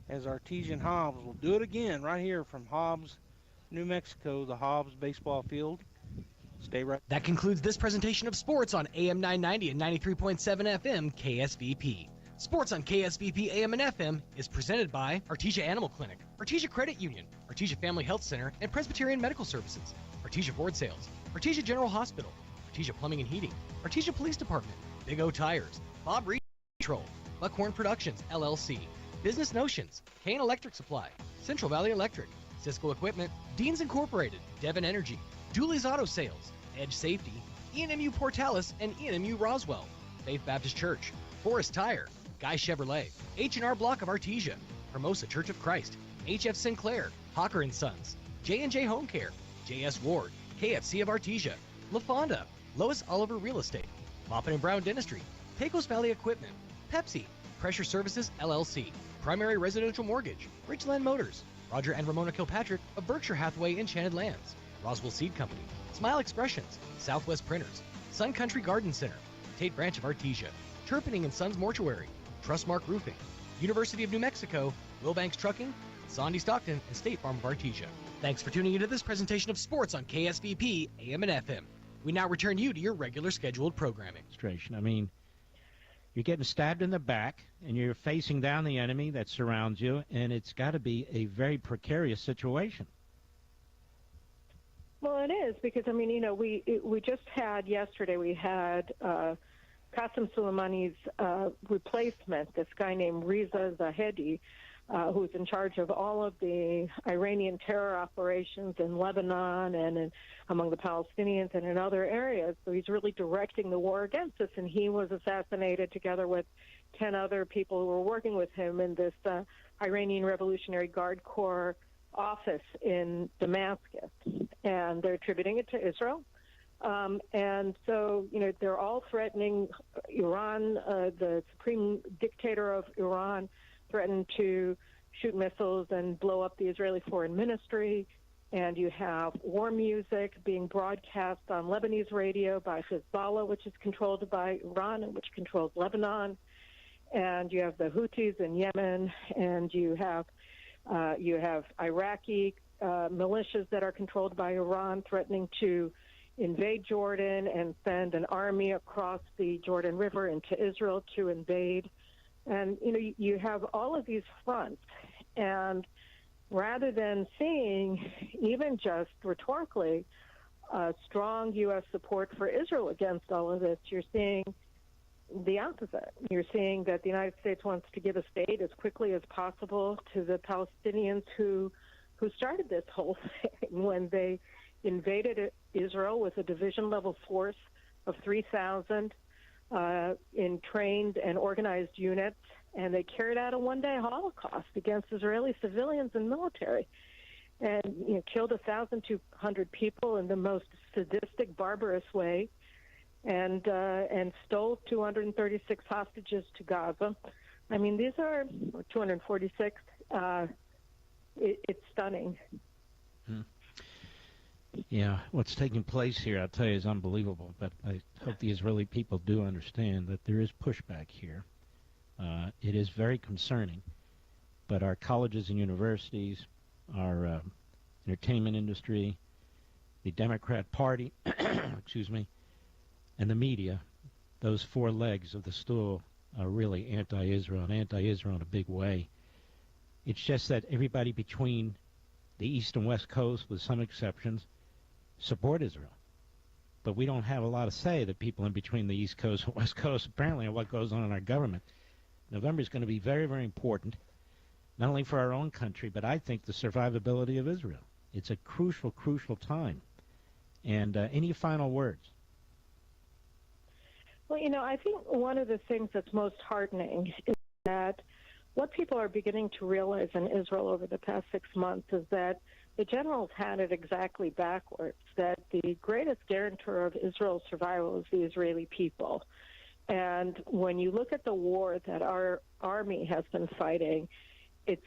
as Artesia and Hobbs. We'll do it again right here from Hobbs New Mexico, the Hobbs baseball field. Stay right. That concludes this presentation of sports on AM 990 and 93.7 FM KSVP. Sports on KSVP AM and FM is presented by Artesia Animal Clinic, Artesia Credit Union, Artesia Family Health Center and Presbyterian Medical Services, Artesia Board Sales, Artesia General Hospital, Artesia Plumbing and Heating, Artesia Police Department, Big O Tires, Bob Reed Control, Buckhorn Productions, LLC, Business Notions, Kane Electric Supply, Central Valley Electric, Cisco Equipment, Deans Incorporated, Devon Energy, Dooley's Auto Sales, Edge Safety, ENMU Portales and ENMU Roswell, Faith Baptist Church, Forest Tire, Guy Chevrolet, H&R Block of Artesia, Hermosa Church of Christ, HF Sinclair, Hawker & Sons, J&J Home Care, JS Ward, KFC of Artesia, LaFonda, Lois Oliver Real Estate, Moffin & Brown Dentistry, Pecos Valley Equipment, Pepsi, Pressure Services LLC, Primary Residential Mortgage, Richland Motors, Roger and Ramona Kilpatrick of Berkshire Hathaway Enchanted Lands, Roswell Seed Company, Smile Expressions, Southwest Printers, Sun Country Garden Center, Tate Branch of Artesia, Turpinning & Sons Mortuary, Trustmark Roofing, University of New Mexico, Wilbanks Trucking, Sandy Stockton, and State Farm of Artesia. Thanks for tuning into this presentation of sports on KSVP AM and FM. We now return you to your regular scheduled programming. I mean, you're getting stabbed in the back, and you're facing down the enemy that surrounds you, and it's got to be a very precarious situation. Well, it is, because, I mean, you know, we just had, yesterday we had Qasem Soleimani's replacement, this guy named Reza Zahedi, who's in charge of all of the Iranian terror operations in Lebanon and among the Palestinians and in other areas. So he's really directing the war against us, and he was assassinated together with 10 other people who were working with him in this Iranian Revolutionary Guard Corps office in Damascus, and they're attributing it to Israel. And so, you know, they're all threatening Iran. The supreme dictator of Iran threatened to shoot missiles and blow up the Israeli foreign ministry. And you have war music being broadcast on Lebanese radio by Hezbollah, which is controlled by Iran and which controls Lebanon. And you have the Houthis in Yemen, and you have Iraqi militias that are controlled by Iran threatening to invade Jordan and send an army across the Jordan River into Israel to invade. And, you know, you have all of these fronts. And rather than seeing, even just rhetorically, strong U.S. support for Israel against all of this, you're seeing the opposite. You're seeing that the United States wants to give a state as quickly as possible to the Palestinians who started this whole thing when they invaded Israel with a division-level force of 3,000 in trained and organized units, and they carried out a one-day Holocaust against Israeli civilians and military, and killed 1,200 people in the most sadistic, barbarous way, and stole 236 hostages to Gaza. I mean, these are 246. It's stunning. Yeah, what's taking place here, I'll tell you, is unbelievable. But I hope the Israeli people do understand that there is pushback here. It is very concerning. But our colleges and universities, our entertainment industry, the Democrat Party, excuse me, and the media, those four legs of the stool are really anti-Israel, and anti-Israel in a big way. It's just that everybody between the East and West Coast, with some exceptions, support Israel. But we don't have a lot of say, the people in between the East Coast and West Coast, apparently, on what goes on in our government. November is going to be very, very important, not only for our own country, but I think the survivability of Israel. It's a crucial, crucial time. And any final words? Well, I think one of the things that's most heartening is that what people are beginning to realize in Israel over the past 6 months is that the generals had it exactly backwards, that the greatest guarantor of Israel's survival is the Israeli people. And when you look at the war that our army has been fighting, it's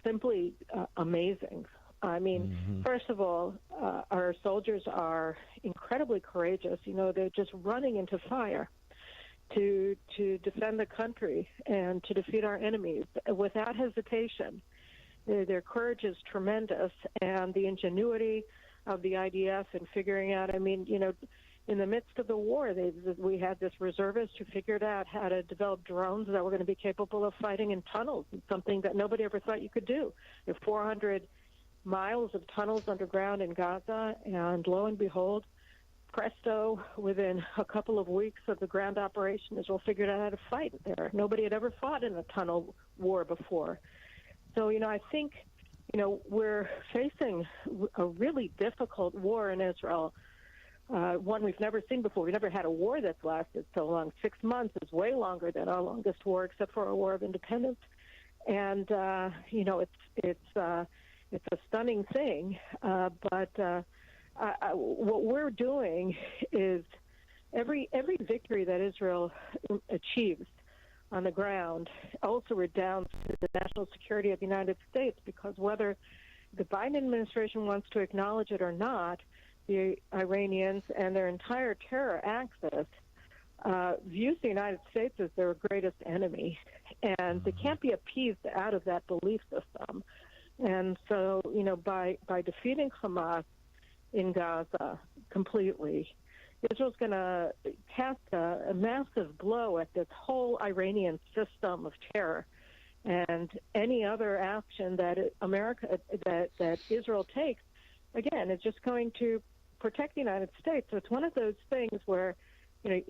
simply amazing. I mean, first of all, our soldiers are incredibly courageous. They're just running into fire to defend the country and to defeat our enemies without hesitation. Their courage is tremendous, and the ingenuity of the IDF in figuring out, I mean, you know, in the midst of the war, we had this reservist who figured out how to develop drones that were going to be capable of fighting in tunnels, something that nobody ever thought you could do. There are 400 miles of tunnels underground in Gaza, and lo and behold, presto, within a couple of weeks of the ground operation, Israel figured out how to fight there. Nobody had ever fought in a tunnel war before. So, you know, I think, you know, we're facing a really difficult war in Israel, one we've never seen before. We've never had a war that's lasted so long. 6 months is way longer than our longest war, except for our War of Independence. And, you know, it's a stunning thing, but what we're doing is every victory that Israel achieves on the ground also redounds to the national security of the United States, because whether the Biden administration wants to acknowledge it or not, the Iranians and their entire terror axis views the United States as their greatest enemy, and they can't be appeased out of that belief system. And so, you know, by defeating Hamas in Gaza completely, Israel's going to cast a massive blow at this whole Iranian system of terror, and any other action that that Israel takes, again, is just going to protect the United States. So it's one of those things where, you know,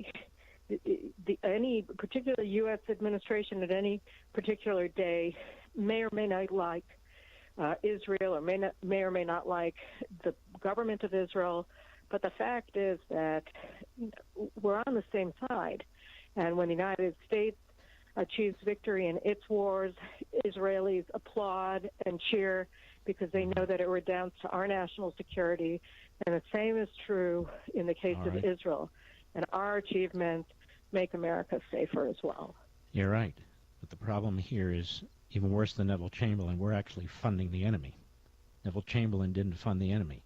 any particular U.S. administration at any particular day may or may not like Israel, or may or may not like the government of Israel, but the fact is that we're on the same side. And when the United States achieves victory in its wars, Israelis applaud and cheer because they know that it redounds to our national security. And the same is true in the case of Israel. And our achievements make America safer as well. You're right. But the problem here is even worse than Neville Chamberlain. We're actually funding the enemy. Neville Chamberlain didn't fund the enemy.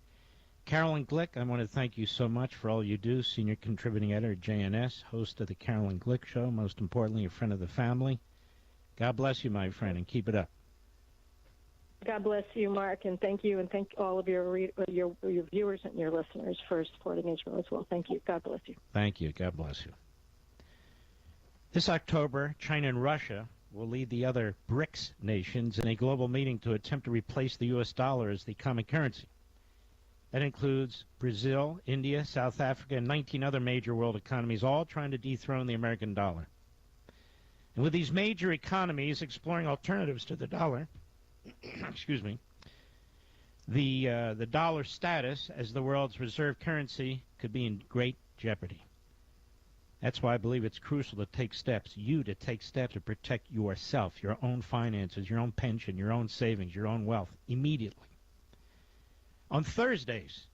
Carolyn Glick, I want to thank you so much for all you do. Senior contributing editor at JNS, host of the Carolyn Glick Show, most importantly, a friend of the family. God bless you, my friend, and keep it up. God bless you, Mark, and thank you, and thank all of your viewers and your listeners for supporting Israel as well. Thank you. God bless you. Thank you. God bless you. This October, China and Russia will lead the other BRICS nations in a global meeting to attempt to replace the U.S. dollar as the common currency. That includes Brazil, India, South Africa, and 19 other major world economies, all trying to dethrone the American dollar. And with these major economies exploring alternatives to the dollar, excuse me, the dollar status as the world's reserve currency could be in great jeopardy. That's why I believe it's crucial to take steps to protect yourself, your own finances, your own pension, your own savings, your own wealth immediately. On Thursdays,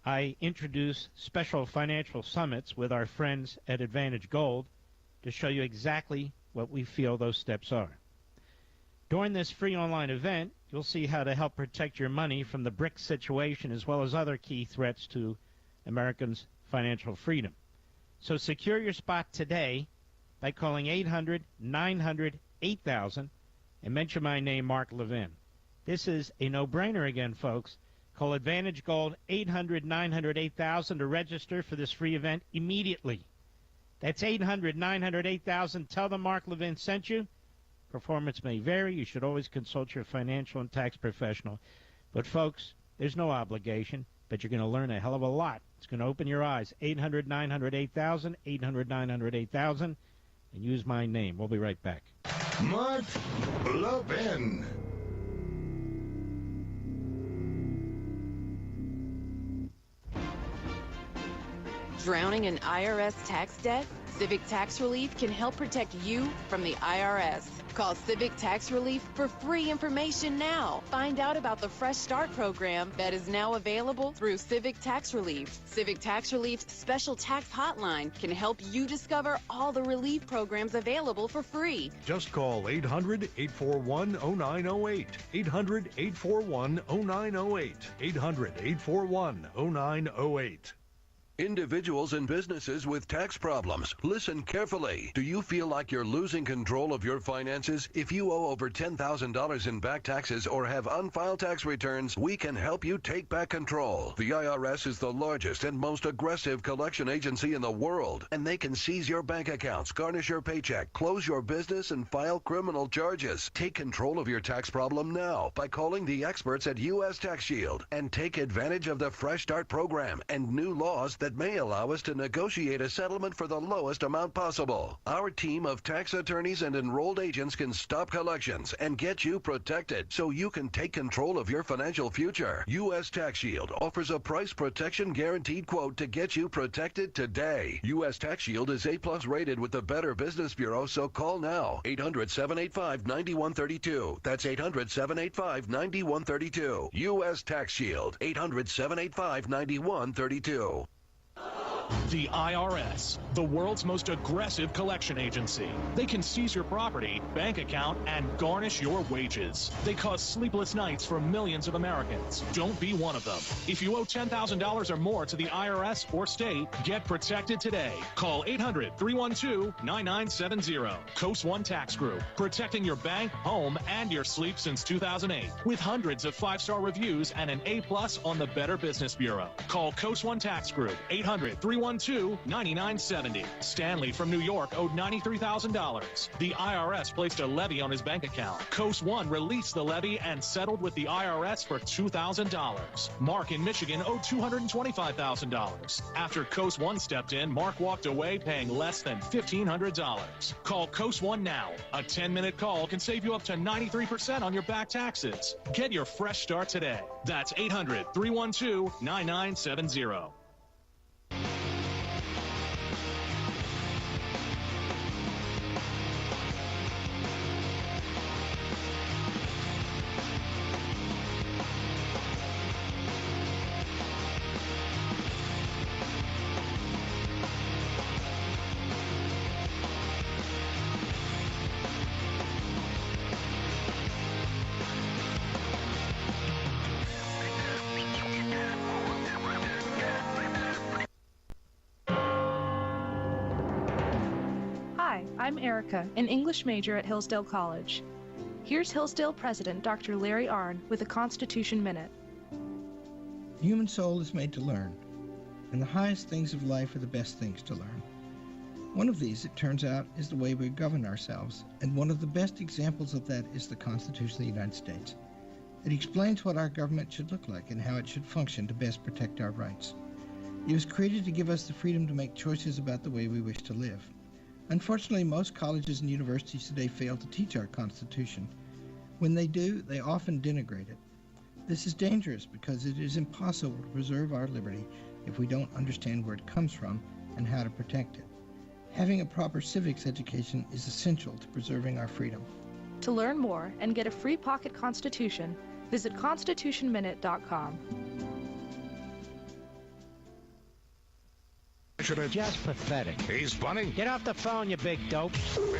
I introduce special financial summits with our friends at Advantage Gold to show you exactly what we feel those steps are. During this free online event, you'll see how to help protect your money from the BRICS situation as well as other key threats to Americans' financial freedom. So secure your spot today by calling 800-900-8000 and mention my name, Mark Levin. This is a no-brainer again, folks. Call Advantage Gold 800-900-8000 to register for this free event immediately. That's 800-900-8000. Tell them Mark Levin sent you. Performance may vary. You should always consult your financial and tax professional. But, folks, there's no obligation, but you're going to learn a hell of a lot. It's going to open your eyes. 800-900-8000, 800-900-8000, and use my name. We'll be right back. Mark Levin. Drowning in IRS tax debt? Civic Tax Relief can help protect you from the IRS. Call Civic Tax Relief for free information now. Find out about the Fresh Start program that is now available through Civic Tax Relief. Civic Tax Relief's special tax hotline can help you discover all the relief programs available for free. Just call 800-841-0908. 800-841-0908. 800-841-0908. Individuals and businesses with tax problems, listen carefully. Do you feel like you're losing control of your finances? If you owe over $10,000 in back taxes or have unfiled tax returns, we can help you take back control. The IRS is the largest and most aggressive collection agency in the world, and they can seize your bank accounts, garnish your paycheck, close your business, and file criminal charges. Take control of your tax problem now by calling the experts at U.S. Tax Shield and take advantage of the Fresh Start program and new laws that may allow us to negotiate a settlement for the lowest amount possible. Our team of tax attorneys and enrolled agents can stop collections and get you protected so you can take control of your financial future. U.S. Tax Shield offers a price protection guaranteed quote to get you protected today. U.S. Tax Shield is A+ rated with the Better Business Bureau, so call now. 800-785-9132. That's 800-785-9132. U.S. Tax Shield. 800-785-9132. The IRS, the world's most aggressive collection agency. They can seize your property, bank account, and garnish your wages. They cause sleepless nights for millions of Americans. Don't be one of them. If you owe $10,000 or more to the IRS or state, get protected today. Call 800-312-9970. Coast One Tax Group, protecting your bank, home, and your sleep since 2008. With hundreds of 5-star reviews and an A+ on the Better Business Bureau. Call Coast One Tax Group, 800-312-9970. Stanley from New York owed $93,000. The IRS placed a levy on his bank account. Coast One released the levy and settled with the IRS for $2,000. Mark in Michigan owed $225,000. After Coast One stepped in, Mark walked away paying less than $1,500. Call Coast One now. A 10-minute call can save you up to 93% on your back taxes. Get your fresh start today. That's 800-312-9970. I'm Erica, an English major at Hillsdale College. Here's Hillsdale President Dr. Larry Arnn with a Constitution Minute. The human soul is made to learn, and the highest things of life are the best things to learn. One of these, it turns out, is the way we govern ourselves, and one of the best examples of that is the Constitution of the United States. It explains what our government should look like and how it should function to best protect our rights. It was created to give us the freedom to make choices about the way we wish to live. Unfortunately, most colleges and universities today fail to teach our Constitution. When they do, they often denigrate it. This is dangerous because it is impossible to preserve our liberty if we don't understand where it comes from and how to protect it. Having a proper civics education is essential to preserving our freedom. To learn more and get a free pocket Constitution, visit constitutionminute.com. Just pathetic. He's funny. Get off the phone, you big dope.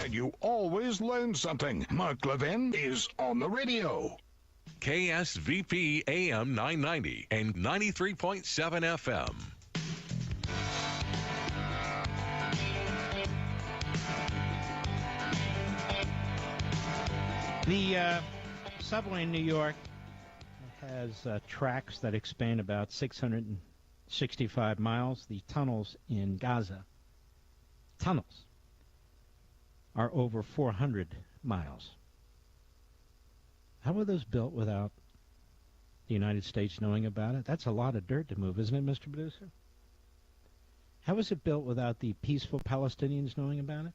And you always learn something. Mark Levin is on the radio. KSVP AM 990 and 93.7 FM. The subway in New York has tracks that expand about 665 miles. The tunnels in Gaza, are over 400 miles. How were those built without the United States knowing about it? That's a lot of dirt to move, isn't it, Mr. Producer? How was it built without the peaceful Palestinians knowing about it?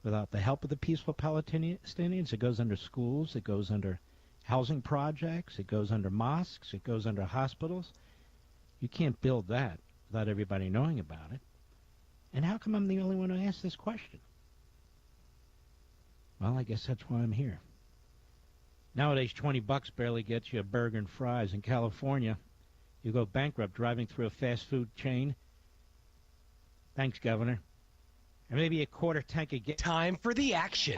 Without the help of the peaceful Palestinians? It goes under schools, it goes under housing projects, it goes under mosques, it goes under hospitals. You can't build that without everybody knowing about it. And how come I'm the only one who asked this question? Well, I guess that's why I'm here. Nowadays, $20 barely gets you a burger and fries. In California, you go bankrupt driving through a fast food chain. Thanks, Governor. And maybe a quarter tank of gas. Time for the action.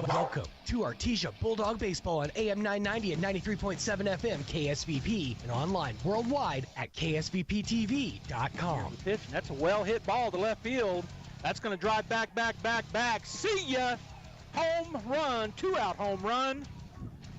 Welcome to Artesia Bulldog Baseball on AM 990 and 93.7 FM KSVP and online worldwide at ksvptv.com. Pitch, and that's a well-hit ball to left field. That's going to drive back. See ya! Home run, 2-out home run.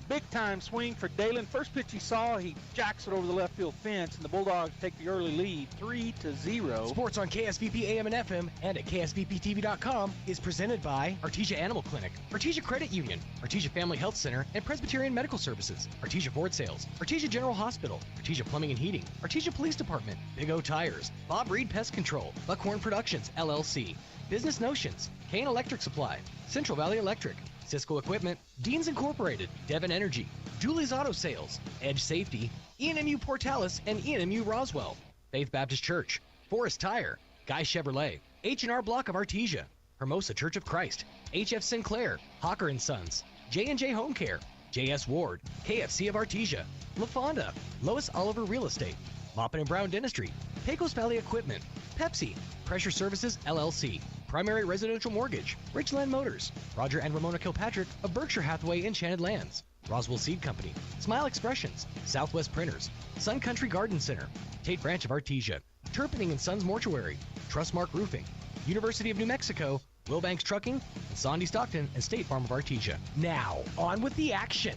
Big-time swing for Dalen. First pitch he saw, he jacks it over the left field fence, and the Bulldogs take the early lead, 3-0. Sports on KSVP AM and FM and at ksvptv.com is presented by Artesia Animal Clinic, Artesia Credit Union, Artesia Family Health Center and Presbyterian Medical Services, Artesia Ford Sales, Artesia General Hospital, Artesia Plumbing and Heating, Artesia Police Department, Big O Tires, Bob Reed Pest Control, Buckhorn Productions, LLC, Business Notions, Kane Electric Supply, Central Valley Electric, Cisco Equipment, Deans Incorporated, Devon Energy, Dooley's Auto Sales, Edge Safety, ENMU Portales and ENMU Roswell, Faith Baptist Church, Forest Tire, Guy Chevrolet, H&R Block of Artesia, Hermosa Church of Christ, HF Sinclair, Hawker & Sons, J&J Home Care, JS Ward, KFC of Artesia, La Fonda, Lois Oliver Real Estate, Maupin & Brown Dentistry, Pecos Valley Equipment, Pepsi, Pressure Services LLC, Primary Residential Mortgage, Richland Motors, Roger and Ramona Kilpatrick of Berkshire Hathaway Enchanted Lands, Roswell Seed Company, Smile Expressions, Southwest Printers, Sun Country Garden Center, Tate Branch of Artesia, Turpinning & Sons Mortuary, Trustmark Roofing, University of New Mexico, Wilbanks Trucking, and Sondy Stockton and State Farm of Artesia. Now, on with the action.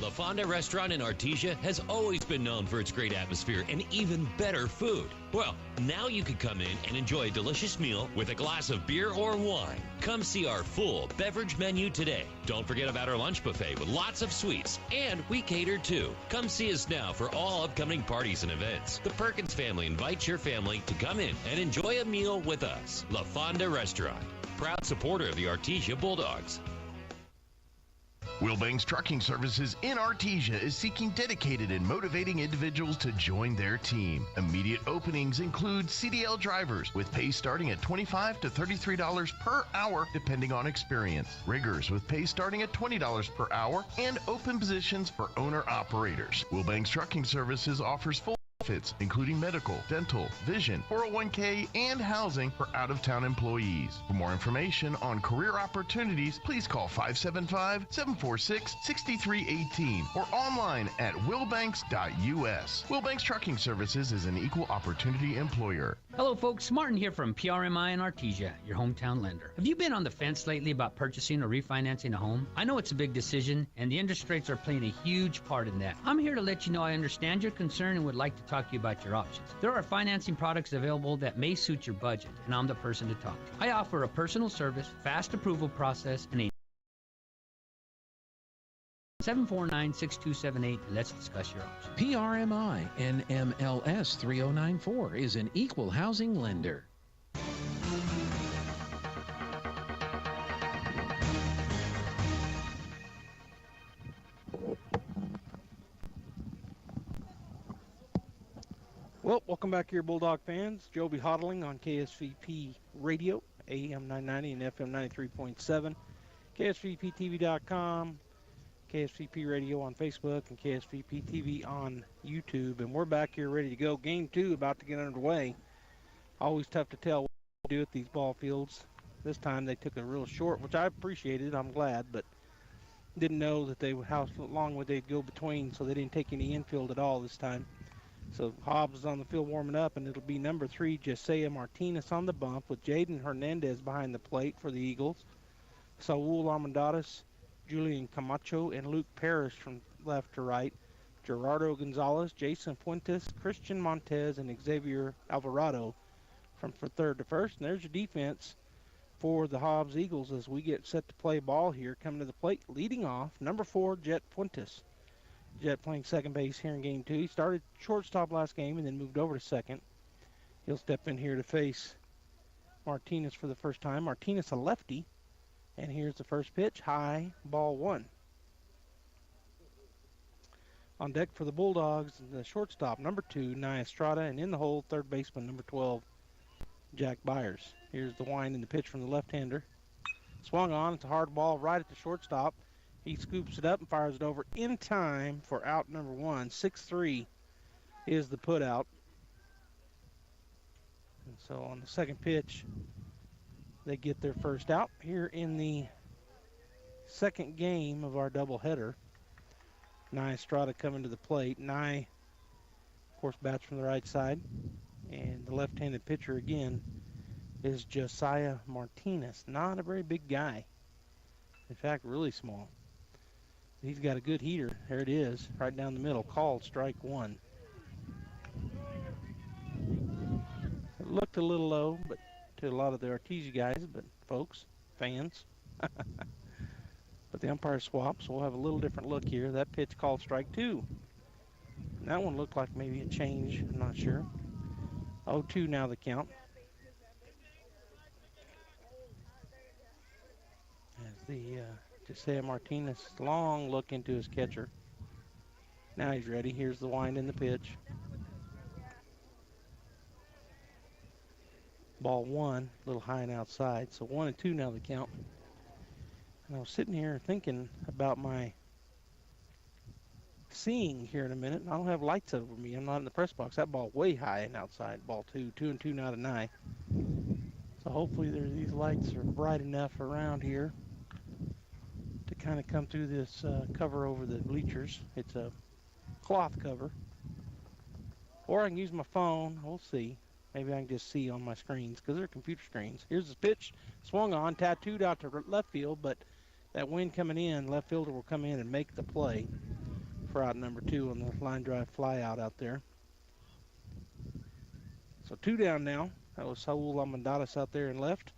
La Fonda Restaurant in Artesia has always been known for its great atmosphere and even better food. Well, now you can come in and enjoy a delicious meal with a glass of beer or wine. Come see our full beverage menu today. Don't forget about our lunch buffet with lots of sweets, and we cater too. Come see us now for all upcoming parties and events. The Perkins family invites your family to come in and enjoy a meal with us. La Fonda Restaurant, proud supporter of the Artesia Bulldogs. Wilbanks Trucking Services in Artesia is seeking dedicated and motivating individuals to join their team. Immediate openings include CDL drivers with pay starting at $25 to $33 per hour depending on experience. Riggers with pay starting at $20 per hour and open positions for owner-operators. Wilbanks Trucking Services offers full benefits, including medical, dental, vision, 401k, and housing for out-of-town employees. For more information on career opportunities, please call 575-746-6318 or online at wilbanks.us. Wilbanks Trucking Services is an equal opportunity employer. Hello folks, Martin here from PRMI in Artesia, your hometown lender. Have you been on the fence lately about purchasing or refinancing a home? I know it's a big decision and the interest rates are playing a huge part in that. I'm here to let you know I understand your concern and would like to talk to you about your options. There are financing products available that may suit your budget, and I'm the person to talk to. I offer a personal service, fast approval process, and a 749-6278, and let's discuss your options. PRMI NMLS 3094 is an equal housing lender. Well, welcome back here, Bulldog fans. Joby Hodling on KSVP Radio, AM 990 and FM 93.7, KSVPTV.com, KSVP Radio on Facebook, and KSVP TV on YouTube. And we're back here ready to go. Game 2 about to get underway. Always tough to tell what to do at these ball fields. This time they took a real short, which I appreciated. I'm glad, but didn't know that they would how long would they go between, so they didn't take any infield at all this time. So Hobbs is on the field warming up, and it'll be number 3, Josiah Martinez on the bump with Jaden Hernandez behind the plate for the Eagles. Saul Armandadas, Julian Camacho, and Luke Parrish from left to right. Gerardo Gonzalez, Jason Fuentes, Christian Montez, and Xavier Alvarado from third to first. And there's your defense for the Hobbs Eagles as we get set to play ball here. Coming to the plate, leading off, number 4, Jet Fuentes. Jet playing second base here in game 2. He started shortstop last game and then moved over to second. He'll step in here to face Martinez for the first time. Martinez a lefty. And here's the first pitch, high, ball 1. On deck for the Bulldogs, the shortstop, number 2, Nia Estrada, and in the hole, third baseman, number 12, Jack Byers. Here's the wind and the pitch from the left-hander. Swung on, it's a hard ball right at the shortstop. He scoops it up and fires it over in time for out number 1. 6-3 is the put out. And so on the second pitch, they get their first out here in the second game of our doubleheader. Nye Estrada coming to the plate. Nye, of course, bats from the right side. And the left-handed pitcher again is Josiah Martinez. Not a very big guy. In fact, really small. He's got a good heater. There it is, right down the middle. Called strike one. It looked a little low, but to a lot of the Artesia guys, but folks, fans. But the umpire swaps, so we'll have a little different look here. That pitch called strike two. And that one looked like maybe a change. I'm not sure. 0-2 now the count. As the Josiah Martinez long look into his catcher. Now he's ready. Here's the wind in the pitch. Ball one, a little high and outside. So 1-2 now the count. And I was sitting here thinking about my seeing here in a minute. I don't have lights over me. I'm not in the press box. That ball way high and outside. Ball two. 2-2 now to Nye. So hopefully these lights are bright enough around here to kind of come through this cover over the bleachers. It's a cloth cover. Or I can use my phone. We'll see. Maybe I can just see on my screens because they're computer screens. Here's the pitch. Swung on, tattooed out to left field, but that wind coming in, left fielder will come in and make the play for out number 2 on the line drive fly out there. So 2 down now. That was Saul Amandadas out there in left.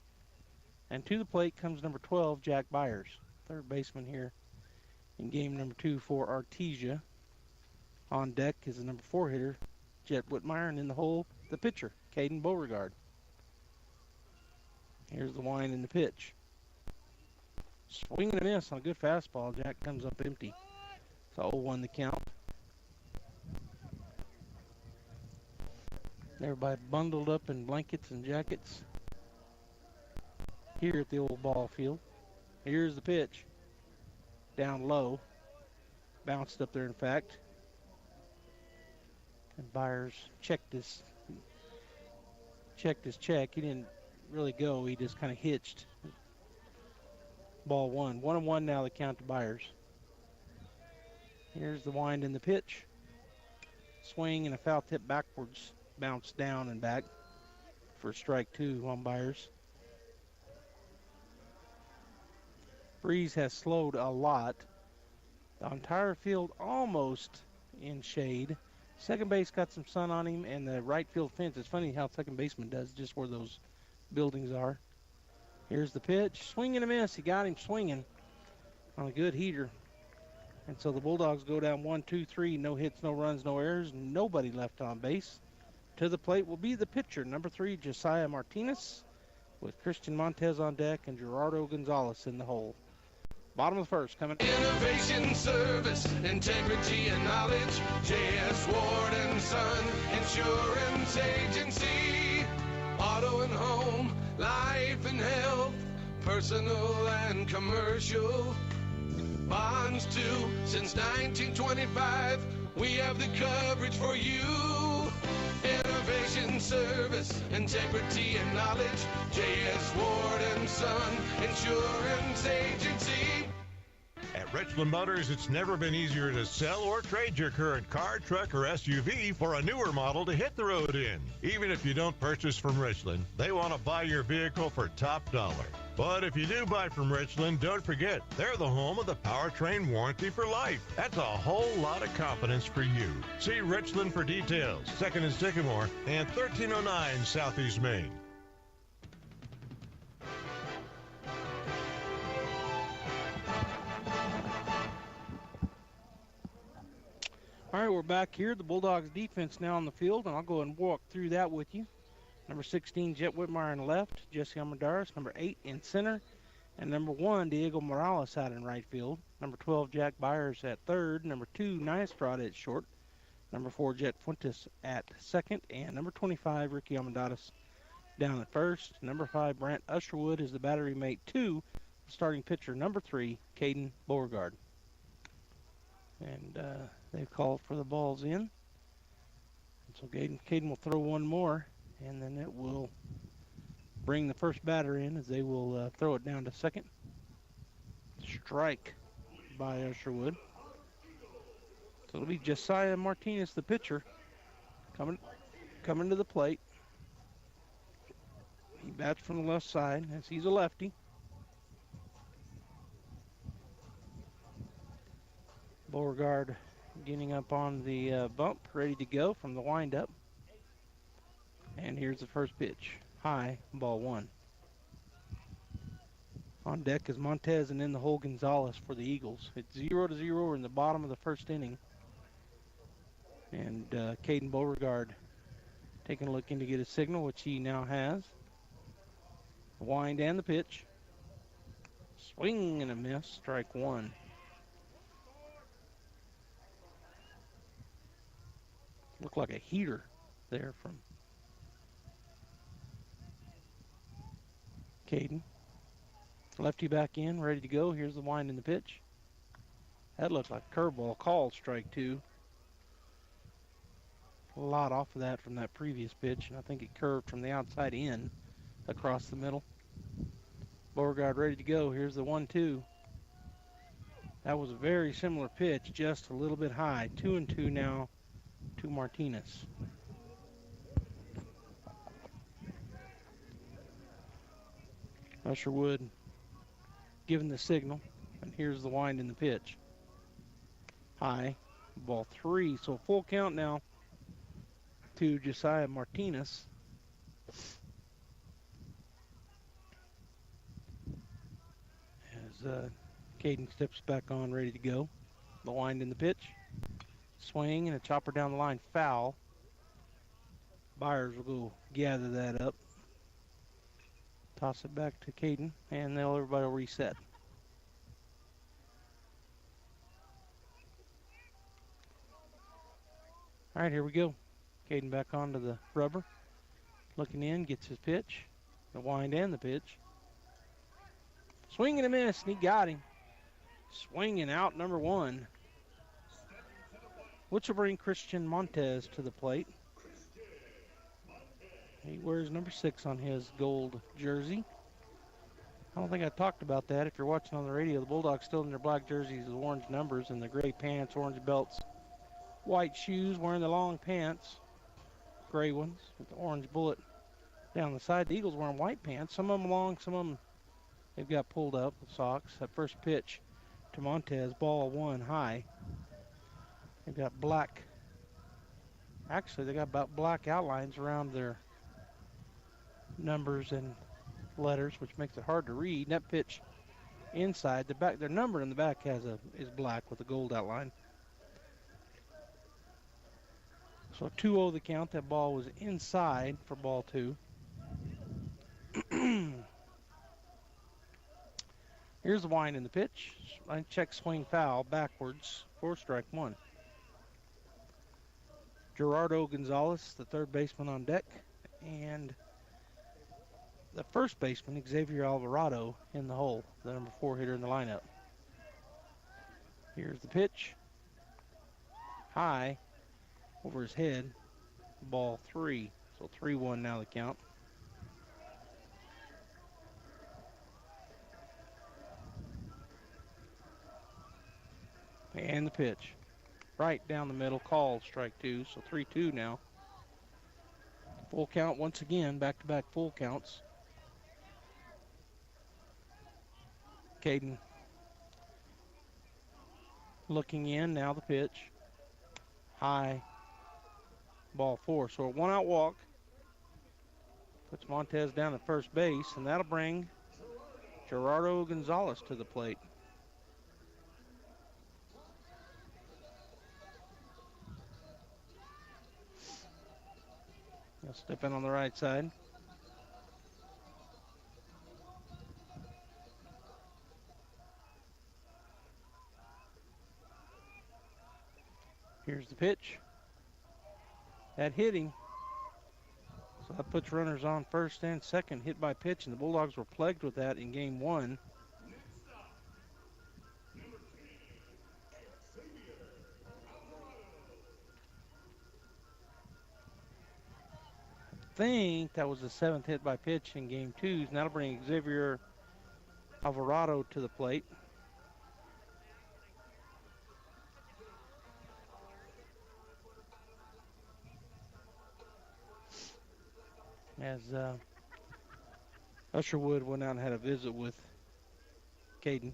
And to the plate comes number 12, Jack Byers, third baseman here in game number 2 for Artesia. On deck is the number 4 hitter, Jet Whitmire, and in the hole, the pitcher, Caden Beauregard. Here's the wind and the pitch. Swing and a miss on a good fastball. Jack comes up empty. So 0-1 the count. Everybody bundled up in blankets and jackets here at the old ball field. Here's the pitch. Down low. Bounced up there, in fact. And Byers checked his check. He didn't really go. He just kind of hitched. Ball one. 1-1 now the count to Byers. Here's the wind in the pitch. Swing and a foul tip backwards. Bounce down and back for strike 2 on Byers. Breeze has slowed a lot. The entire field almost in shade. Second base got some sun on him, and the right field fence. It's funny how second baseman does just where those buildings are. Here's the pitch. Swing and a miss. He got him swinging on a good heater. And so the Bulldogs go down 1-2-3. No hits, no runs, no errors. Nobody left on base. To the plate will be the pitcher, number 3, Josiah Martinez, with Christian Montez on deck and Gerardo Gonzalez in the hole. Bottom of the first coming. Innovation, service, integrity, and knowledge. J.S. Ward and Son Insurance Agency. Auto and home, life and health, personal and commercial. Bonds too, since 1925. We have the coverage for you. Innovation, service, integrity, and knowledge. J.S. Ward and Son Insurance Agency. At Richland Motors, it's never been easier to sell or trade your current car, truck, or SUV for a newer model to hit the road in. Even if you don't purchase from Richland, they want to buy your vehicle for top dollar. But if you do buy from Richland, don't forget, they're the home of the powertrain warranty for life. That's a whole lot of confidence for you. See Richland for details. 2nd and Sycamore and 1309 Southeast Main. All right, we're back here. The Bulldogs defense now on the field, and I'll go and walk through that with you. Number 16, Jet Whitmire in left. Jesse Armendariz, number 8 in center. And number 1, Diego Morales out in right field. Number 12, Jack Byers at third. Number 2, Nye Estrada at short. Number 4, Jet Fuentes at second. And number 25, Ricky Armendariz down at first. Number 5, Brant Usherwood is the battery mate 2. Starting pitcher, number 3, Caden Beauregard. And they've called for the balls in. And so Caden will throw one more, and then it will bring the first batter in as they will throw it down to second. Strike by Usherwood. So it'll be Josiah Martinez, the pitcher, coming to the plate. He bats from the left side as he's a lefty. Beauregard getting up on the bump, ready to go from the windup. And here's the first pitch. High, ball one. On deck is Montez and in the hole Gonzalez for the Eagles. It's 0-0. We're in the bottom of the first inning. And Caden Beauregard taking a look in to get a signal, which he now has. The wind and the pitch. Swing and a miss, strike one. Looked like a heater there from Caden. Lefty back in, ready to go. Here's the wind and the pitch. That looked like a curveball, called strike two. A lot off of that from that previous pitch, and I think it curved from the outside in across the middle. Beauregard ready to go. Here's the 1-2. That was a very similar pitch, just a little bit high. 2-2 now to Martinez. Usherwood giving the signal, and here's the wind in the pitch. High, ball three, so full count now to Josiah Martinez. As Caden steps back on, ready to go. The wind in the pitch. Swing and a chopper down the line, foul. Byers will go gather that up. Toss it back to Caden, and everybody will reset. All right, here we go. Caden back onto the rubber. Looking in, gets his pitch. The wind and the pitch. Swing and a miss, and he got him. Swinging out number one. Which will bring Christian Montez to the plate. He wears number 6 on his gold jersey. I don't think I talked about that. If you're watching on the radio, the Bulldogs still in their black jerseys with orange numbers and the gray pants, orange belts, white shoes, wearing the long pants, gray ones with the orange bullet down the side. The Eagles wearing white pants. Some of them long, some of them they've got pulled up with socks. That first pitch to Montez, ball one high. They've got black. Actually, they got about black outlines around their numbers and letters, which makes it hard to read. That pitch inside the back, their number in the back is black with a gold outline. So 2-0 the count. That ball was inside for ball two. Here's the wind in the pitch. Line check, swing, foul, backwards for strike one. Gerardo Gonzalez, the third baseman on deck, and the first baseman, Xavier Alvarado, in the hole, the number 4 hitter in the lineup. Here's the pitch. High, over his head, ball 3. So 3-1 now the count. And the pitch. Right down the middle, called strike 2, so 3-2 now. Full count once again, back-to-back full counts. Caden looking in, now the pitch. High, ball 4, so a 1-out walk. Puts Montez down at first base, and that'll bring Gerardo Gonzalez to the plate. He'll step in on the right side. Here's the pitch. That hit him. So that puts runners on first and second, hit by pitch, and the Bulldogs were plagued with that in game 1. think that was the 7th hit by pitch in game 2, and that'll bring Xavier Alvarado to the plate. As Usherwood went out and had a visit with Caden.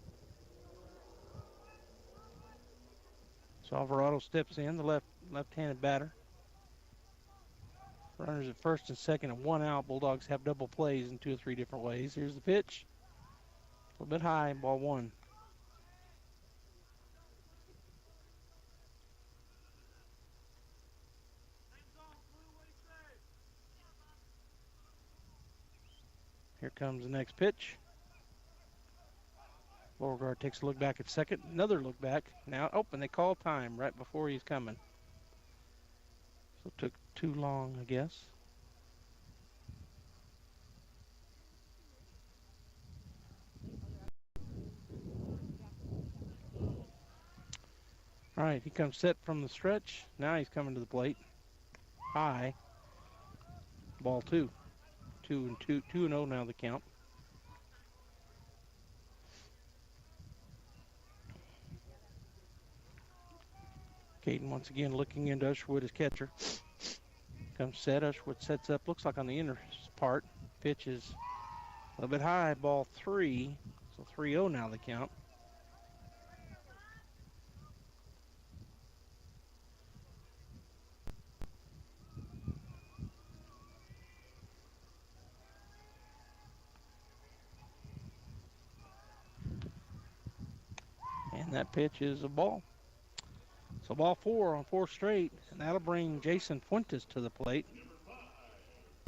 So Alvarado steps in, the left-handed batter. Runners at first and second and 1 out. Bulldogs have double plays in 2 or 3 different ways. Here's the pitch. A little bit high, ball 1. Here comes the next pitch. Beauregard takes a look back at second. Another look back. Now, and they call time right before he's coming. So it took too long, I guess. All right, he comes set from the stretch. Now he's coming to the plate. High. Ball 2. 2-0 now the count. Caden once again looking into Usherwood as catcher. Comes set. Usherwood sets up. Looks like on the inner part. Pitch is a little bit high. Ball 3. So 3-0 now the count. And that pitch is a ball. So ball 4 on 4 straight, and that'll bring Jason Fuentes to the plate.